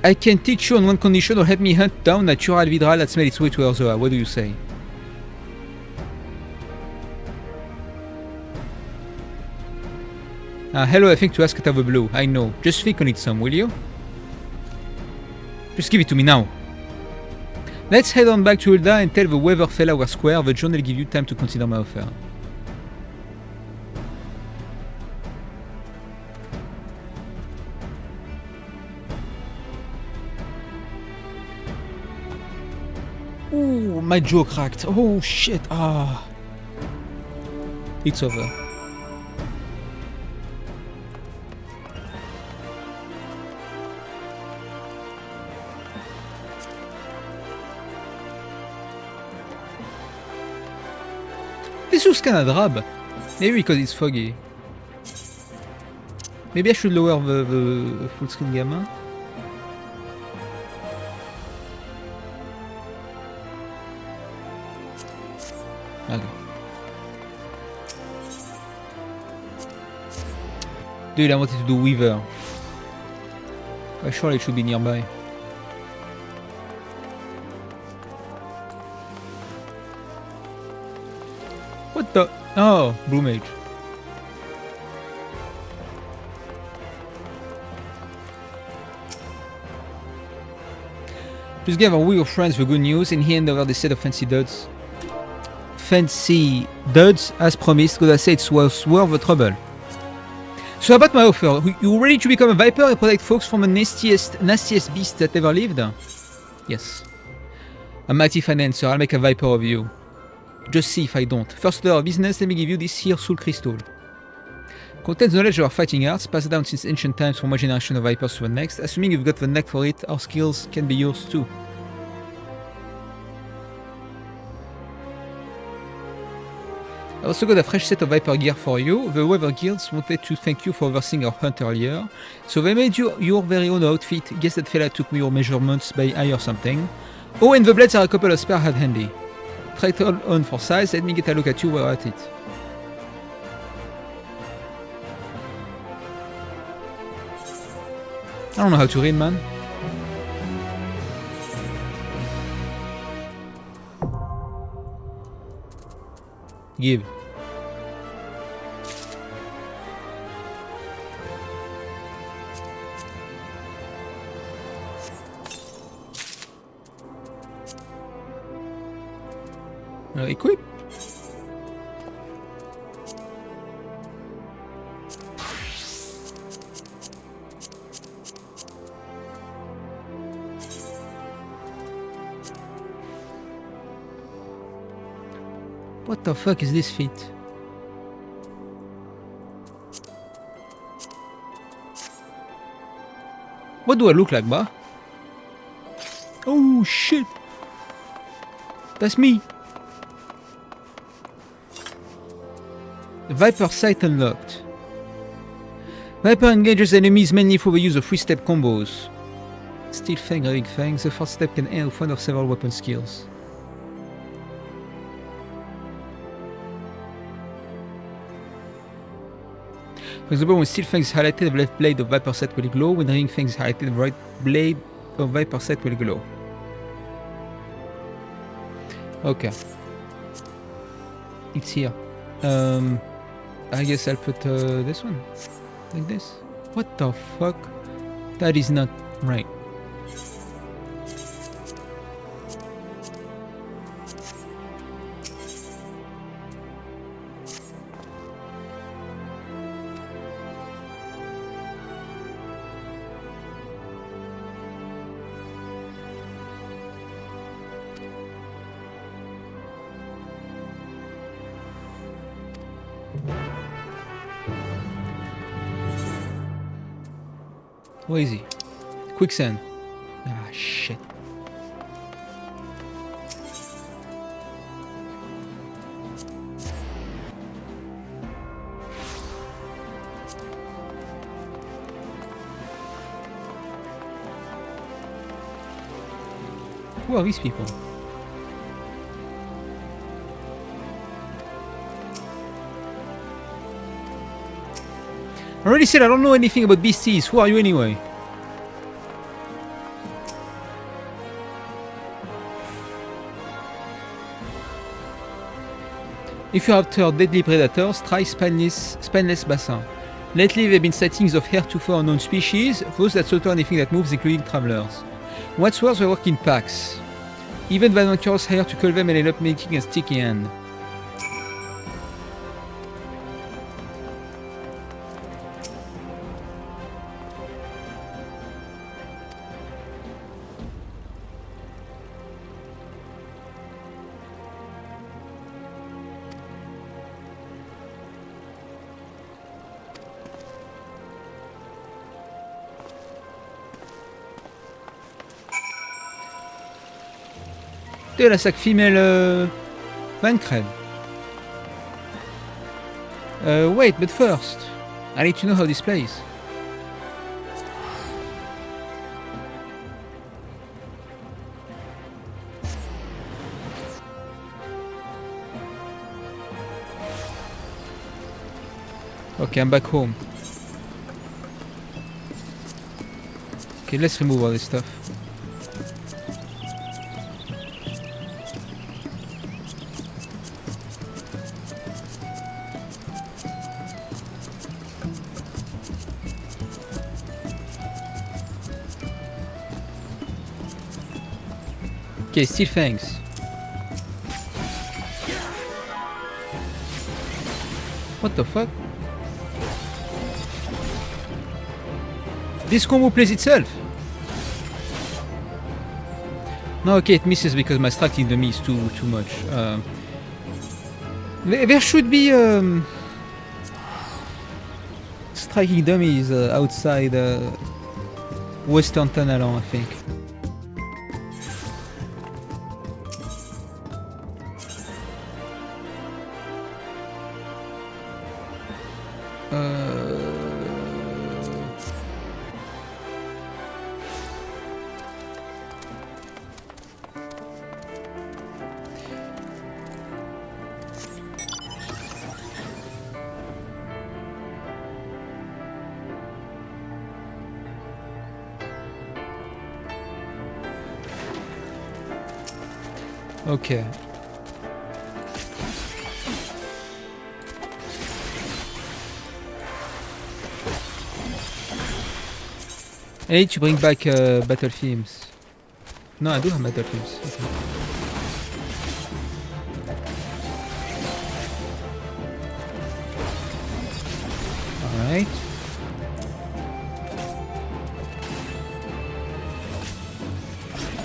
I can teach you on one condition, or help me hunt down a Dawntrail Vidral that smell its way to Urzoa. What do you say? Hello, I think to ask out of the blue. I know. Just think on it some, will you? Just give it to me now. Let's head on back to Hulda and tell the weather fella we're square. The journal will give you time to consider my offer. Ooh, my jaw cracked. Oh shit. Ah. It's over. This looks kinda drab. Maybe because it's foggy. Maybe I should lower the full screen gamma. Okay. Dude, I wanted to do Weaver. Surely it should be nearby. What the? Oh, Blue Mage. Just give our your friends the good news and hand over the set of fancy duds. Fancy duds, as promised, because I said it was worth the trouble. So about my offer, you ready to become a Viper and protect folks from the nastiest beast that ever lived? Yes. A mighty financer, I'll make a Viper of you. Just see if I don't. First order of business, let me give you this here Soul Crystal. Contains knowledge of our fighting arts, passed down since ancient times from one generation of Vipers to the next. Assuming you've got the knack for it, our skills can be yours too. I also got a fresh set of Viper gear for you. The Weather Guilds wanted to thank you for overseeing our hunt earlier, so they made you your very own outfit. Guess that fella took me your measurements by eye or something. Oh, and the blades are a couple of spare had handy. Try it all on for size, let me get a look at you while at it. I don't know how to read, man. Give. Equip. What the fuck is this feat? What do I look like, bah? Oh shit! That's me! Viper sight unlocked. Viper engages enemies mainly through the use of 3-step combos. Steel Fang, Raving Fangs, the first step can end with one of several weapon skills. For example, when Steel Fang is highlighted, the left blade of Viper sight will glow. When Raving Fang is highlighted, the right blade of Viper sight will glow. Okay. It's here. I guess I'll put this one. Like this. What the fuck? That is not right. Where is he? Quicksand. Ah, shit. Who are these people? I already said I don't know anything about beasties. Who are you anyway? If you have heard deadly predators, try spineless bassin. Lately there have been sightings of heretofore unknown species, those that slaughter anything that moves, including travelers. What's worse, they work in packs. Even the adventurers hired to kill them and end up making a sticky end. De la sac female Vancred. Wait, but first, I need to know how this plays. Okay, I'm back home. Okay, let's remove all this stuff. Okay, still thanks. What the fuck? This combo plays itself. No, okay, it misses because my striking dummy is too much. There should be striking dummies outside Western Tunnel, I think. Okay. I need to bring back battle themes. No, I do have battle themes. Okay. Alright.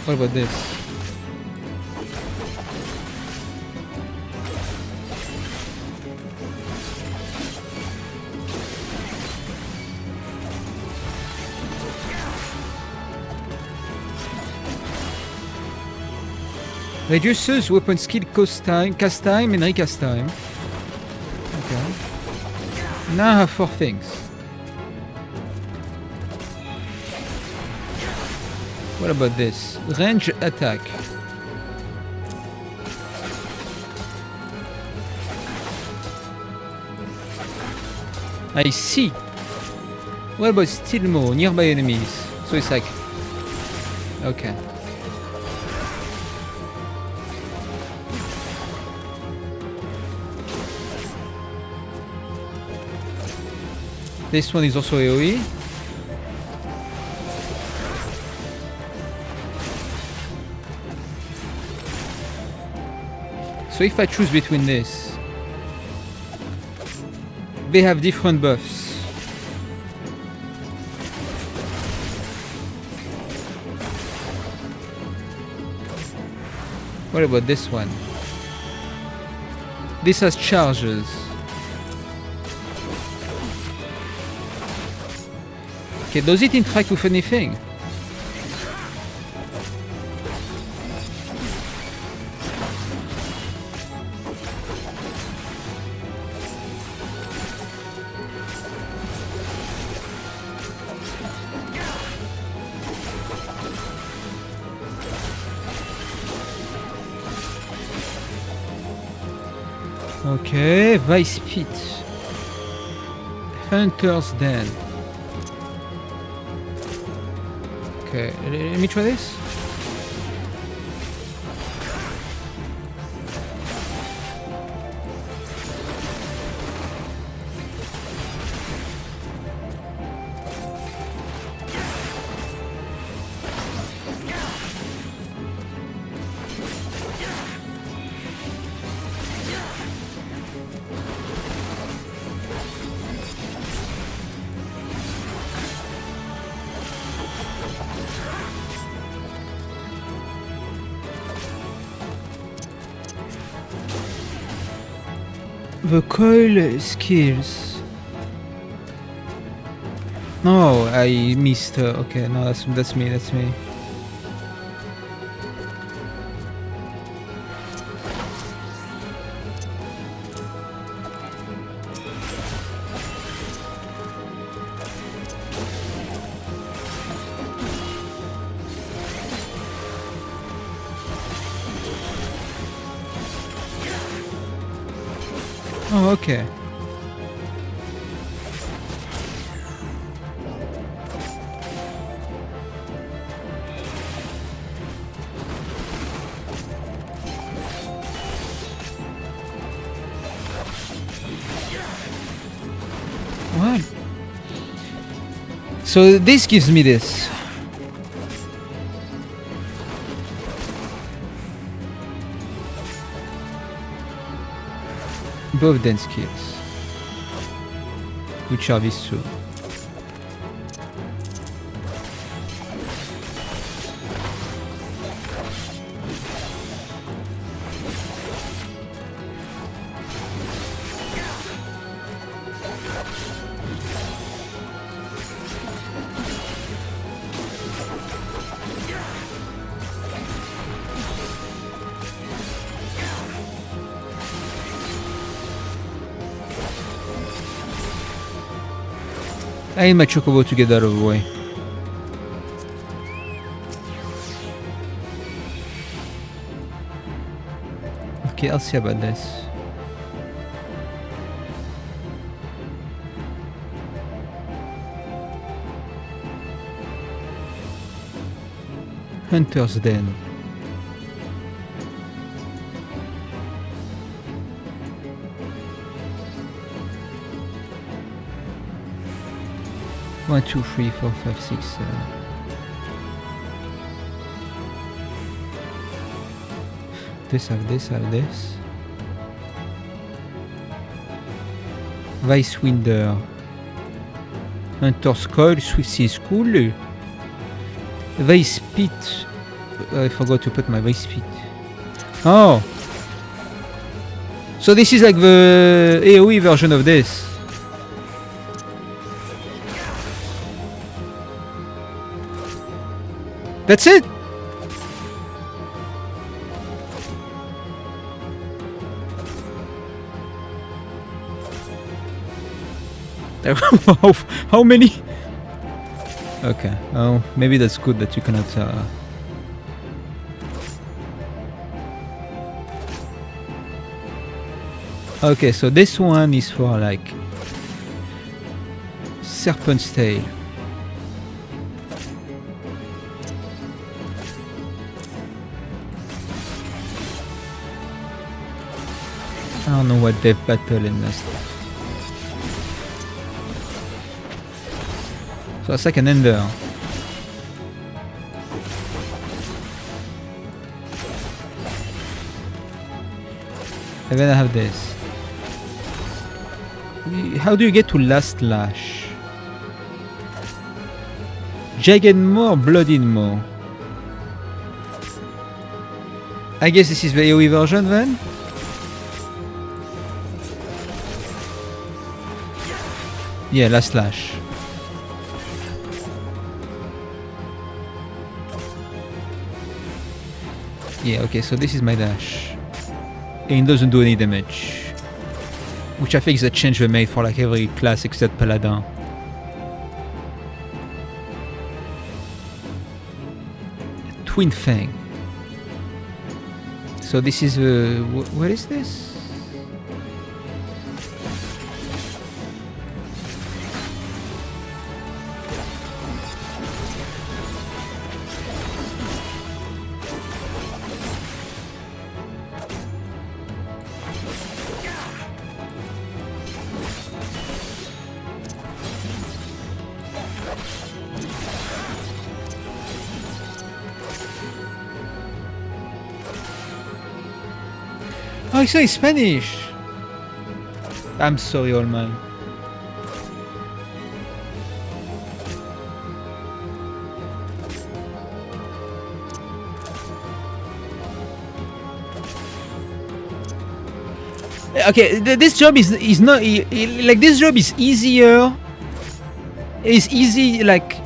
What about this? Reduces weapon skill cast time, and recast time. Okay. Now I have 4 things. What about this? Range attack. I see. What about still more? Nearby enemies. So it's like... Okay. This one is also AoE. So if I choose between this, they have different buffs. What about this one? This has charges. Okay, does it interact with anything? Okay, Vice Pit. Hunter's Den. Okay, let me try this. The coil skills. Oh, I missed. Okay, no, that's me. That's me. Oh, okay. What? So this gives me this. Both dance skills, which are these two. I need my chocobo to get out of the way. Okay, I'll see about this. Hunter's Den. One, two, three, four, five, six, seven. This have this, have this. Vice Winder. Hunter's Coil, Swift is cool. Vice Pit. I forgot to put my Vice Pit. Oh! So this is like the AoE version of this. That's it! How many? Okay, oh, maybe that's good that you cannot... Okay, so this one is for like... Serpent's Tail. I don't know what Death Battle and stuff. So it's like an ender. And then I have this. How do you get to last lash? Jagged more, bloodied more. I guess this is the AoE version then? Yeah, last slash. Yeah, okay, so this is my dash. And it doesn't do any damage. Which I think is a change they made for like every class except Paladin. Twin Fang. So this is the... what is this? Oh, I say Spanish! I'm sorry, old man. Okay, this job is not like this job is easier. It's easy like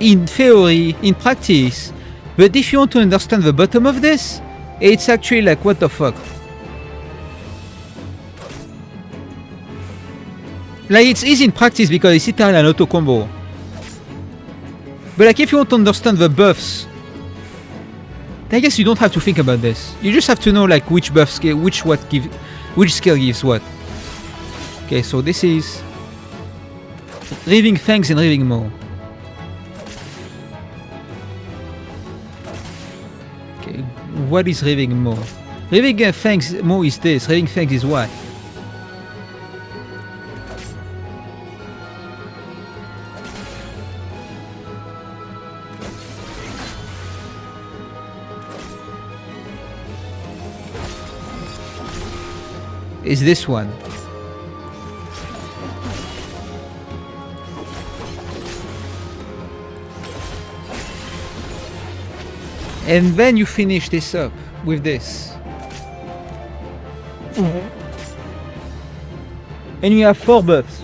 in theory, in practice, but if you want to understand the bottom of this, it's actually like what the fuck. Like it's easy in practice because it's literally an auto combo. But like if you want to understand the buffs, I guess you don't have to think about this. You just have to know like which buff skill, which skill gives what. Okay, so this is Reaving Fangs and Reaving Maw. Okay, what is Reaving Maw? Reaving Fangs Maw is this. Reaving Fangs is what? Is this one. And then you finish this up with this. And you have 4 buffs.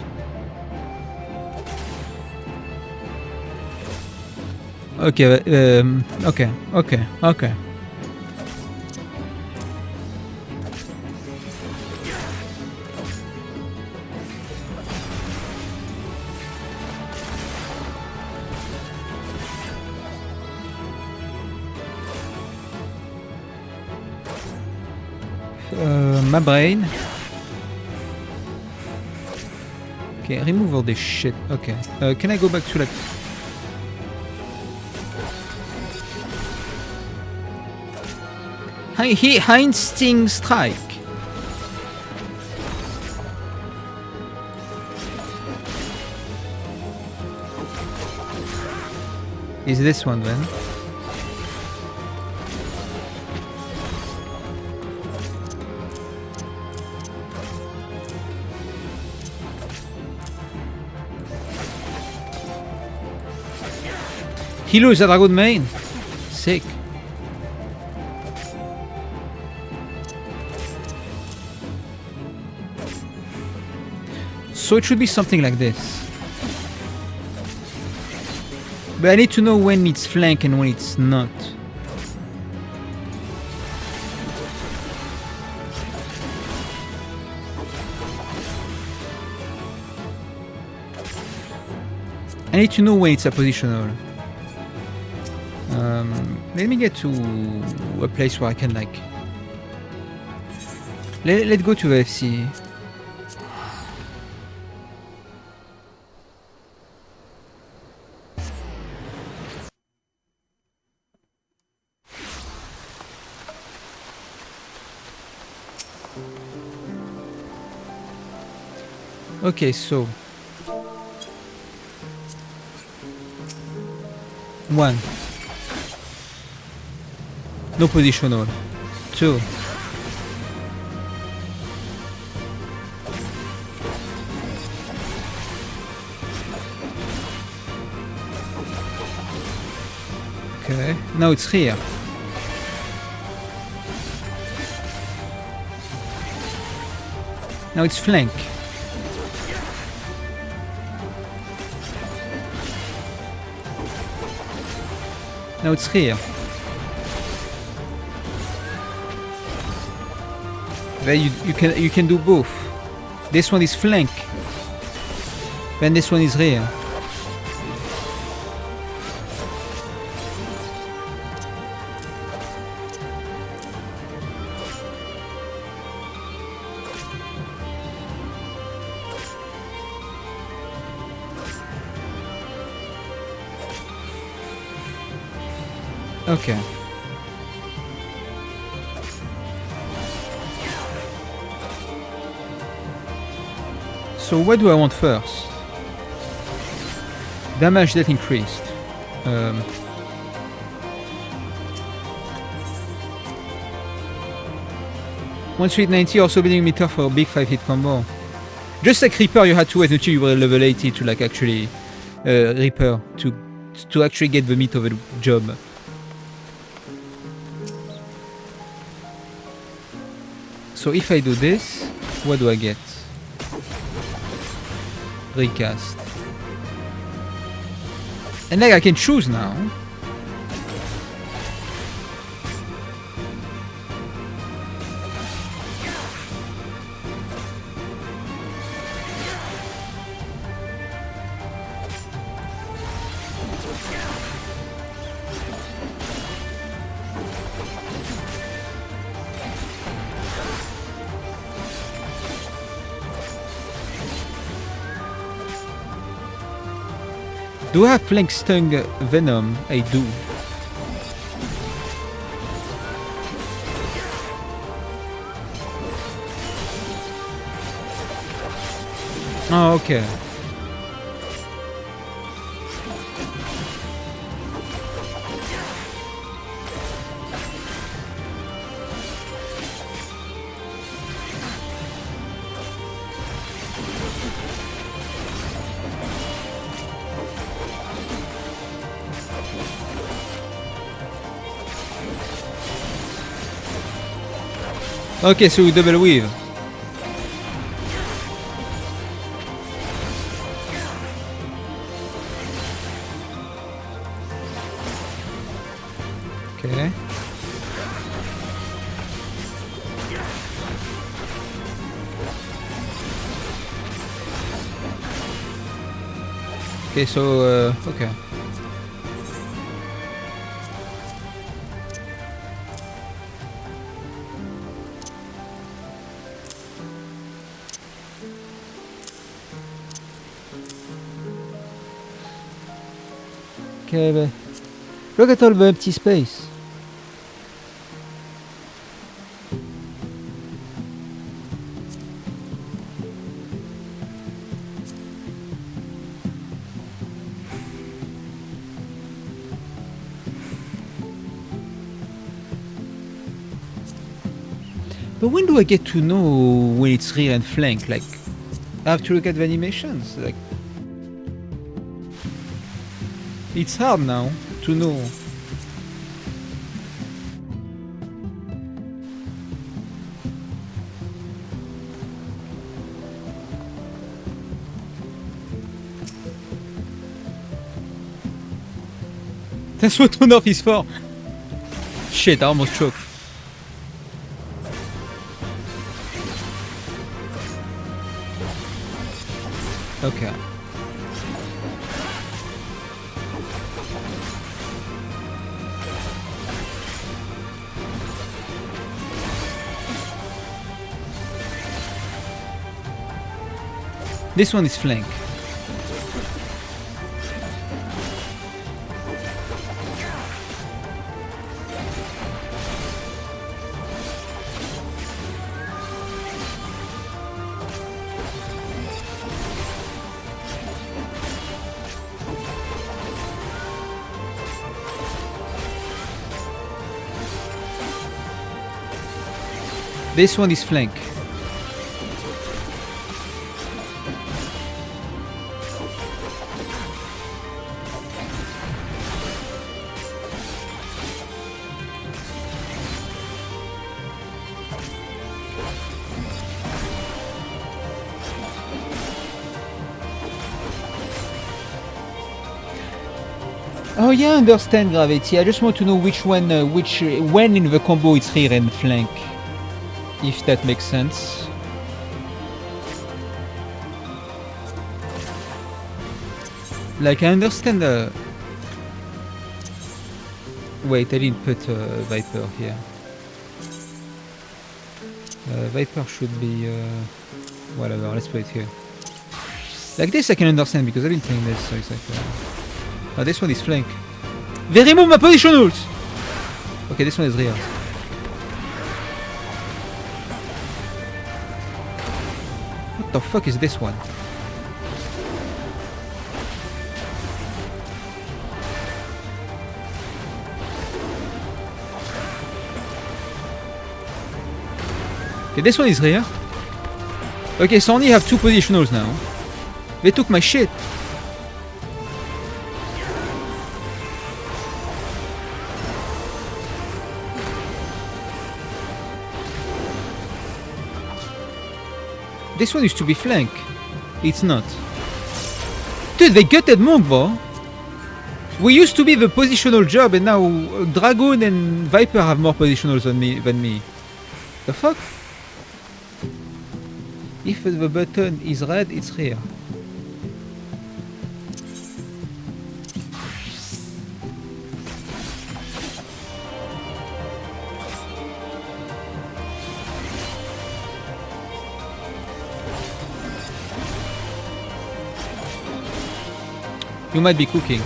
Okay, okay. My brain. Okay, remove all this shit. Okay. Can I go back to like... Hind Sting Strike. Is this one then? Hilo is a Dragon main. Sick. So it should be something like this. But I need to know when it's flank and when it's not. I need to know when it's a positional. Let me get to a place where I can like... Let's go to FC. Okay, so 1. No positional. 2. Okay, now it's here. Now it's flank. Now it's here. Then you can do both. This one is flank. Then this one is rear. Okay. So what do I want first? Damage that increased. One street 90 also building meter for a big 5-hit combo. Just like Reaper, you had to wait until you were level 80 to like actually Reaper to actually get the meat of the job. So if I do this, what do I get? Recast. And like I can choose now. Do I have flank stung venom? I do. Oh, okay. Okay, so we double weave. Okay. Okay, so okay. Okay, look at all the empty space. But when do I get to know when it's rear and flank? Like, I have to look at the animations. Like, it's hard now to know. That's what turn off is for. Shit, I almost choked. Okay. This one is flank. This one is flank. Oh yeah, I understand gravity. I just want to know which one, when in the combo it's rear and flank, if that makes sense. Like I understand the. Wait, I didn't put Viper here. Viper should be whatever. Let's put it here. Like this, I can understand because I've been playing this, so it's like. Oh, this one is flank. They remove my positionals! Okay, this one is rear. What the fuck is this one? Okay, this one is rear. Okay, so I only have 2 positionals now. They took my shit. This one used to be flank. It's not. Dude, they gutted Monk, bro. We used to be the positional job, and now Dragoon and Viper have more positionals than me. The fuck? If the button is red, it's rear. You might be cooking.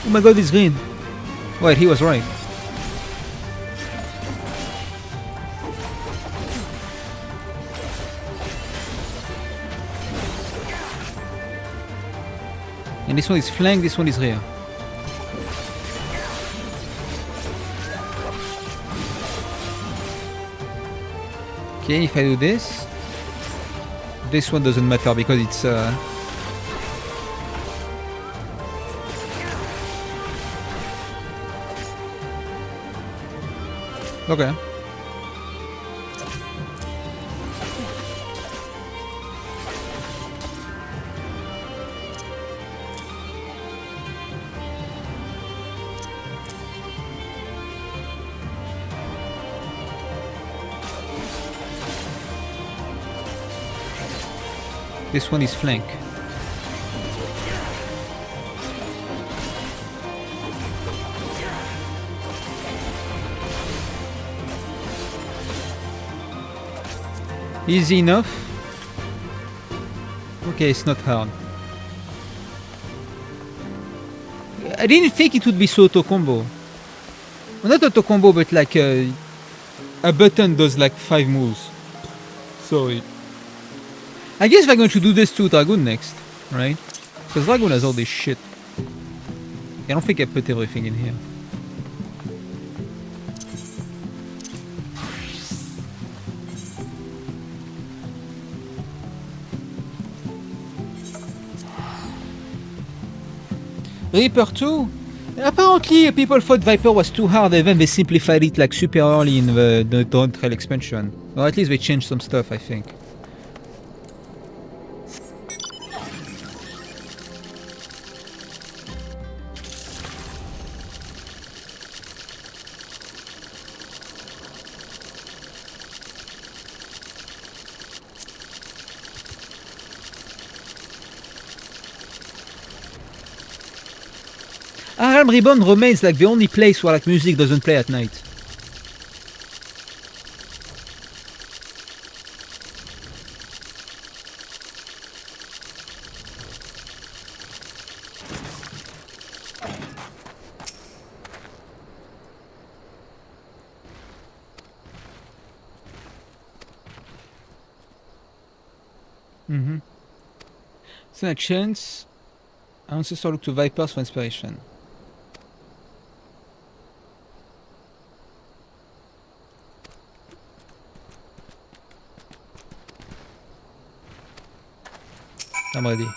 Oh my god, it's green. Wait, he was right. And this one is flank, this one is rear. Okay, if I do this, this one doesn't matter because it's okay. This one is flank. Easy enough. Okay, it's not hard. I didn't think it would be so auto combo. Well, not auto combo, but like a button does like 5 moves. Sorry. I guess we're going to do this to Dragoon next, right? Because Dragoon has all this shit. I don't think I put everything in here. Reaper 2? Apparently people thought Viper was too hard and then they simplified it like super early in the Dawntrail expansion. Or at least they changed some stuff, I think. Realm Reborn remains like the only place where like music doesn't play at night. Mm-hmm. So a chance. Ancestor look to Vipers for inspiration. I'm ready.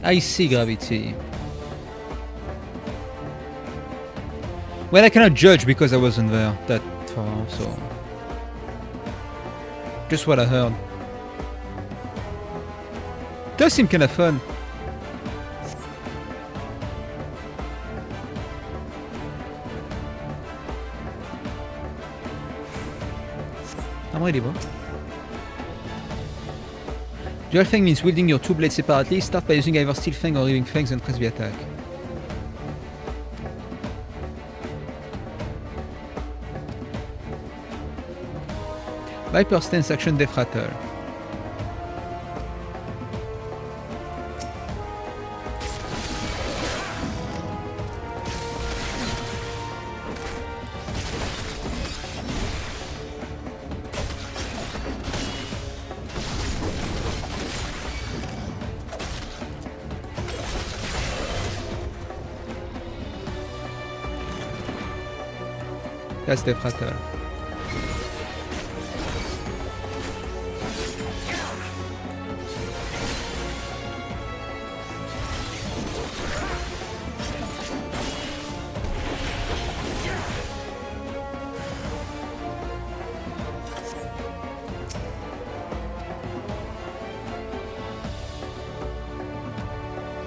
I see gravity. Well, I cannot judge because I wasn't there that far, so... Just what I heard. Does seem kind of fun. I'm ready, bro. Dual Fang means wielding your two blades separately. Start by using either Steel Fang or Living Fangs and press the attack. Viper stance action Death Rattle. That's Death Rattle.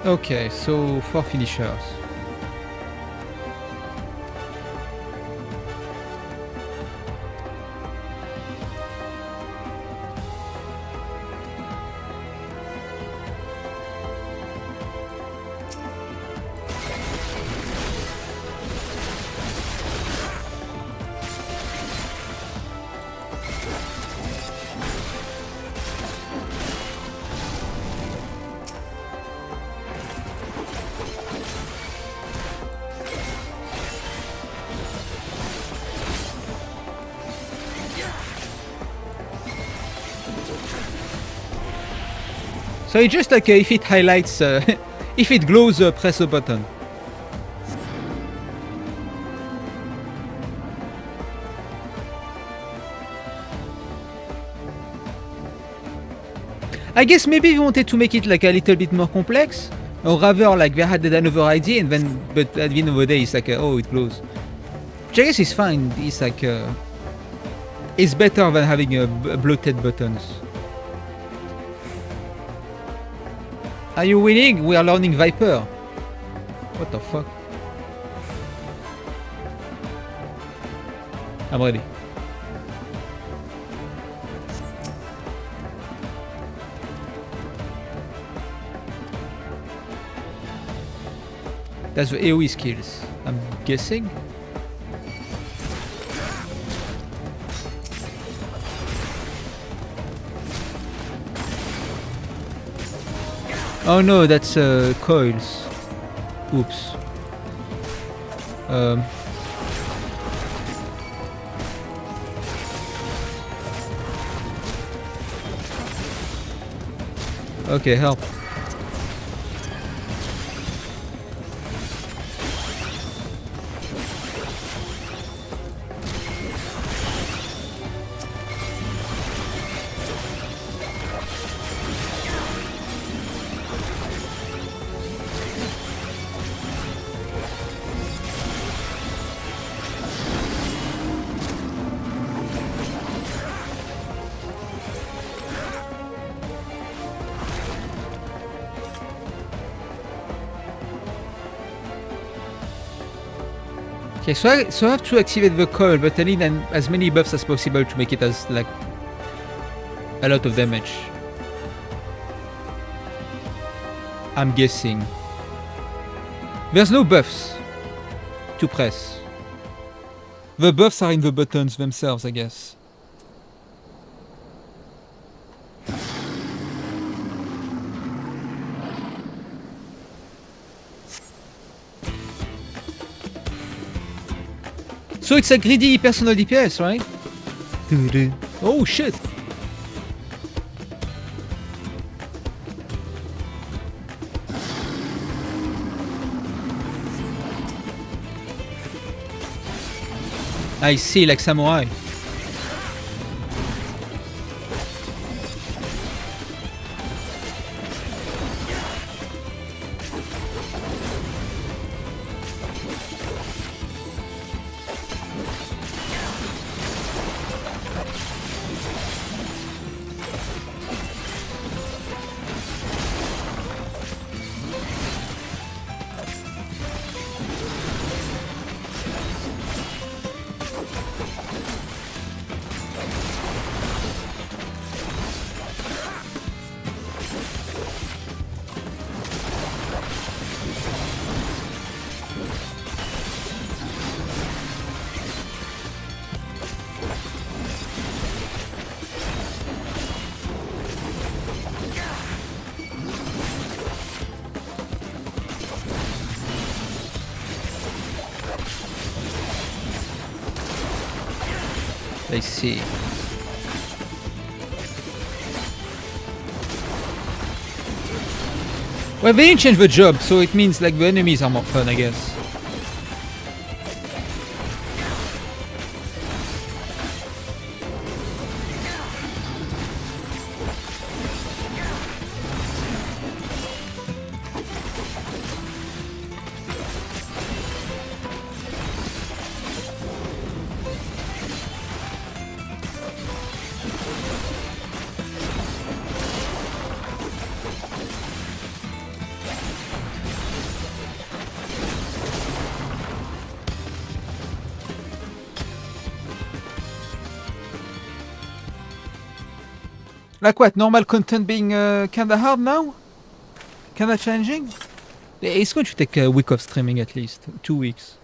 Okay, so 4 finishers. So it's just like if it highlights, if it glows, press a button. I guess maybe we wanted to make it like a little bit more complex, or rather like they had another idea, and then but at the end of the day it's like oh, it glows. Which I guess is fine. It's like it's better than having bloated buttons. Are you winning? We are learning Viper. What the fuck? I'm ready. That's the AoE skills, I'm guessing. Oh no, that's coils. Oops. Okay, help. Okay, so I have to activate the coil, but I need as many buffs as possible to make it as like a lot of damage. I'm guessing. There's no buffs to press. The buffs are in the buttons themselves, I guess. So it's a greedy personal DPS, right? Oh shit! I see, like samurai. I see. Well, they didn't change the job, so it means like the enemies are more fun, I guess. Like what? Normal content being kinda hard now? Kinda changing? It's going to take a week of streaming at least. 2 weeks.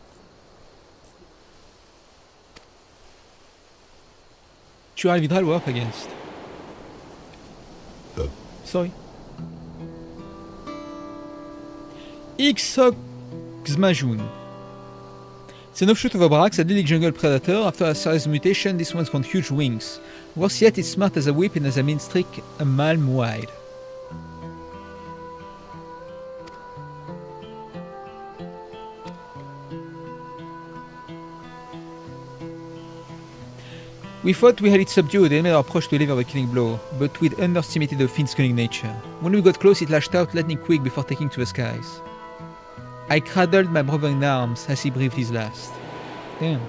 Tu arriveras à le up against. Sorry. FFXIV. It's an offshoot of a Brax, a deadly jungle predator. After a serious mutation, this one's got huge wings. Worse yet, it's smart as a whip and as a mean streak a mile wide. We thought we had it subdued and made our approach to deliver the killing blow, but we'd underestimated the fiend's cunning nature. When we got close, it lashed out lightning quick before taking to the skies. I cradled my brother in arms as he breathed his last. Damn.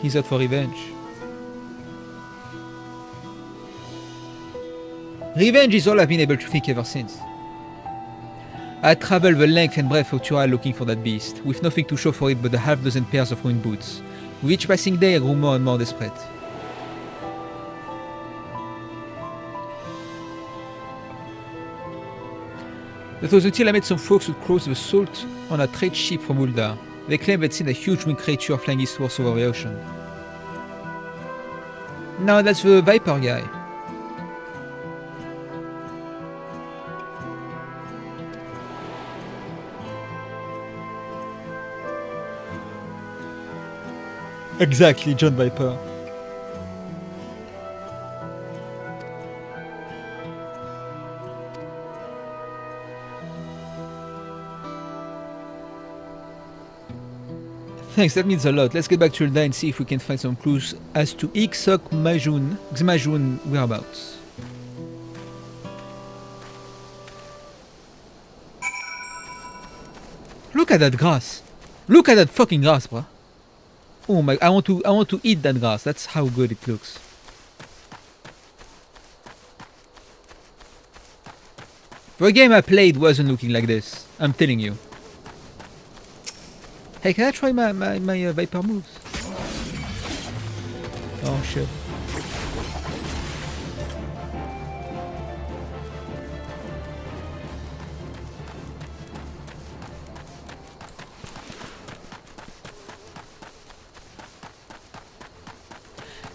He's out for revenge. Revenge is all I've been able to think ever since. I traveled the length and breadth of Dawntrail looking for that beast, with nothing to show for it but a half-dozen pairs of ruined boots. With each passing day I grew more and more desperate. That was until I met some folks who crossed the salt on a trade ship from Uldar. They claimed they'd seen a huge winged creature flying eastwards over the ocean. No, that's the Viper guy. Exactly, John Viper. Thanks, that means a lot. Let's get back to Uldar and see if we can find some clues as to FFXIV whereabouts. Look at that grass. Look at that fucking grass, bro. Oh my! I want to eat that grass. That's how good it looks. The game I played wasn't looking like this. I'm telling you. Hey, can I try my Viper moves? Oh shit.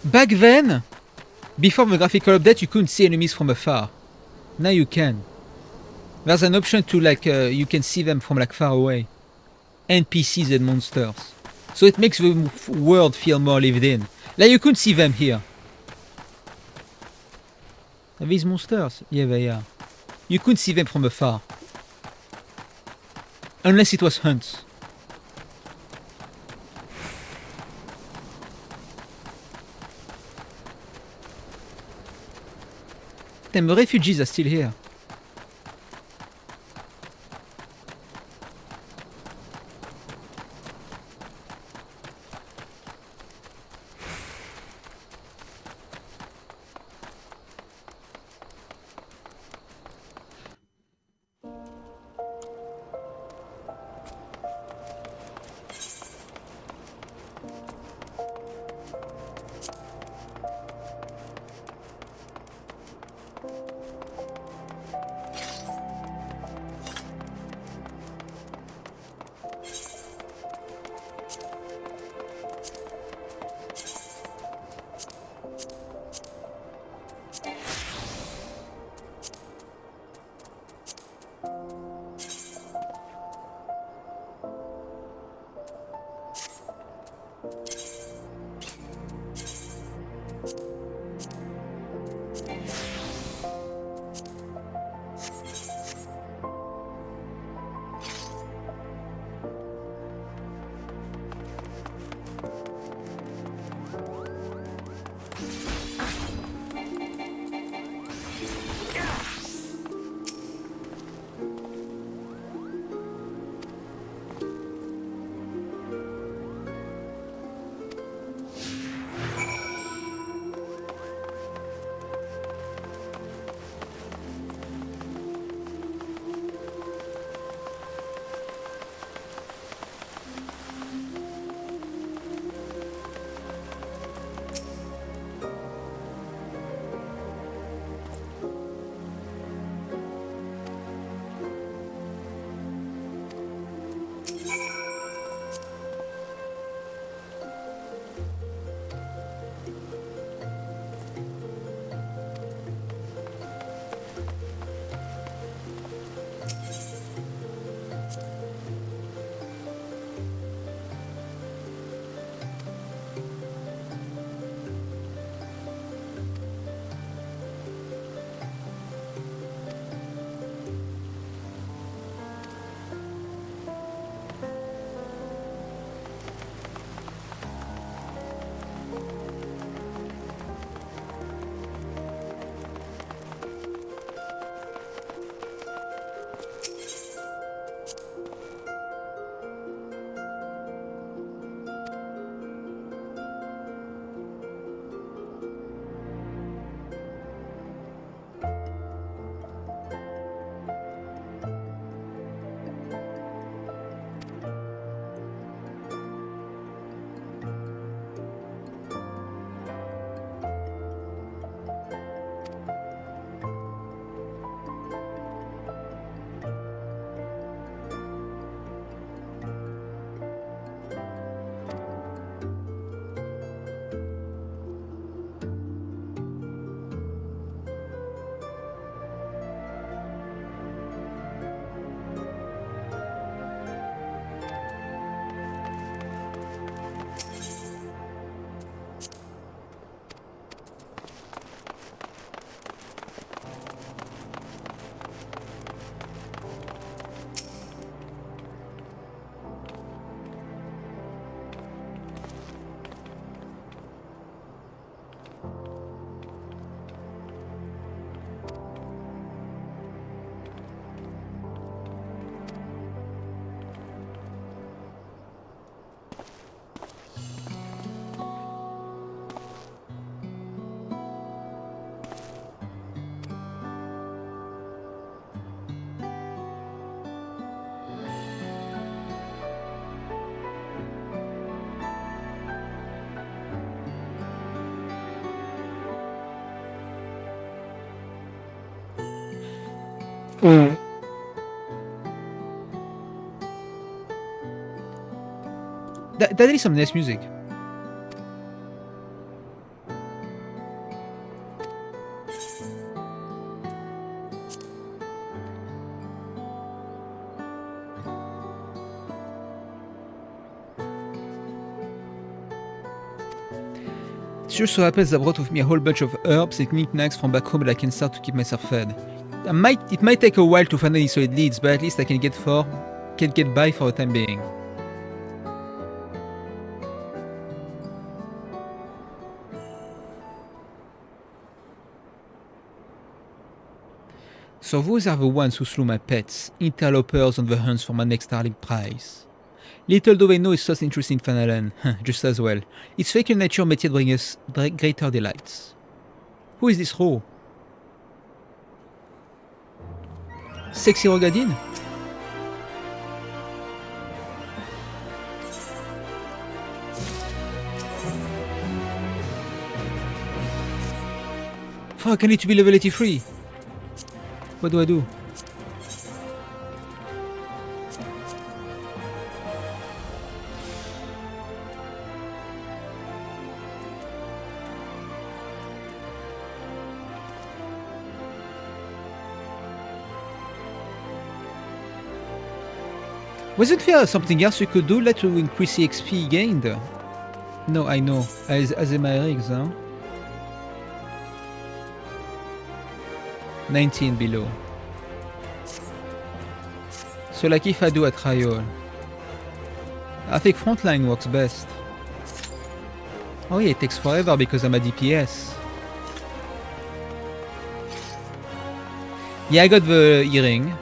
Back then, before the graphical update, you couldn't see enemies from afar. Now you can. There's an option to like you can see them from like far away. NPCs and monsters. So it makes the world feel more lived in. Like you couldn't see them here. Are these monsters? Yeah, they are. You couldn't see them from afar. Unless it was hunts. Damn, the refugees are still here. That is some nice music. just so happens I brought with me a whole bunch of herbs and knickknacks from back home that I can start to keep myself fed. It might take a while to find any solid leads, but at least I can get by for the time being. So those are the ones who slew my pets, interlopers on the hunt for my next darling prize. Little do they know it's such interesting Fanalan, just as well. Its fake nature may yet bring us greater delights. Who is this Ro? Sexy Rogadine? Fuck, I need to be level 83. What do I do? Wasn't there something else you could do like to increase the XP gained? No, I know. As in my rigs, huh? 19 below. So like if I do a trial, I think frontline works best. Oh yeah, it takes forever because I'm a DPS. Yeah, I got the earring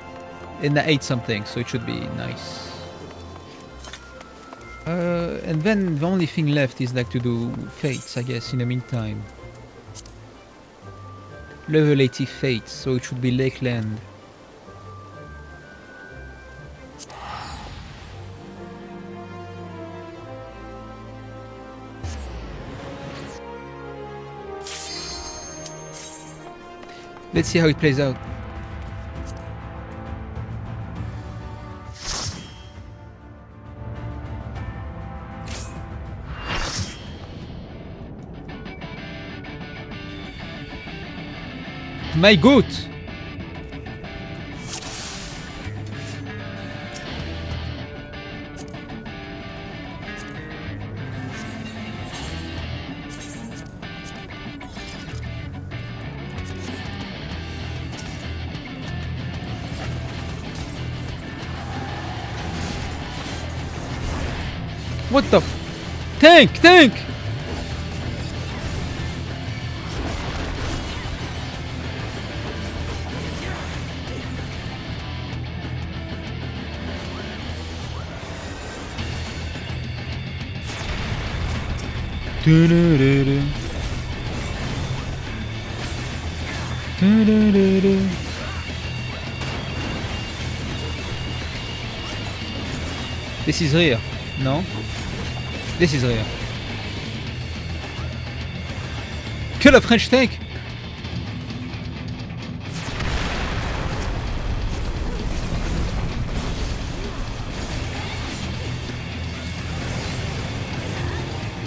and I ate something, so it should be nice. And then the only thing left is like to do fates, I guess, in the meantime. Level 80 fates, so it should be Lakeland. Let's see how it plays out. My goat! What the Tank! Tank! This is rear, no? This is rear. Que la French tank!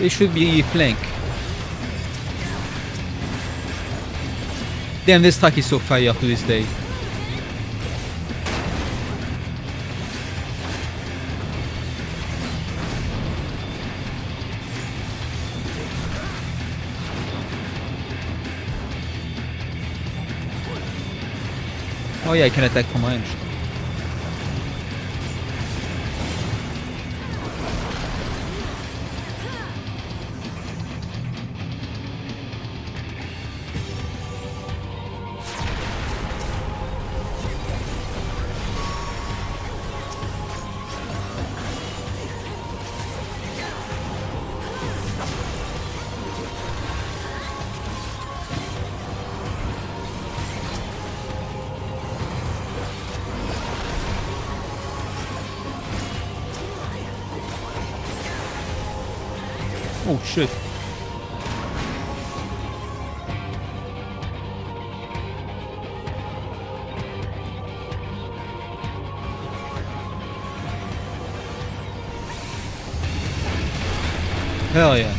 It should be flank. Damn, this track is so fire to this day. Oh yeah, I can attack from range. Oh shit. Hell yeah.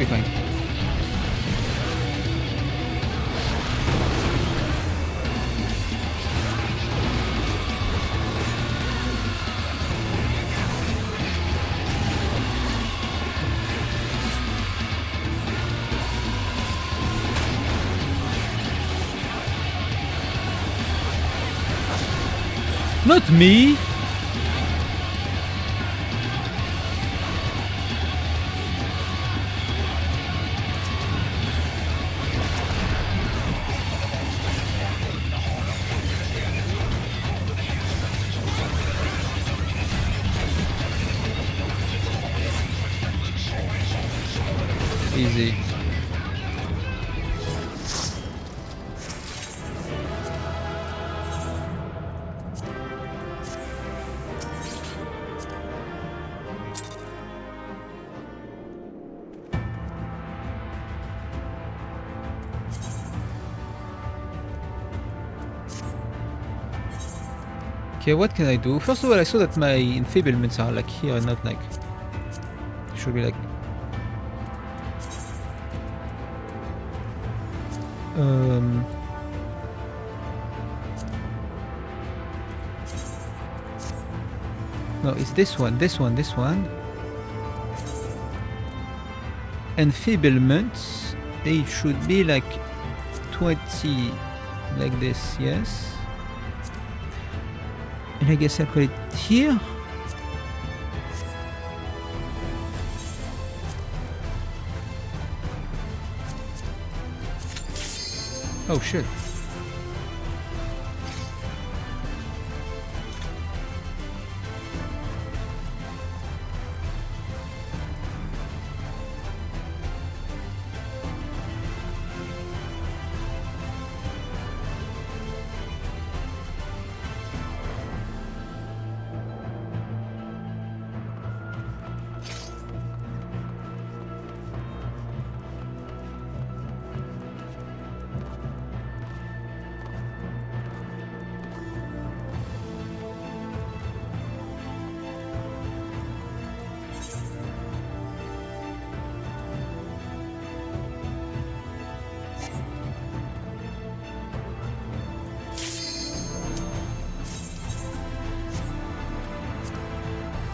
be fine. Not me! Easy. Okay, what can I do? First of all, I saw that my enfeeblements are like here and not like... Should be like... No, it's this one. Enfeeblements, it should be like 20 like this, yes. And I guess I'll put it here. Oh shit.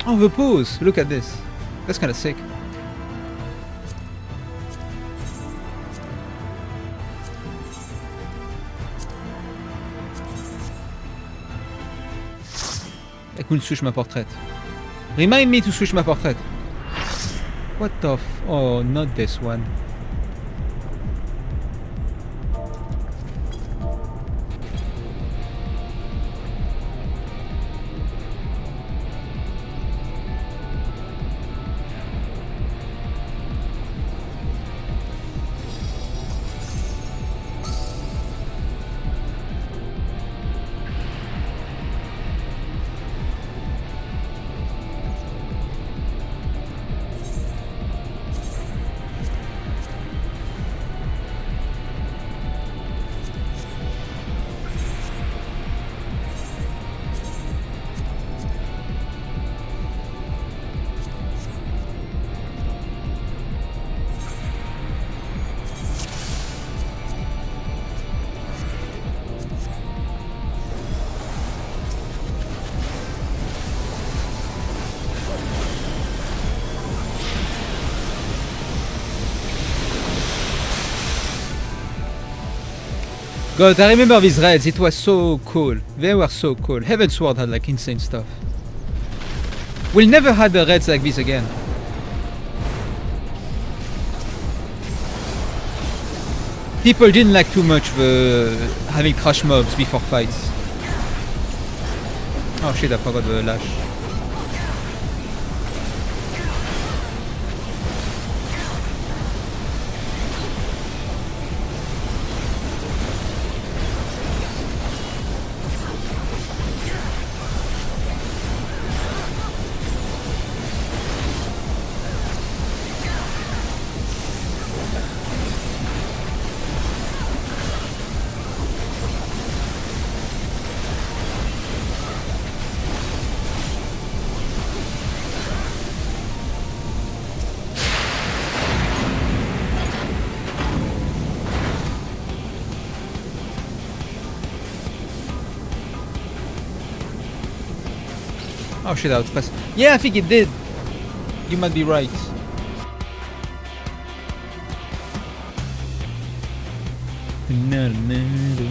Oh, the pose! Look at this. That's kind of sick. I couldn't switch my portrait. Remind me to switch my portrait. What the f... Oh, not this one. God, I remember these raids, it was so cool. They were so cool. Heavensward had like insane stuff. We'll never have the raids like this again. People didn't like too much the having crash mobs before fights. Oh shit, I forgot the lash. Oh shit, I was past. Yeah, I think it did. You might be right. No, no, no.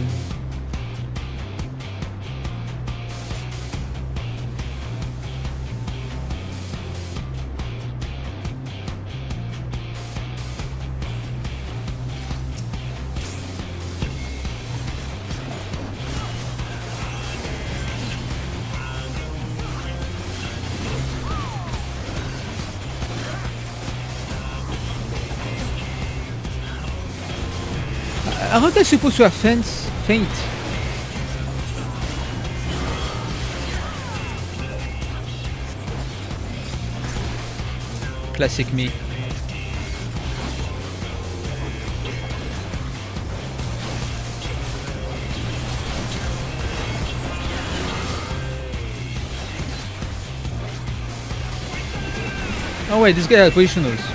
Aren't I supposed to have faint? Classic me. Oh wait, this guy has positionals.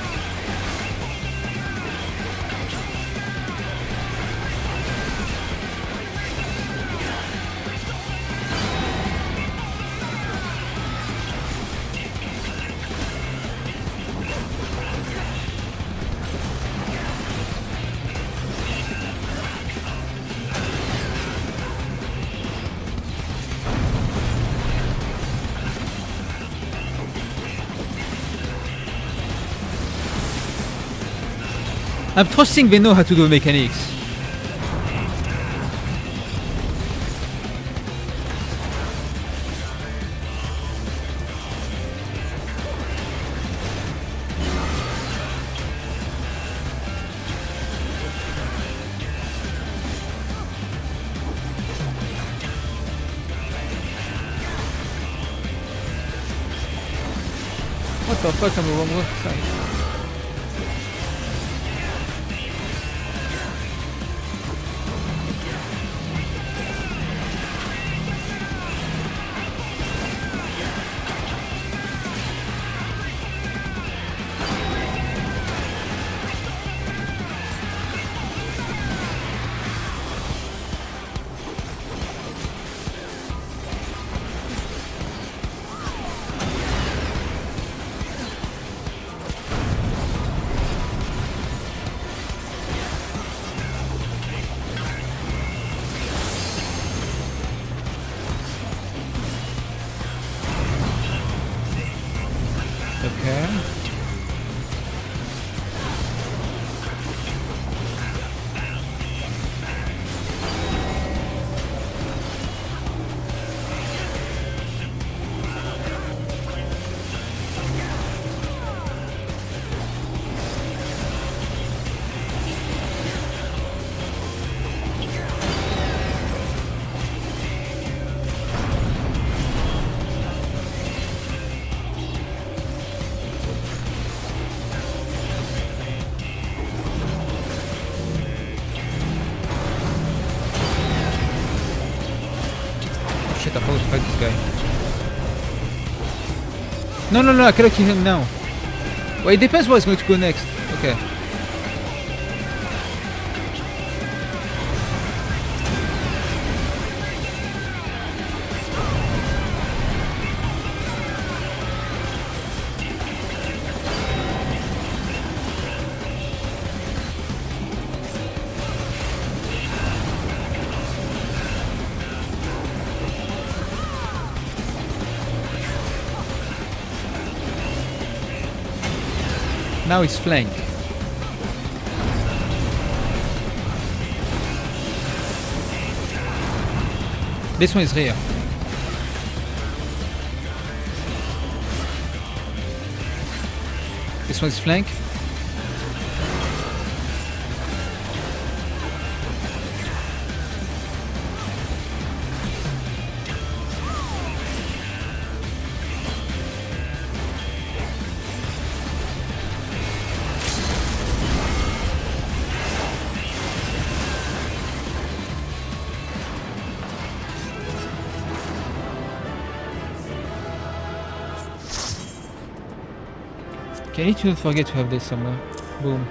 I'm trusting they know how to do mechanics. What the fuck, I'm the wrong side. Okay. Shit, I thought I was fight this guy. No, I cannot kill him now. Well, it depends what's going to go next. Okay. Now it's flank. This one is rear. This one is flank. Okay, I need to not forget to have this somewhere. Boom.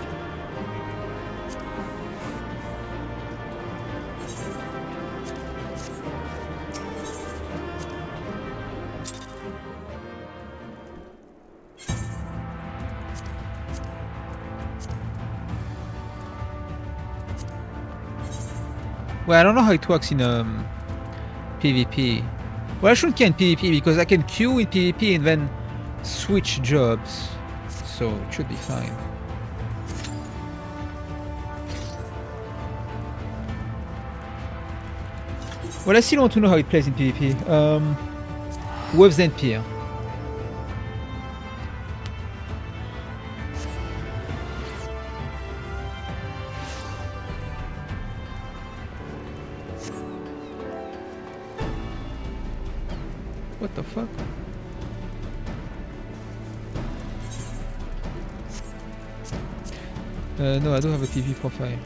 Well, I don't know how it works in PvP. Well, I shouldn't care in PvP because I can queue in PvP and then switch jobs. So it should be fine. Well, I still want to know how it plays in PvP. Waves and Pier. What the fuck? No, I don't have a PvP profile.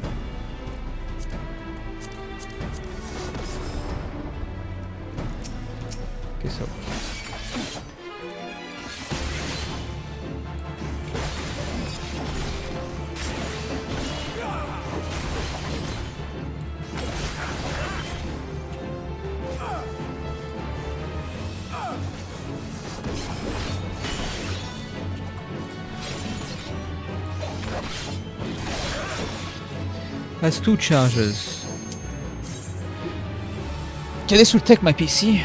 Okay, so has 2 charges. Okay, this will take my PC.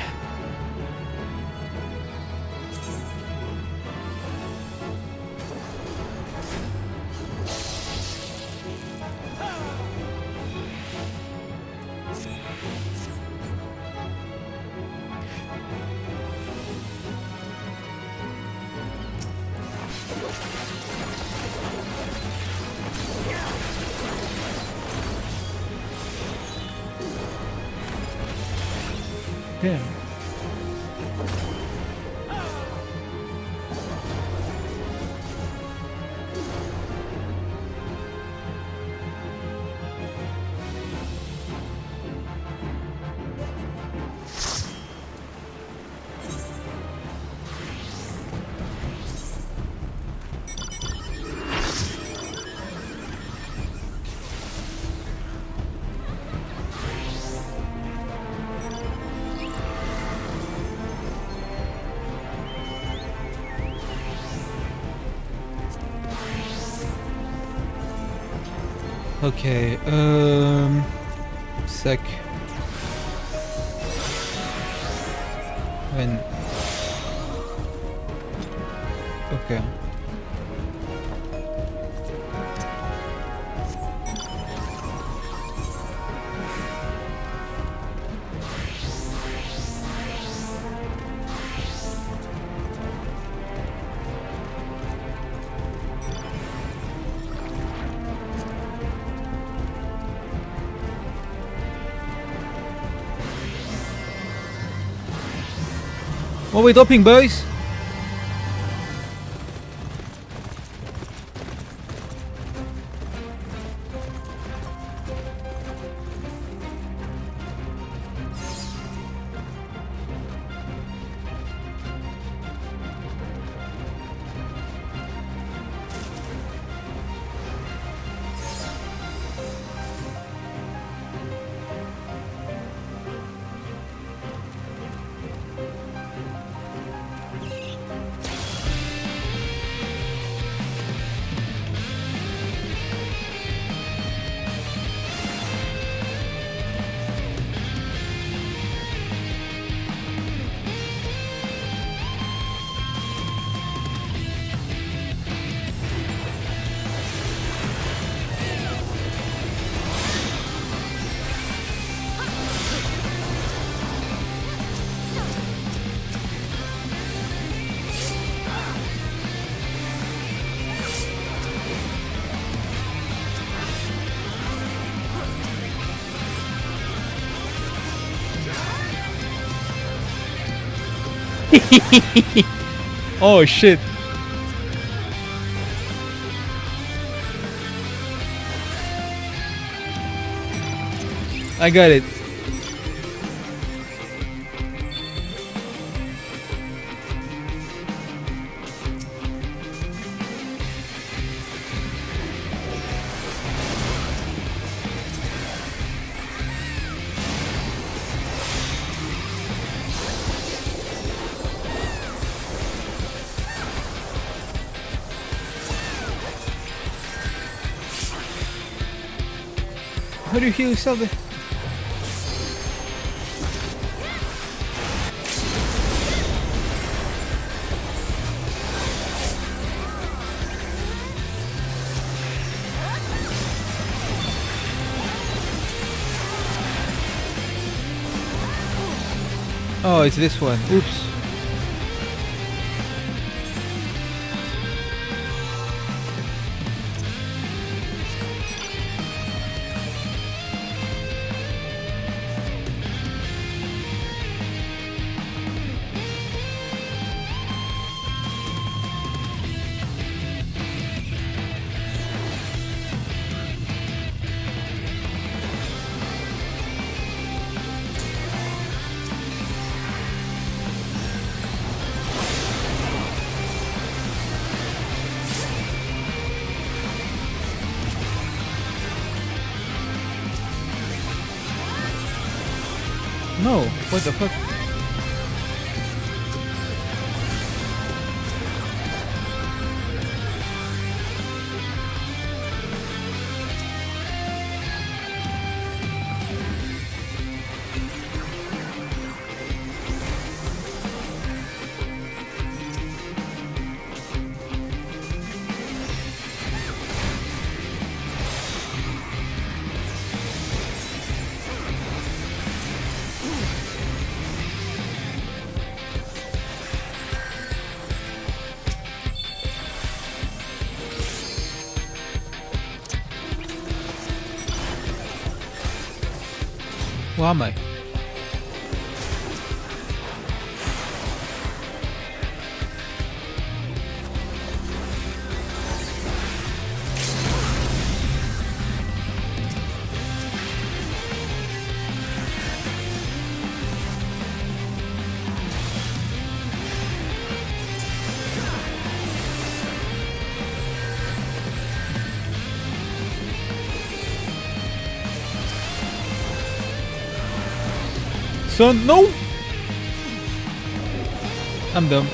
Damn. Okay, sec. When. Okay. What are we dropping, boys? Oh shit. I got it. How do you heal yourself? Oh, it's this one. Oops. No, what the fuck? Where am I? Son, no! I'm dumb.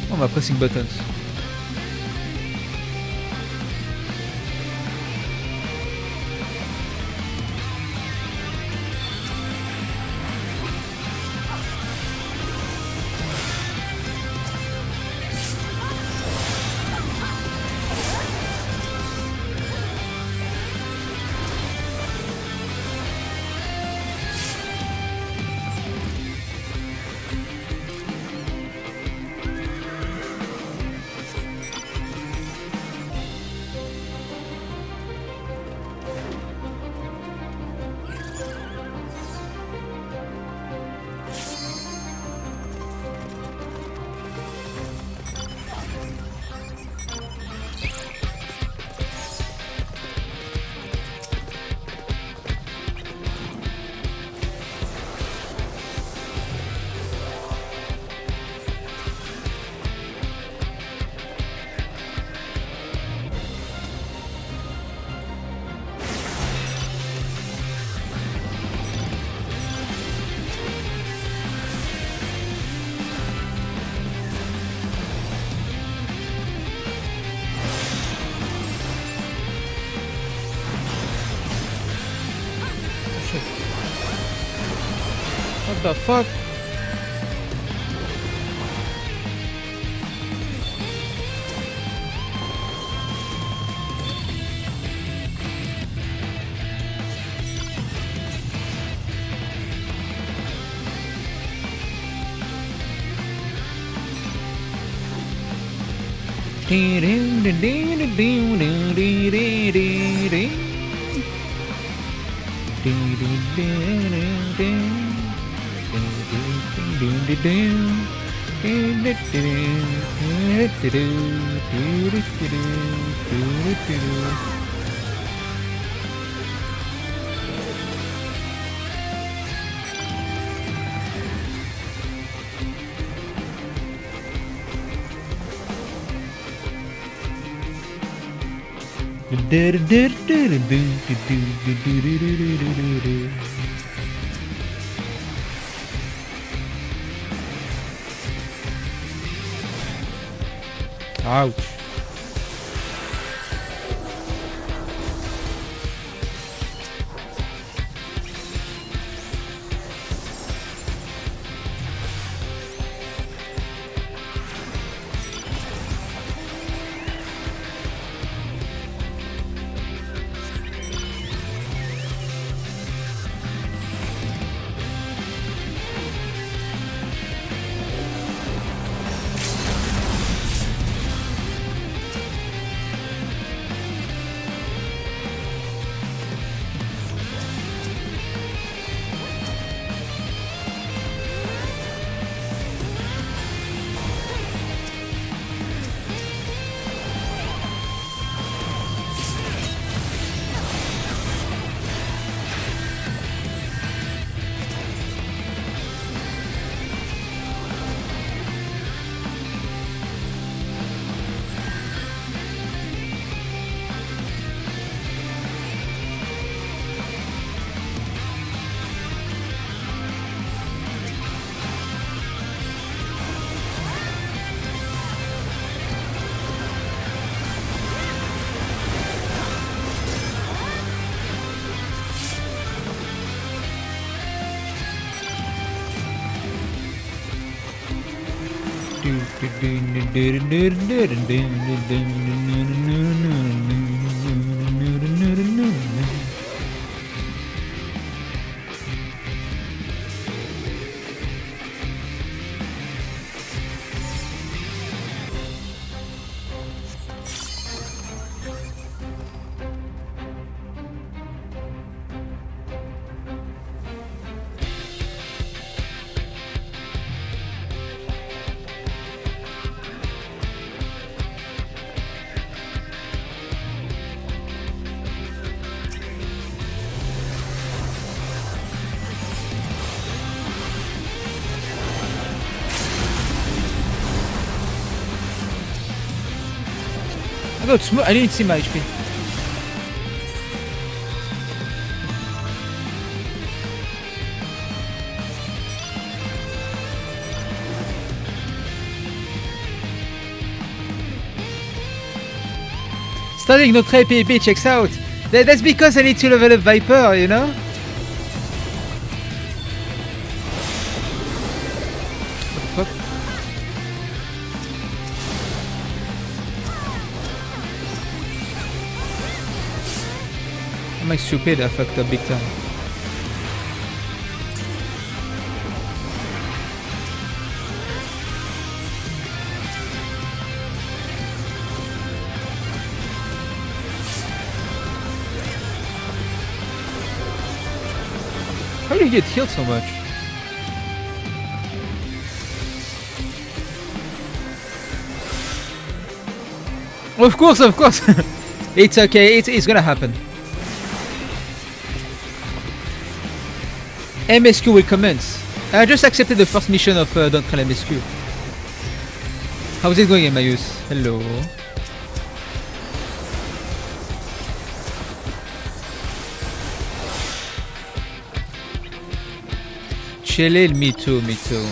Why am I pressing buttons? What the fuck? Ouch. I didn't see my HP. Starting Dawntrail PvP checks out. That's because I need to level up Viper, you know? What the fuck? Am I stupid? I fucked up big time. How do you get healed so much? Of course, of course. It's okay, it's gonna happen. MSQ will commence. I just accepted the first mission of Dawntrail MSQ. How's it going, Emmaus? Hello. Chillil, me too, me too.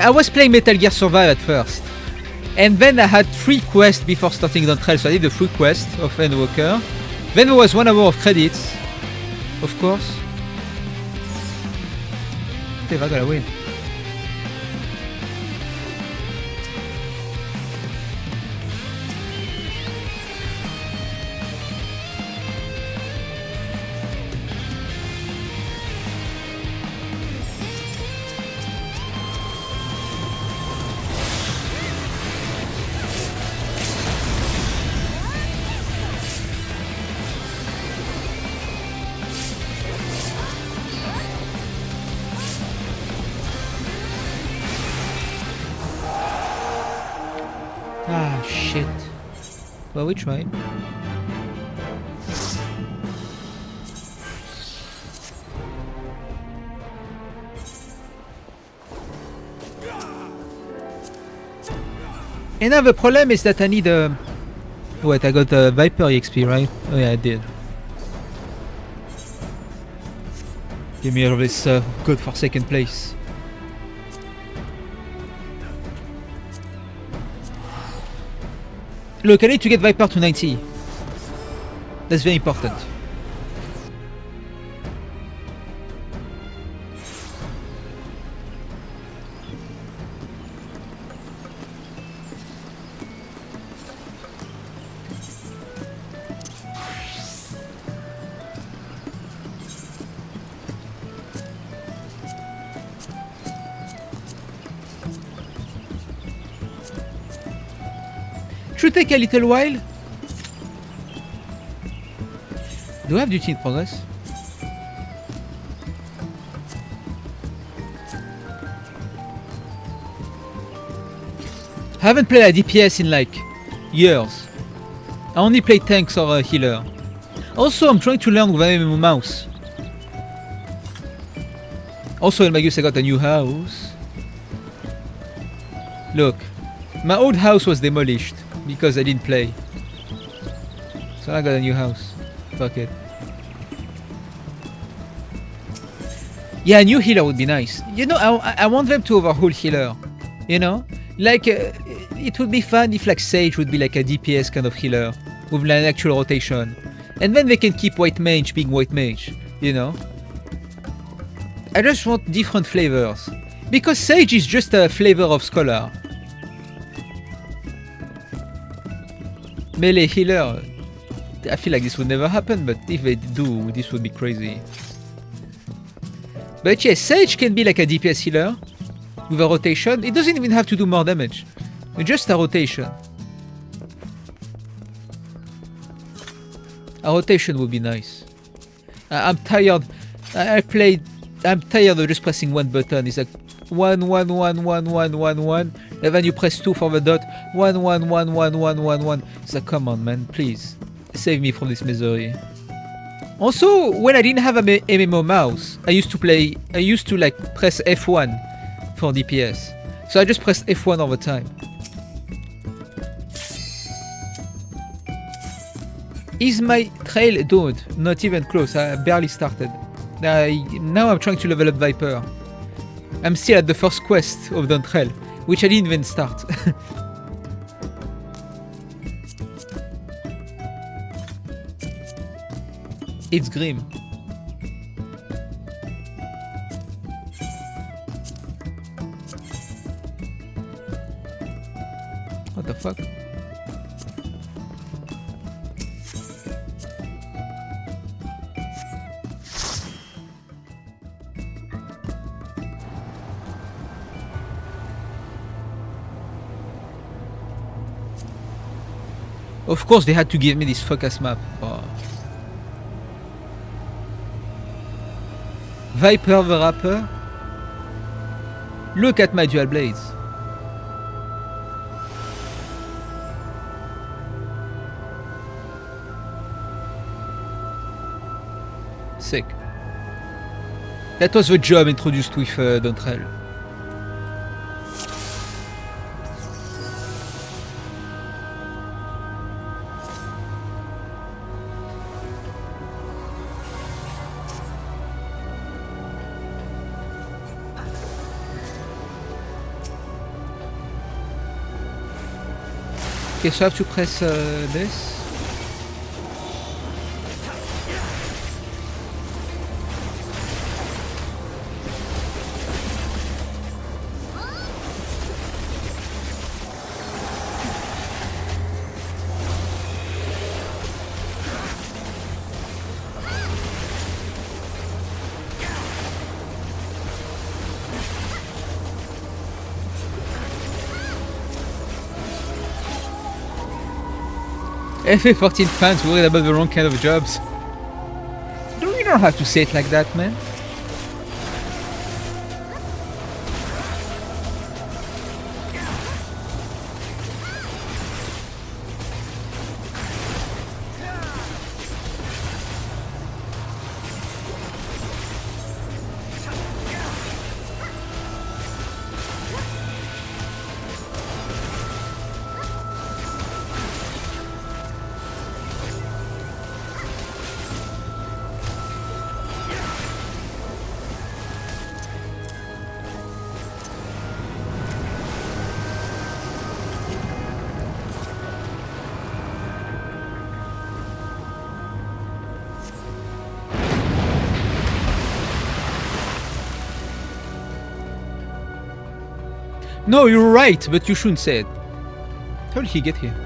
I was playing Metal Gear Survive at first. And then I had 3 quests before starting Dawntrail, so I did the 3 quests of Endwalker. Then there was 1 hour of credits, of course. Steve, I gotta win. Ah, shit. Well, we tried. And now the problem is that I need a... Wait, I got a Viper EXP, right? Oh yeah, I did. Give me all this good for second place. Look, I need to get Viper to 90. That's very important. Should take a little while. Do I have duty in progress? I haven't played a DPS in like years. I only play tanks or a healer. Also, I'm trying to learn with a mouse. Also, in my use, I got a new house. Look, my old house was demolished because I didn't play. So I got a new house. Fuck it. Yeah, a new healer would be nice. You know, I want them to overhaul healer. You know? Like, it would be fun if like Sage would be like a DPS kind of healer. With like an actual rotation. And then they can keep White Mage being White Mage. You know? I just want different flavors. Because Sage is just a flavor of Scholar. Melee healer, I feel like this would never happen, but if they do, this would be crazy. But yes, Sage can be like a DPS healer with a rotation. It doesn't even have to do more damage. Just a rotation. A rotation would be nice. I'm tired. I'm tired of just pressing one button. It's like 1, 1, 1, 1, 1, 1, 1. And then you press 2 for the dot. 1, 1, 1, 1, 1, 1, 1. It's like, come on, man, please. Save me from this misery. Also, when I didn't have a MMO mouse, I used to like press F1 for DPS. So I just pressed F1 all the time. Is my trail done? Not even close. I barely started. Now I'm trying to level up Viper. I'm still at the first quest of Dawntrail, which I didn't even start. It's grim. What the fuck? Of course they had to give me this fuck-ass map. Oh. Viper the Rapper. Look at my dual blades. Sick. That was the job introduced with Dawntrail. Okay, so I have to press this. FFXIV fans worried about the wrong kind of jobs. You don't have to say it like that, man. No, you're right, but you shouldn't say it. How did he get here?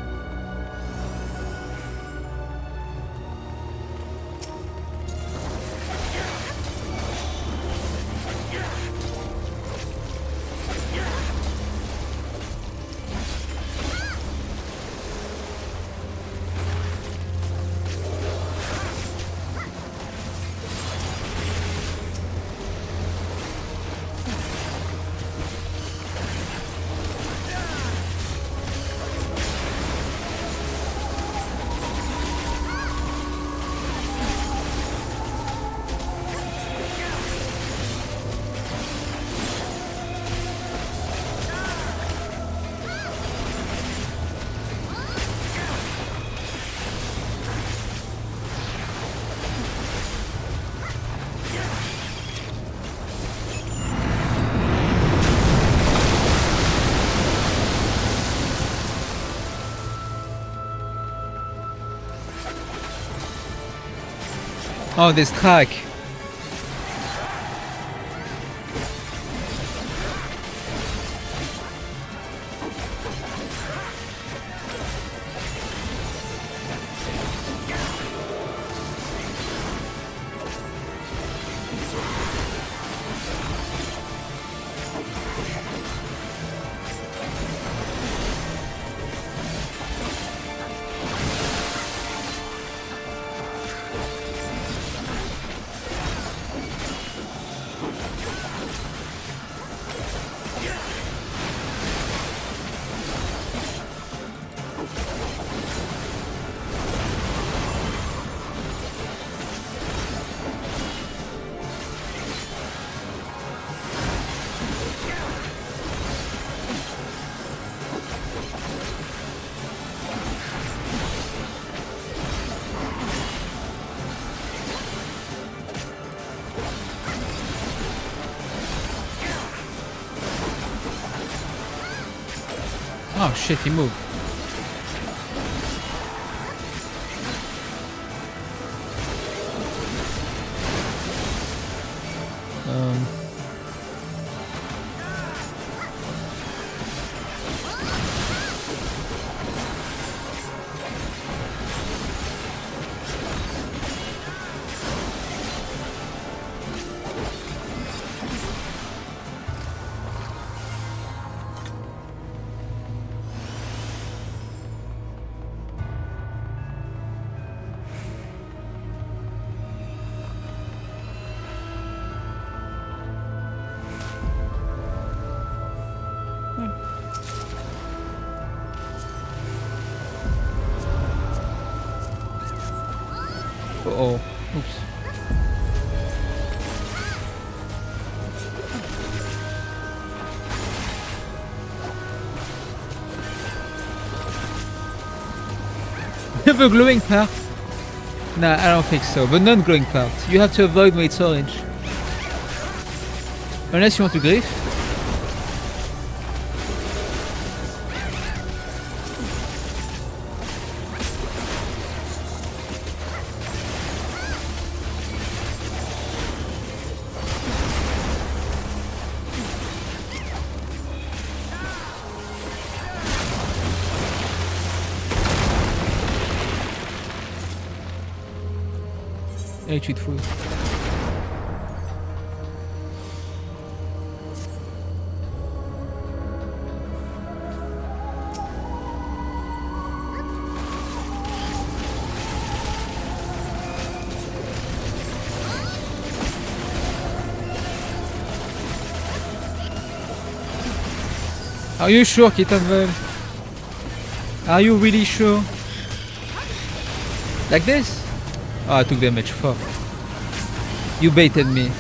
Oh, this track. Oh shit, he moved. Uh-oh. Oops. The glowing part? Nah, I don't think so. The non-glowing part. You have to avoid when it's orange. Unless you want to grief. Et tu te fous. Are you sure, Kitanvel? Are you really sure? Like this? Oh, I took damage. Fuck. You baited me.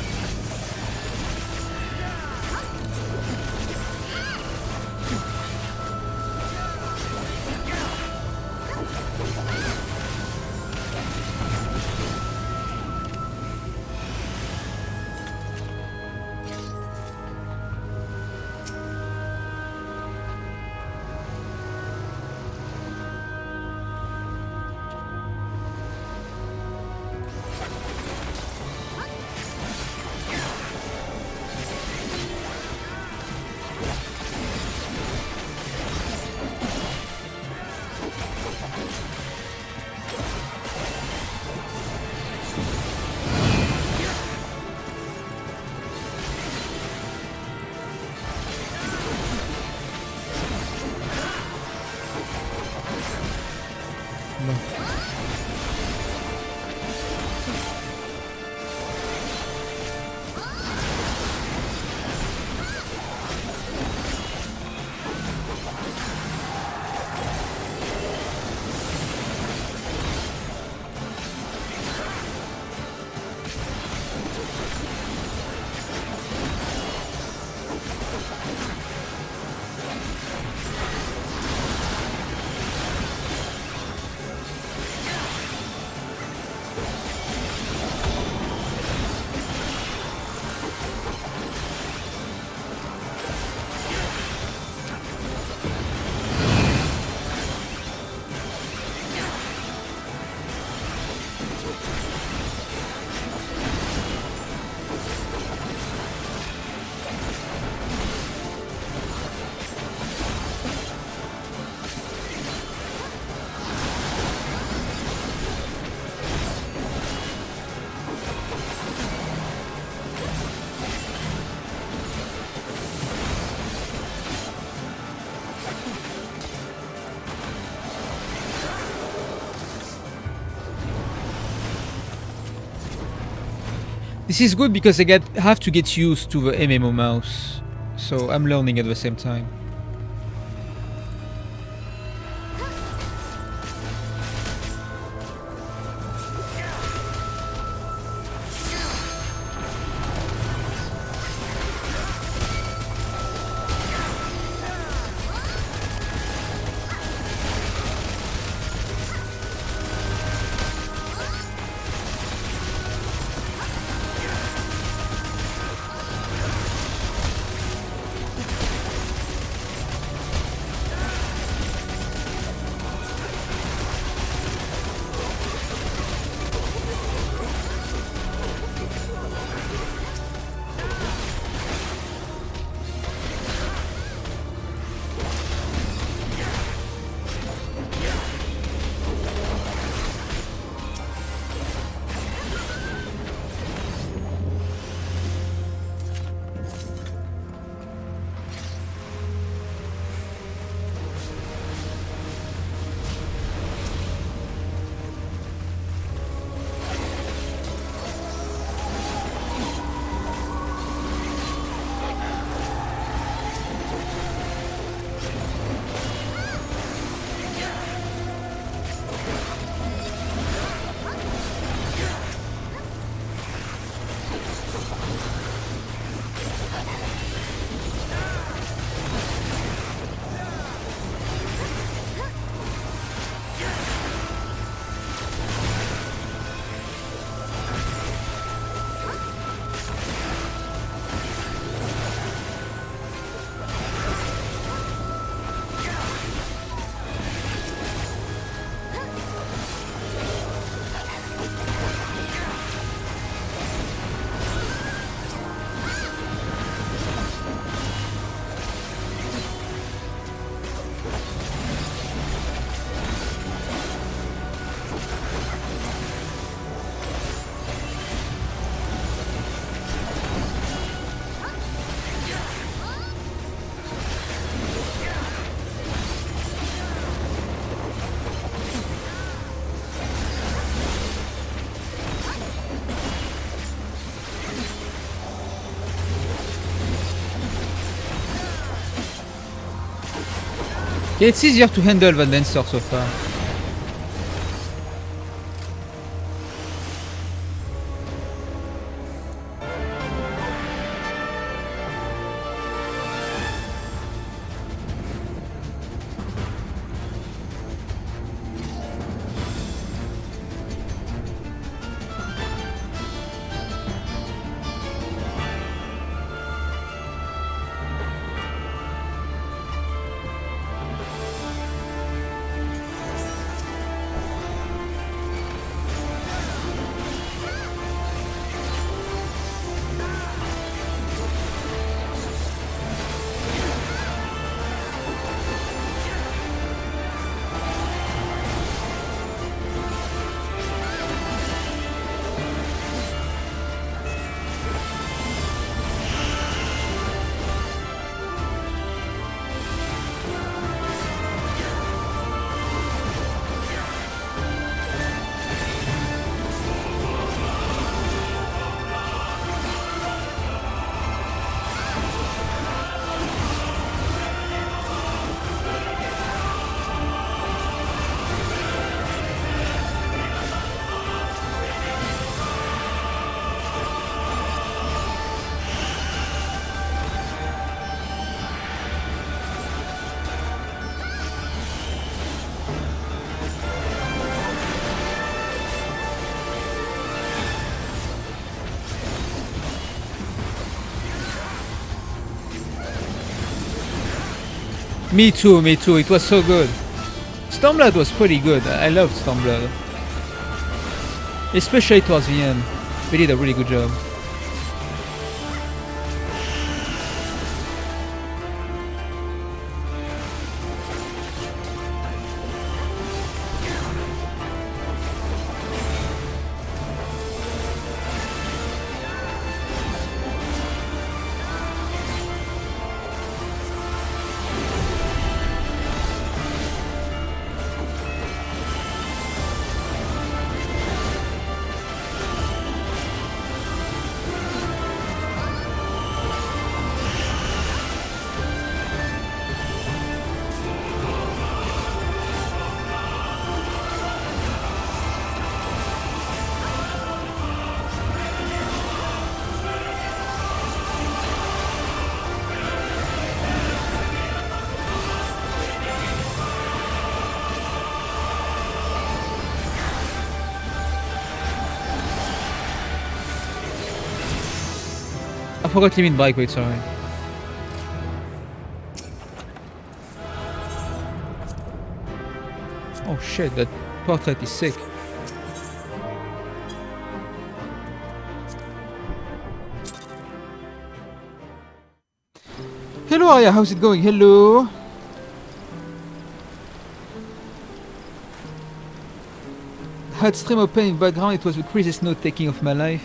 This is good because I have to get used to the MMO mouse, so I'm learning at the same time. Yeah, it's easier to handle than Lancer so far. Me too, me too. It was so good. Stormblood was pretty good. I loved Stormblood. Especially towards the end. They did a really good job. I forgot limit bike, wait, sorry. Oh shit, that portrait is sick. Hello Arya, how's it going? Hello. Had stream open in background, it was the craziest note taking of my life.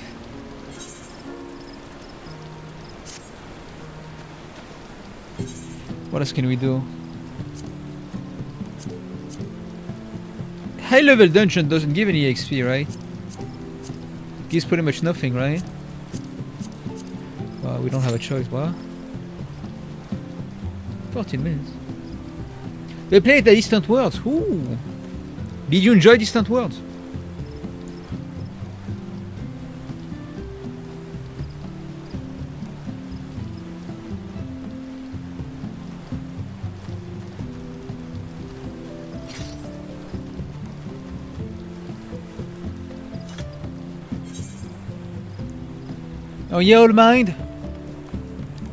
What else can we do? High level dungeon doesn't give any XP, right? It gives pretty much nothing, right? Well, we don't have a choice, what? 14 minutes. They played the Distant Worlds. Ooh. Did you enjoy Distant Worlds? Oh yeah, old mind.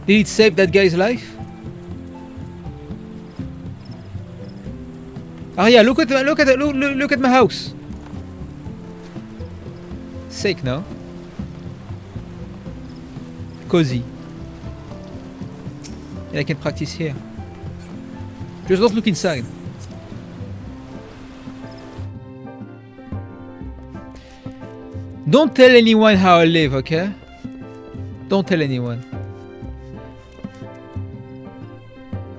Did it save that guy's life? Oh yeah, look at my house. Sick, no? Cozy. And I can practice here. Just don't look inside. Don't tell anyone how I live, okay? Don't tell anyone.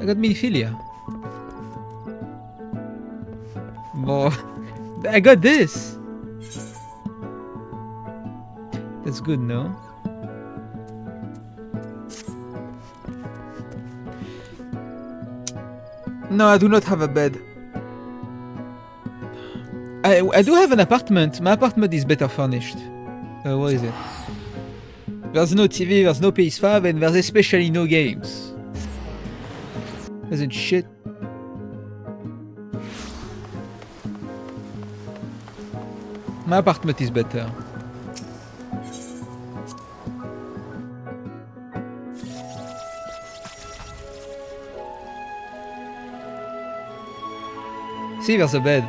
I got miniphilia. Boy, I got this. That's good, no? No, I do not have a bed. I do have an apartment. My apartment is better furnished. What is it? There's no TV, there's no PS5, and there's especially no games. Isn't shit. My apartment is better. See, there's a bed.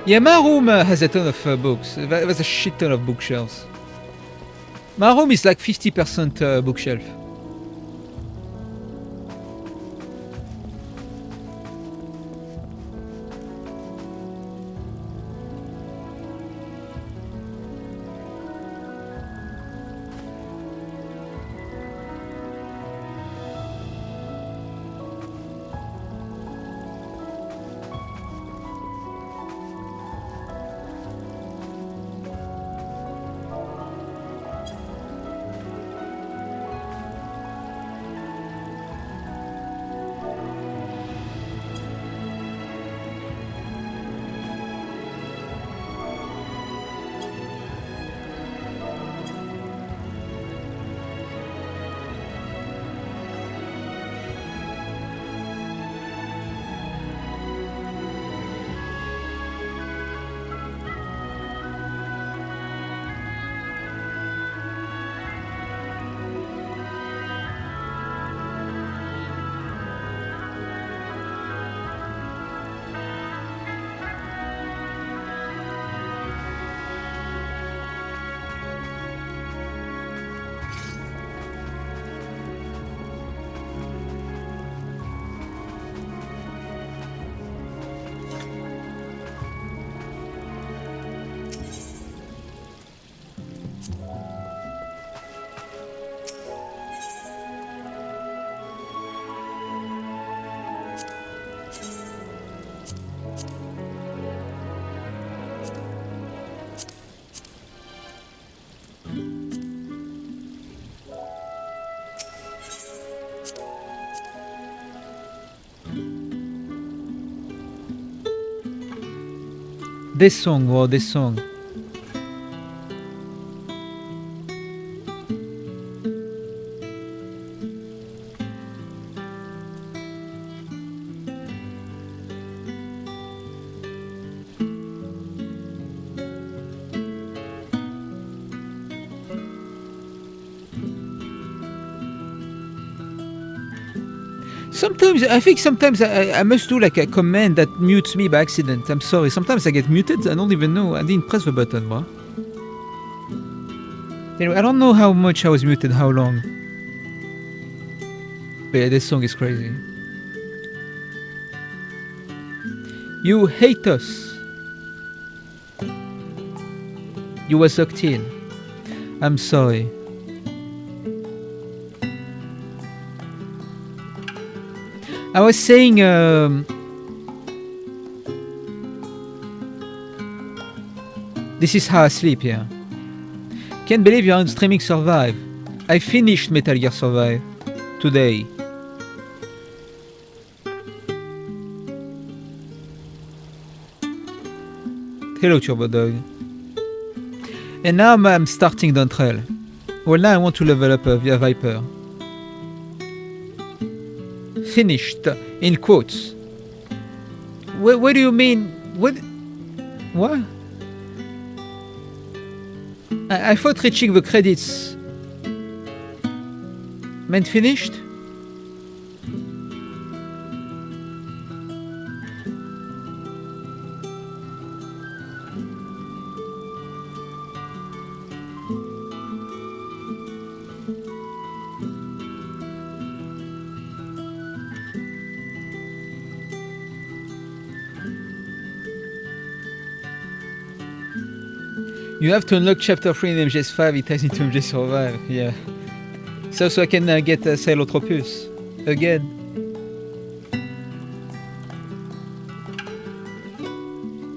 Yeah, my room has a ton of books. There's a shit ton of bookshelves. My room is like 50% bookshelf. This song, wow, this song. Sometimes, I think sometimes I must do like a command that mutes me by accident. I'm sorry. Sometimes I get muted. I don't even know. I didn't press the button, bro. Anyway, I don't know how much I was muted, how long. But yeah, this song is crazy. You hate us. You were sucked in. I'm sorry. I was saying, this is how I sleep here. Can't believe you're on streaming Survive. I finished Metal Gear Survive today. Hello, Turbo Dog. And now I'm starting Dawntrail. Well, now I want to level up via Viper. Finished, in quotes. What do you mean? What? I thought reaching the credits meant finished? You have to unlock chapter 3 in MGS5, it ties into MGS Survive, yeah. So I can get Silotropus again.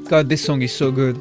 God, this song is so good.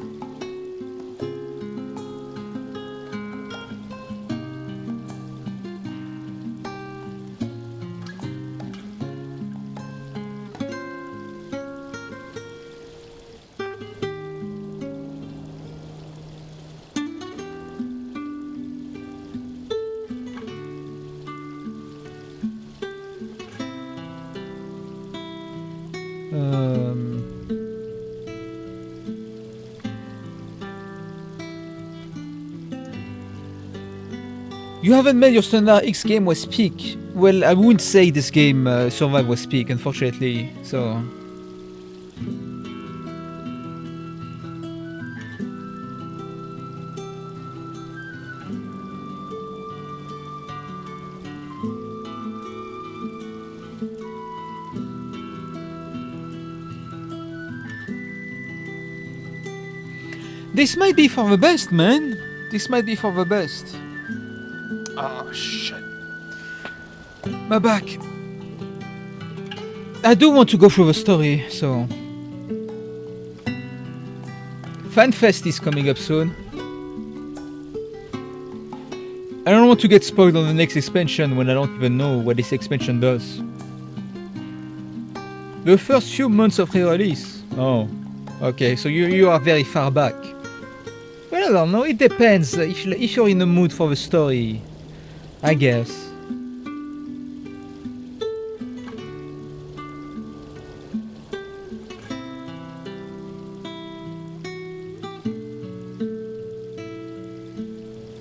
You haven't made your standard X game was peak. Well, I wouldn't say this game Survive was peak, unfortunately. So. This might be for the best, man. This might be for the best. Oh, shit. My back. I do want to go through the story, so... FanFest is coming up soon. I don't want to get spoiled on the next expansion when I don't even know what this expansion does. The first few months of re-release. Oh, okay, so you are very far back. Well, I don't know, it depends. If you're in the mood for the story, I guess.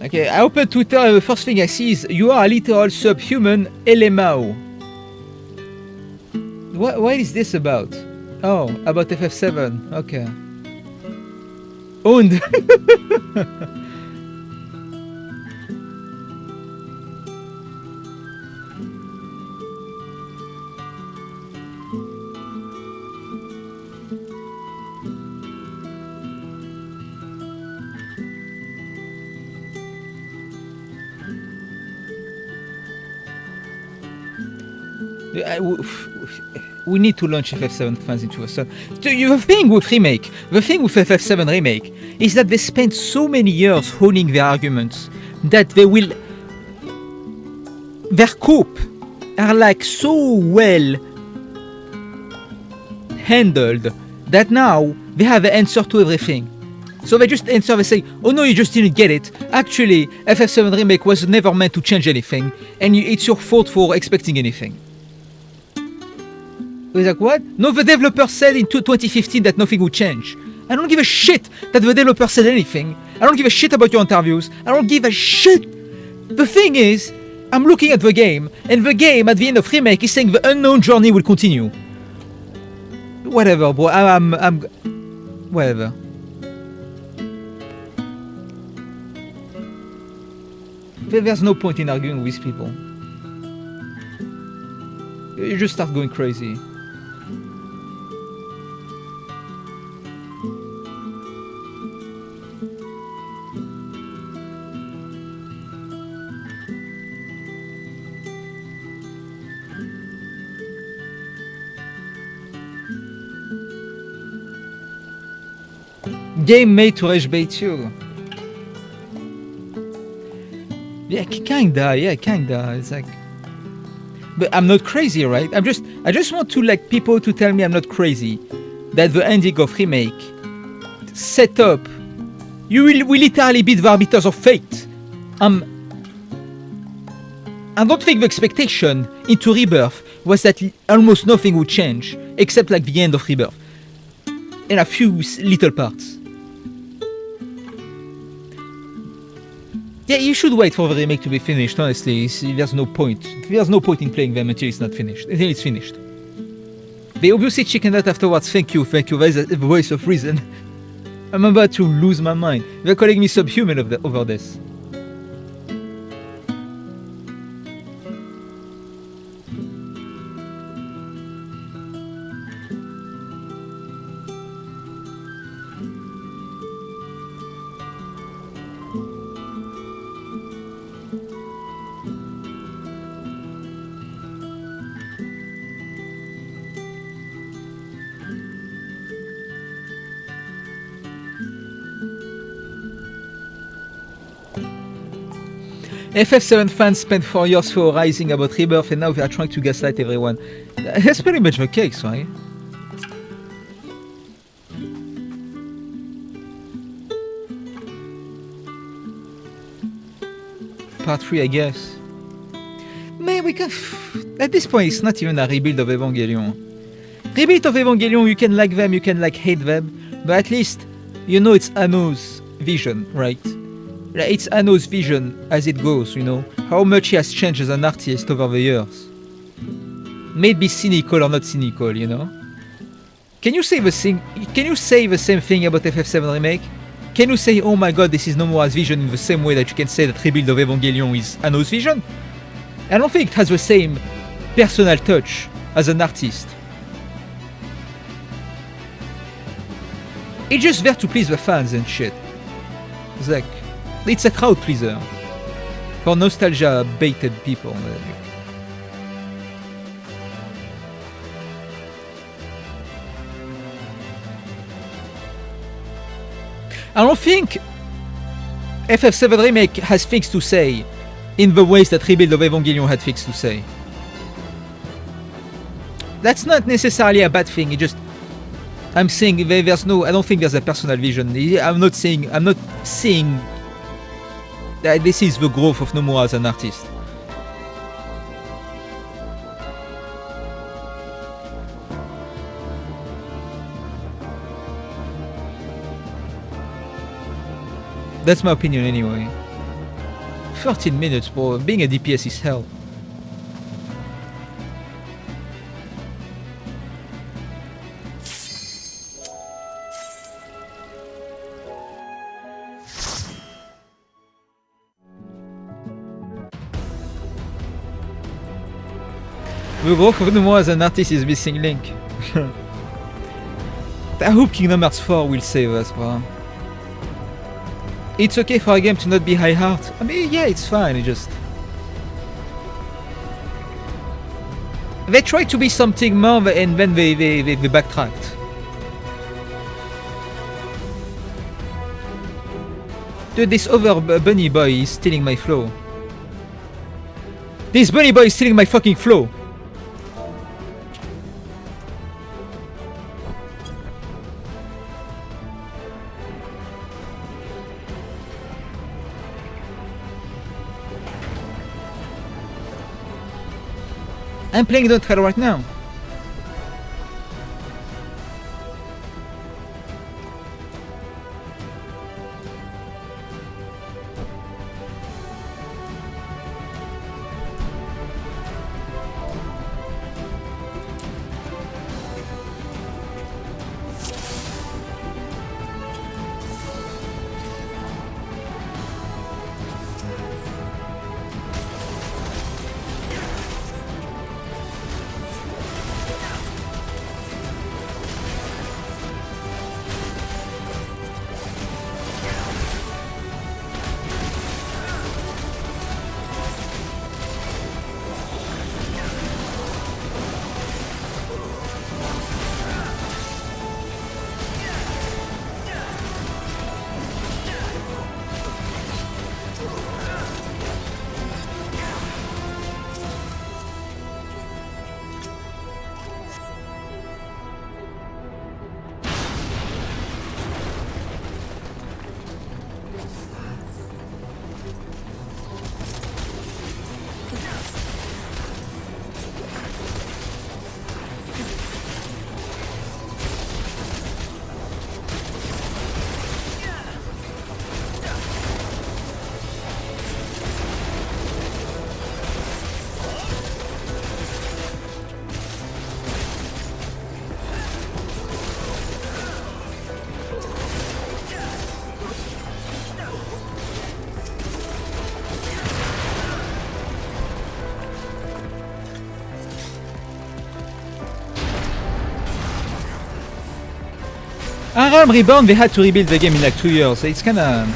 Okay, I open Twitter and the first thing I see is you are a literal subhuman LMAO. What is this about? Oh, about FF7. Okay. Owned. We need to launch FF7 fans into a sun. The thing with FF7 remake is that they spent so many years honing their arguments that their cope are like so well handled that now they have an answer to everything. So they just answer, they say, oh no, you just didn't get it. Actually, FF7 remake was never meant to change anything, and it's your fault for expecting anything. He's like, what? No, the developer said in 2015 that nothing would change. I don't give a shit that the developer said anything. I don't give a shit about your interviews. I don't give a shit. The thing is, I'm looking at the game, and the game at the end of remake is saying the unknown journey will continue. Whatever, bro. I'm whatever. There's no point in arguing with people. You just start going crazy. Game made to rage bait you. Yeah, kinda. It's like, but I'm not crazy, right? I just want to like people to tell me I'm not crazy. That the ending of remake set up. We literally beat the arbiters of fate. I don't think the expectation into Rebirth was that almost nothing would change except like the end of Rebirth and a few little parts. Yeah, you should wait for the remake to be finished, honestly. There's no point. There's no point in playing them until it's not finished. Until it's finished. They obviously chickened out afterwards. Thank you. There's a voice of reason. I'm about to lose my mind. They're calling me subhuman over this. FF7 fans spent 4 years theorizing about Rebirth and now they are trying to gaslight everyone. That's pretty much the case, right? Part 3, I guess. Man, we can... At this point, it's not even a rebuild of Evangelion. Rebuild of Evangelion, you can like them, you can like hate them, but at least you know it's Anno's vision, right? Like, it's Anno's vision as it goes, you know, how much he has changed as an artist over the years. May it be cynical or not cynical, you know. Can you say the same thing about FF7 Remake? Can you say, oh my god, this is Nomura's vision in the same way that you can say that Rebuild of Evangelion is Anno's vision? I don't think it has the same personal touch as an artist. It's just there to please the fans and shit. It's like, it's a crowd pleaser. For nostalgia baited people. I don't think FF7 Remake has things to say in the ways that Rebuild of Evangelion had things to say. That's not necessarily a bad thing, it just... I'm saying there's no... I don't think there's a personal vision. I'm not seeing that this is the growth of Nomura as an artist. That's my opinion anyway. 13 minutes, bro. Being a DPS is hell. The growth of Nomura as an artist is missing link. I hope Kingdom Hearts 4 will save us, bro. It's okay for a game to not be high heart. I mean, yeah, it's fine, it just... They tried to be something more and then they backtracked. Dude, this other bunny boy is stealing my flow. This bunny boy is stealing my fucking flow. I'm playing Dawntrail right now. Realm Reborn, they had to rebuild the game in like 2 years. It's kinda...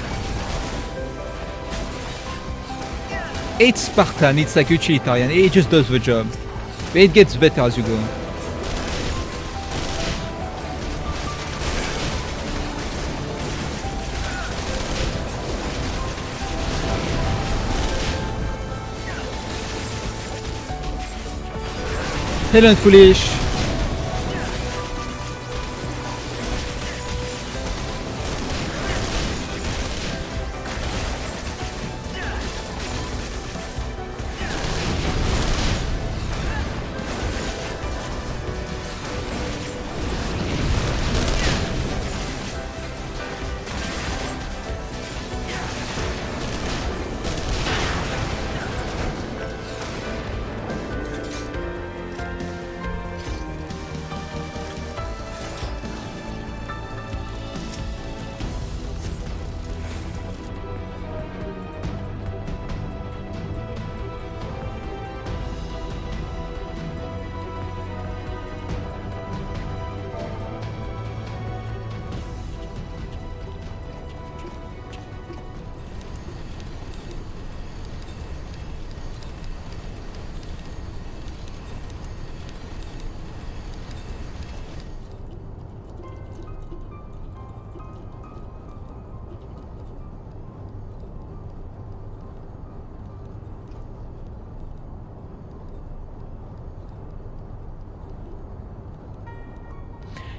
It's Spartan, it's like utilitarian, it just does the job. But it gets better as you go. Helen Foolish.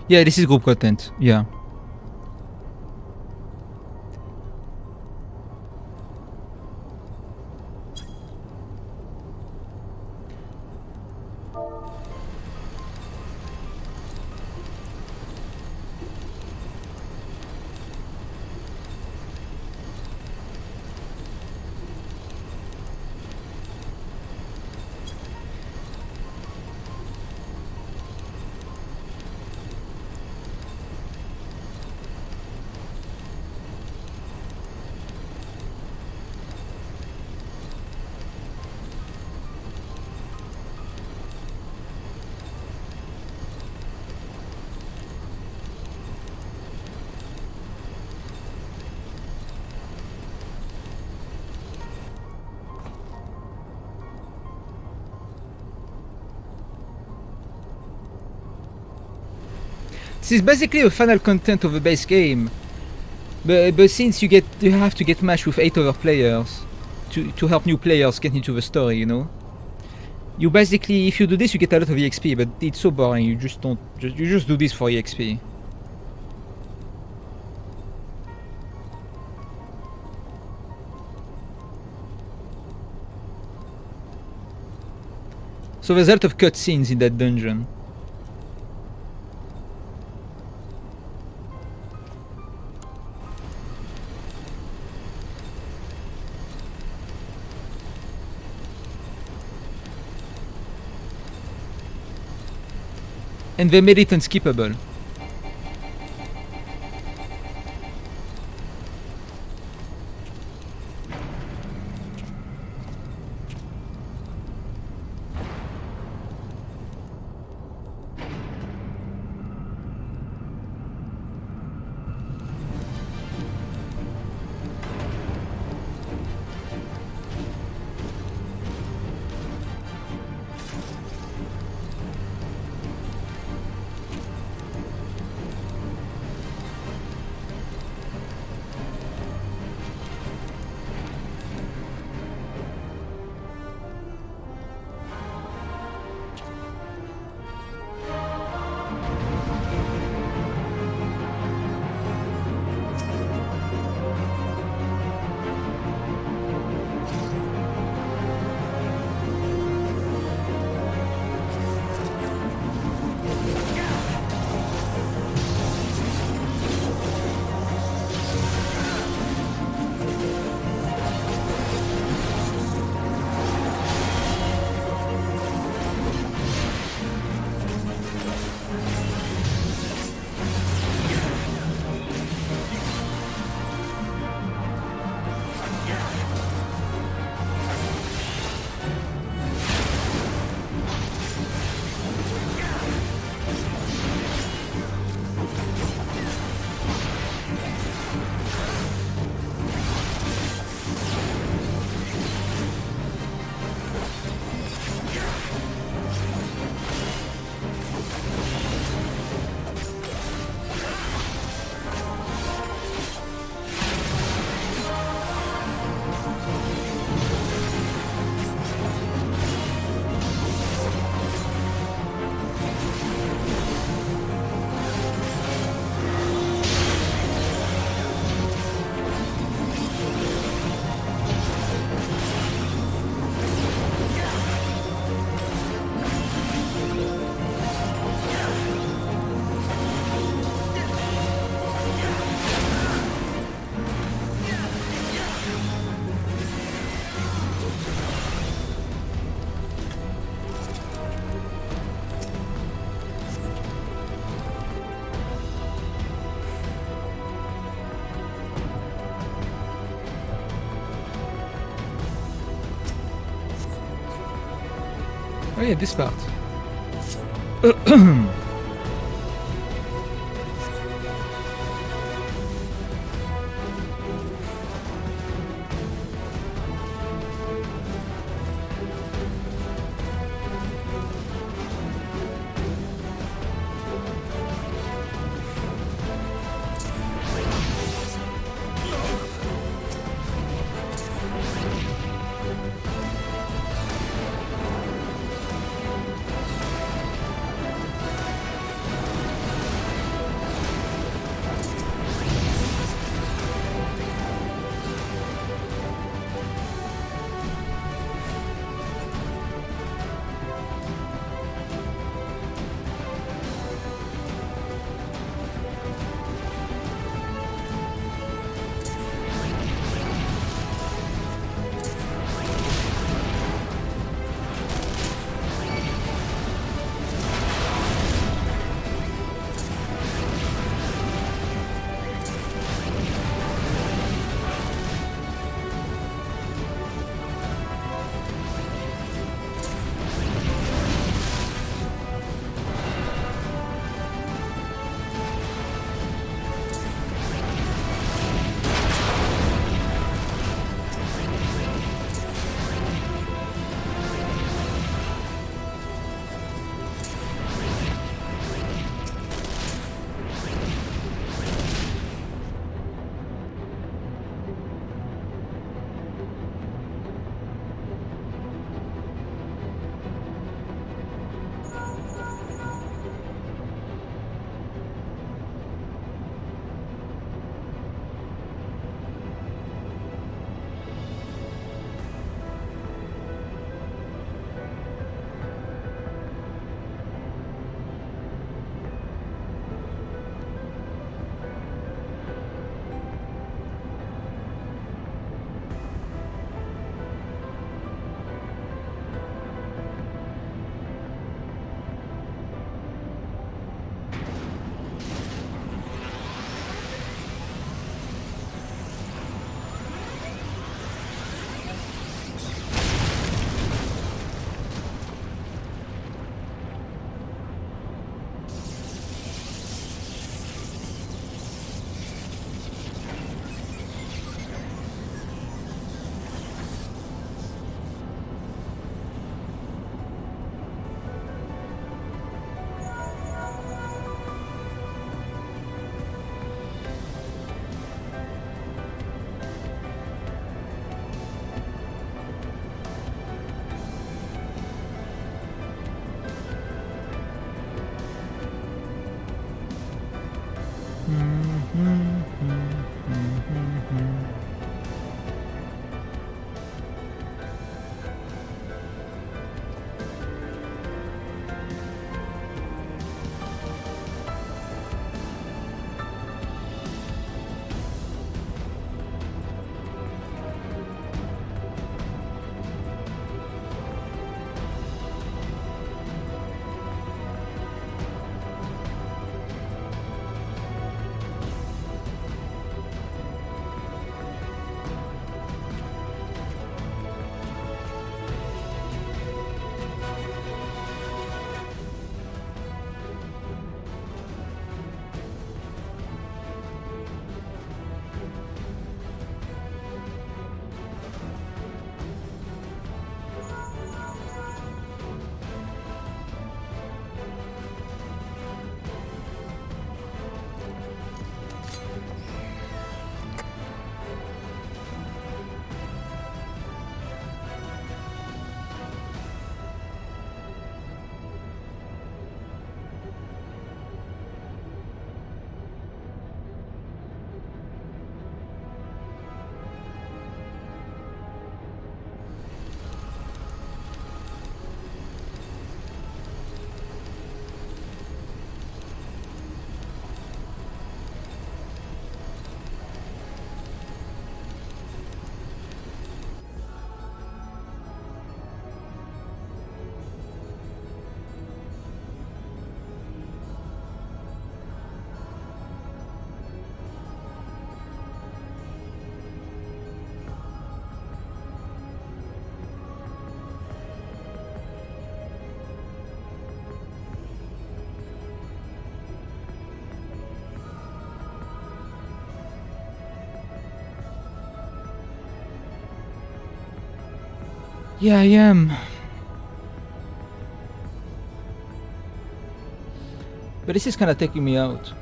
Yeah, this is group content. Yeah. This is basically a final content of the base game, but since you have to get matched with 8 other players to help new players get into the story, you know. You basically, if you do this, you get a lot of EXP, but it's so boring. You just do this for EXP. So there's a lot of cutscenes in that dungeon. And they made it unskippable. Oh yeah, this part. Yeah, I am. But this is kind of taking me out.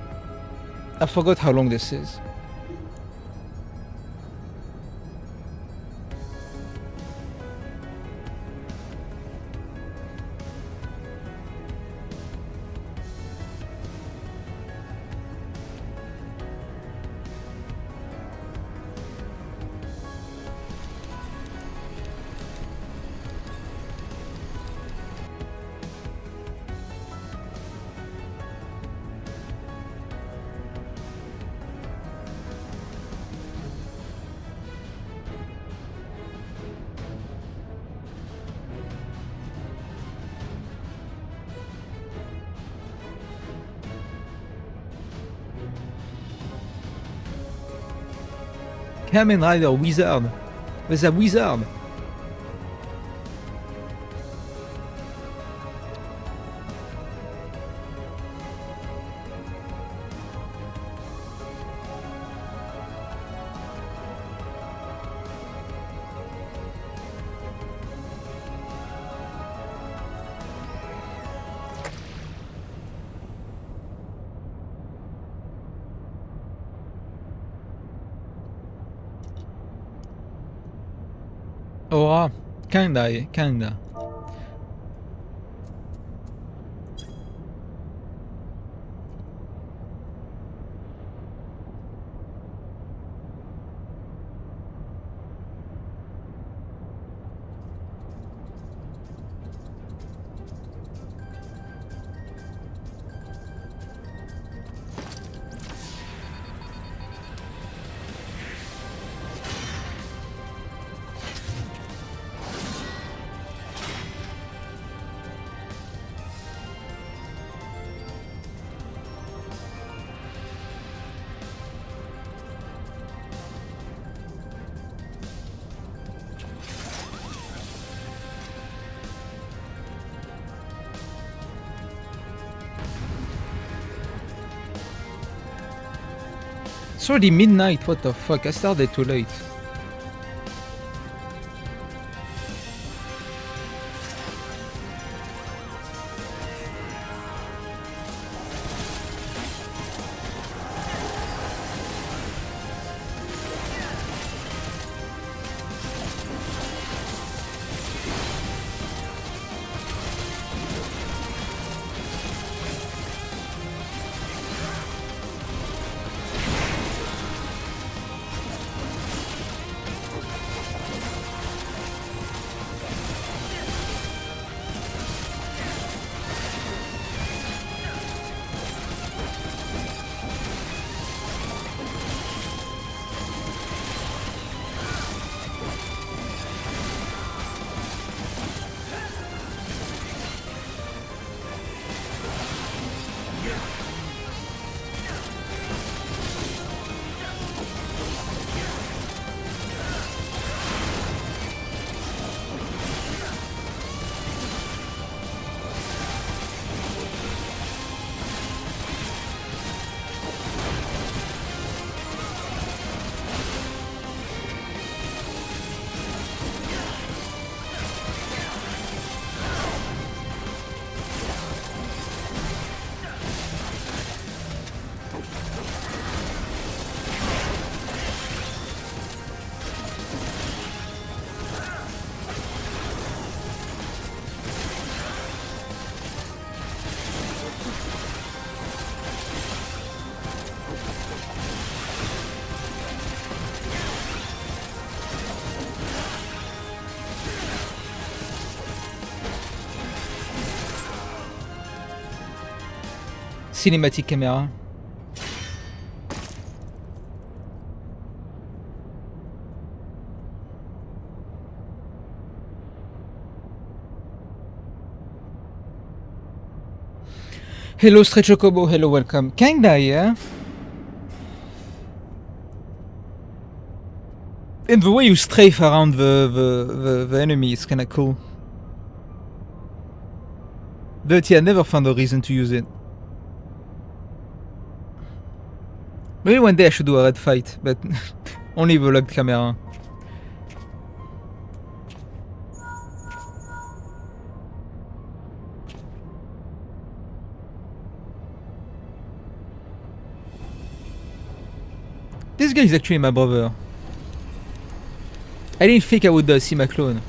I forgot how long this is. Kamen Rider Wizard. There's a wizard. Aura. Kinda. It's already midnight, what the fuck? I started too late. Cinématique caméra. Hello Stretchocobo, hello, welcome. Kinda, yeah? And the way you strafe around the enemy is kinda cool. But yeah, I never found a reason to use it. Maybe one day I should do a red fight, but only the locked camera. This guy is actually my brother. I didn't think I would see my clone.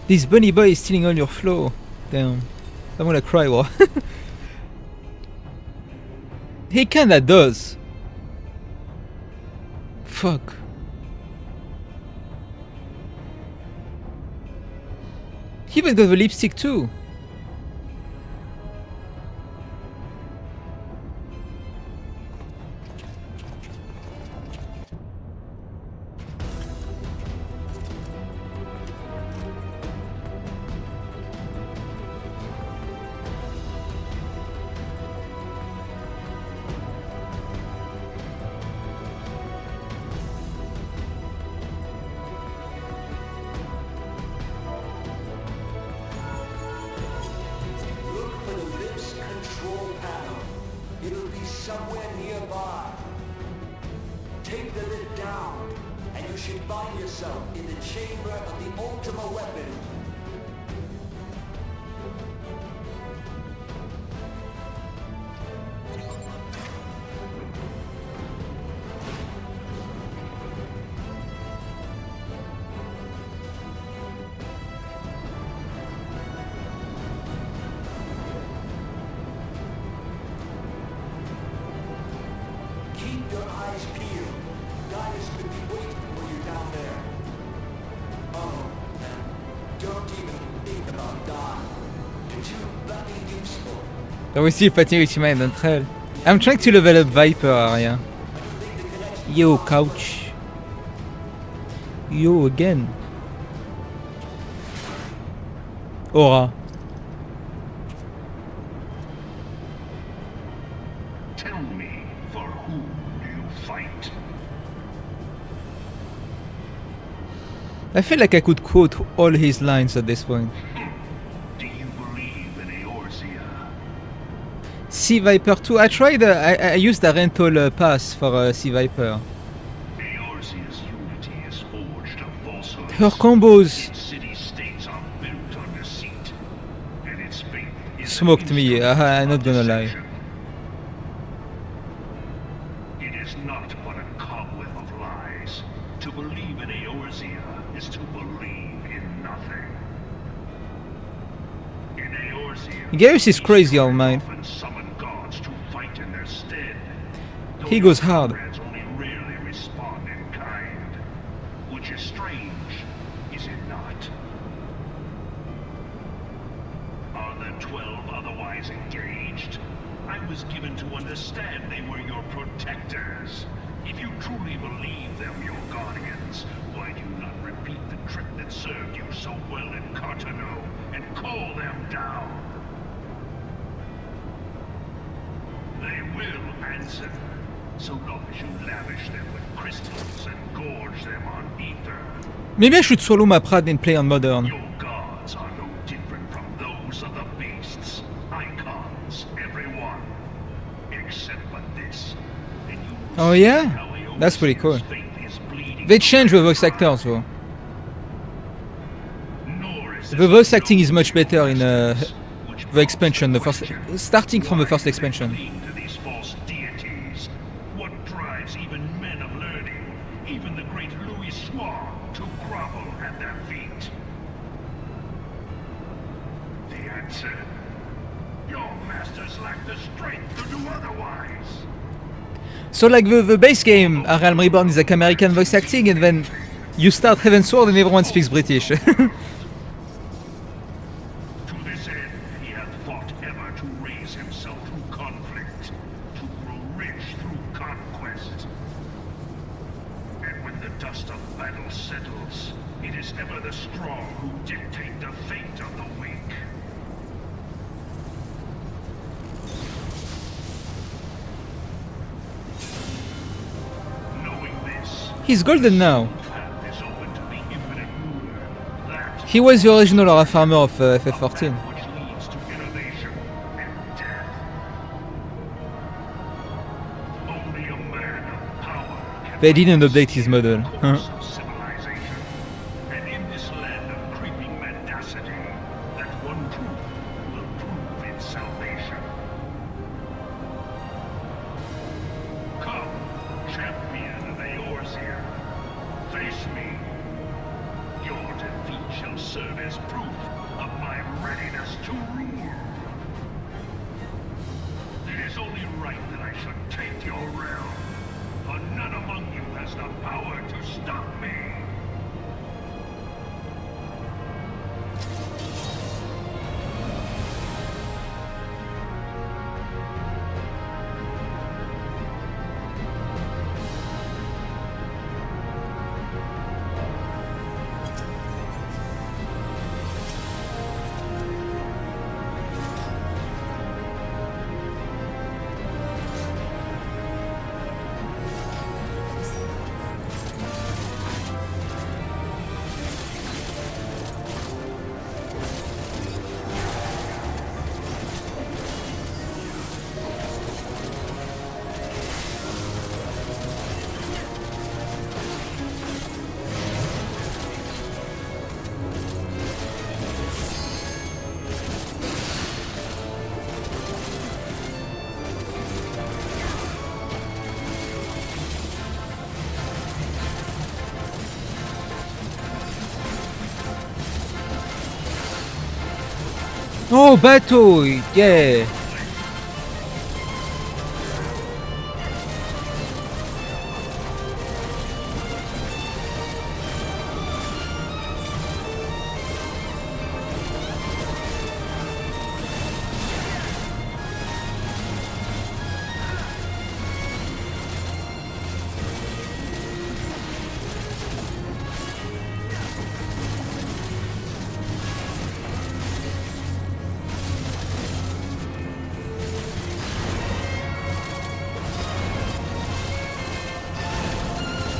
This bunny boy is stealing all your flow. Damn. I'm gonna cry, what? He kinda does. Fuck. He even got the lipstick too. Somewhere nearby. Take the lid down, and you should find yourself in the chamber of the Ultima weapon. T'as aussi fatigué ultimate Dawntrail. I'm trying to level up Viper, Aria. Yo, couch. Yo, again. Aura. Tell me, for whom do you fight? I feel like I could quote all his lines at this point. Sea Viper 2. I tried. I used a rental pass for Sea Viper. Her combos smoked me. I'm not gonna lie. It is not but a cobweb of lies. To believe in Eorzea is to believe in nothing. In Eorzea, Gaius is crazy, all mine. He goes hard. Only rarely respond in kind, which is strange, is it not? Are the 12 otherwise engaged? I was given to understand they were your protectors. If you truly believe them your guardians, why do you not repeat the trick that served you so well in Cartano and call them down? They will answer. So long as you lavish them with crystals and gorge them on ether. Maybe I should solo my Prad and play on Modern. Your gods are no different from those of the beasts. Icons, everyone. Except for this. And you Oh yeah? That's pretty cool. They changed the voice actors though. The voice acting is much better in the expansion, the first, starting from the first expansion. So like the base game, Realm Reborn is like American voice acting, and then you start Heavensward and everyone speaks British. He's golden now. He was the original Aura farmer of FF14. They didn't update his model. Huh? Civilization. And in this land of creeping mendacity, that one truth will prove its salvation. Come, champion of Eorzea. Face me. Your defeat shall serve as proof of my readiness to rule. It is only right that I should take your realm, for none among you has the power to stop me. Oh, battle! Yeah!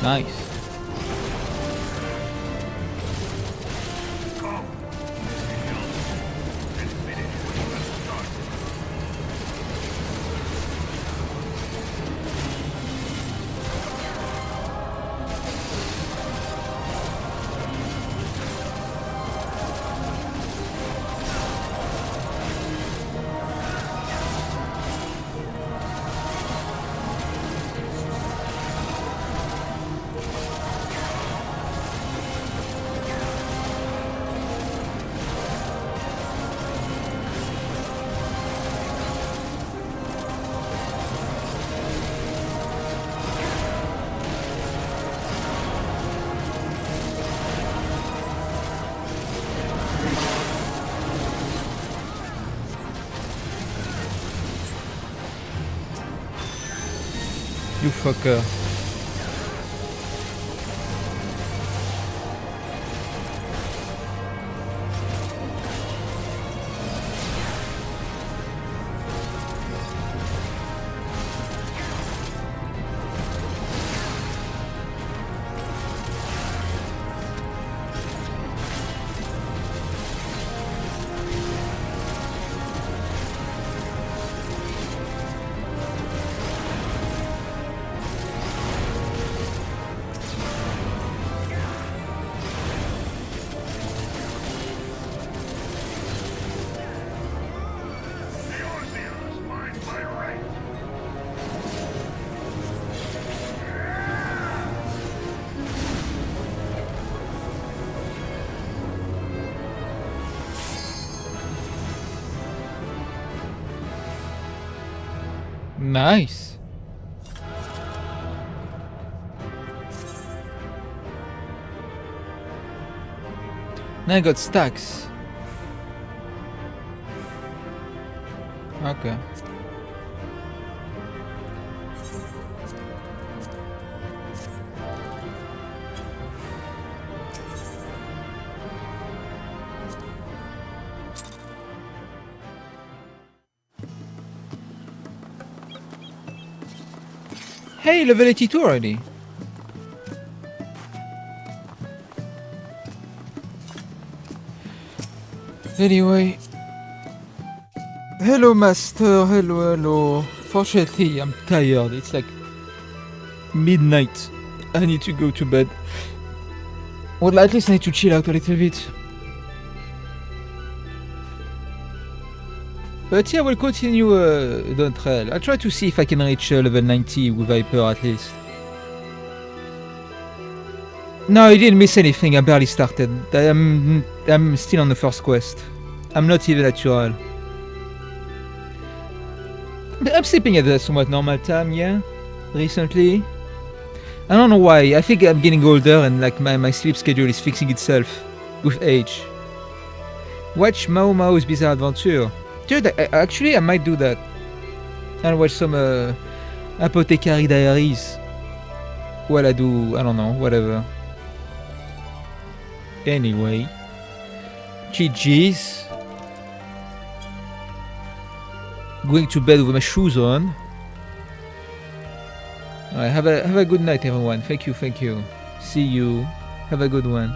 Nice. You fucker. Nice. Now I got stacks. Okay. Hey, level 82 already. Anyway. Hello, master. Hello, hello. Fortunately, I'm tired. It's like midnight. I need to go to bed. Well, at least I need to chill out a little bit. But yeah, we'll continue Dawntrail. I'll try to see if I can reach level 90 with Viper at least. No, I didn't miss anything. I barely started. I'm still on the first quest. I'm not even natural. I'm sleeping at a somewhat normal time, yeah. Recently, I don't know why. I think I'm getting older and like my sleep schedule is fixing itself with age. Watch Mao Mao's Bizarre Adventure. Dude, actually I might do that. I'll watch some Apothecary Diaries while I do, I don't know, whatever. Anyway, GG's. Going to bed with my shoes on. Alright, have a good night, everyone. Thank you. See you. Have a good one.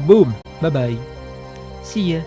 Boom. Bye bye. See ya.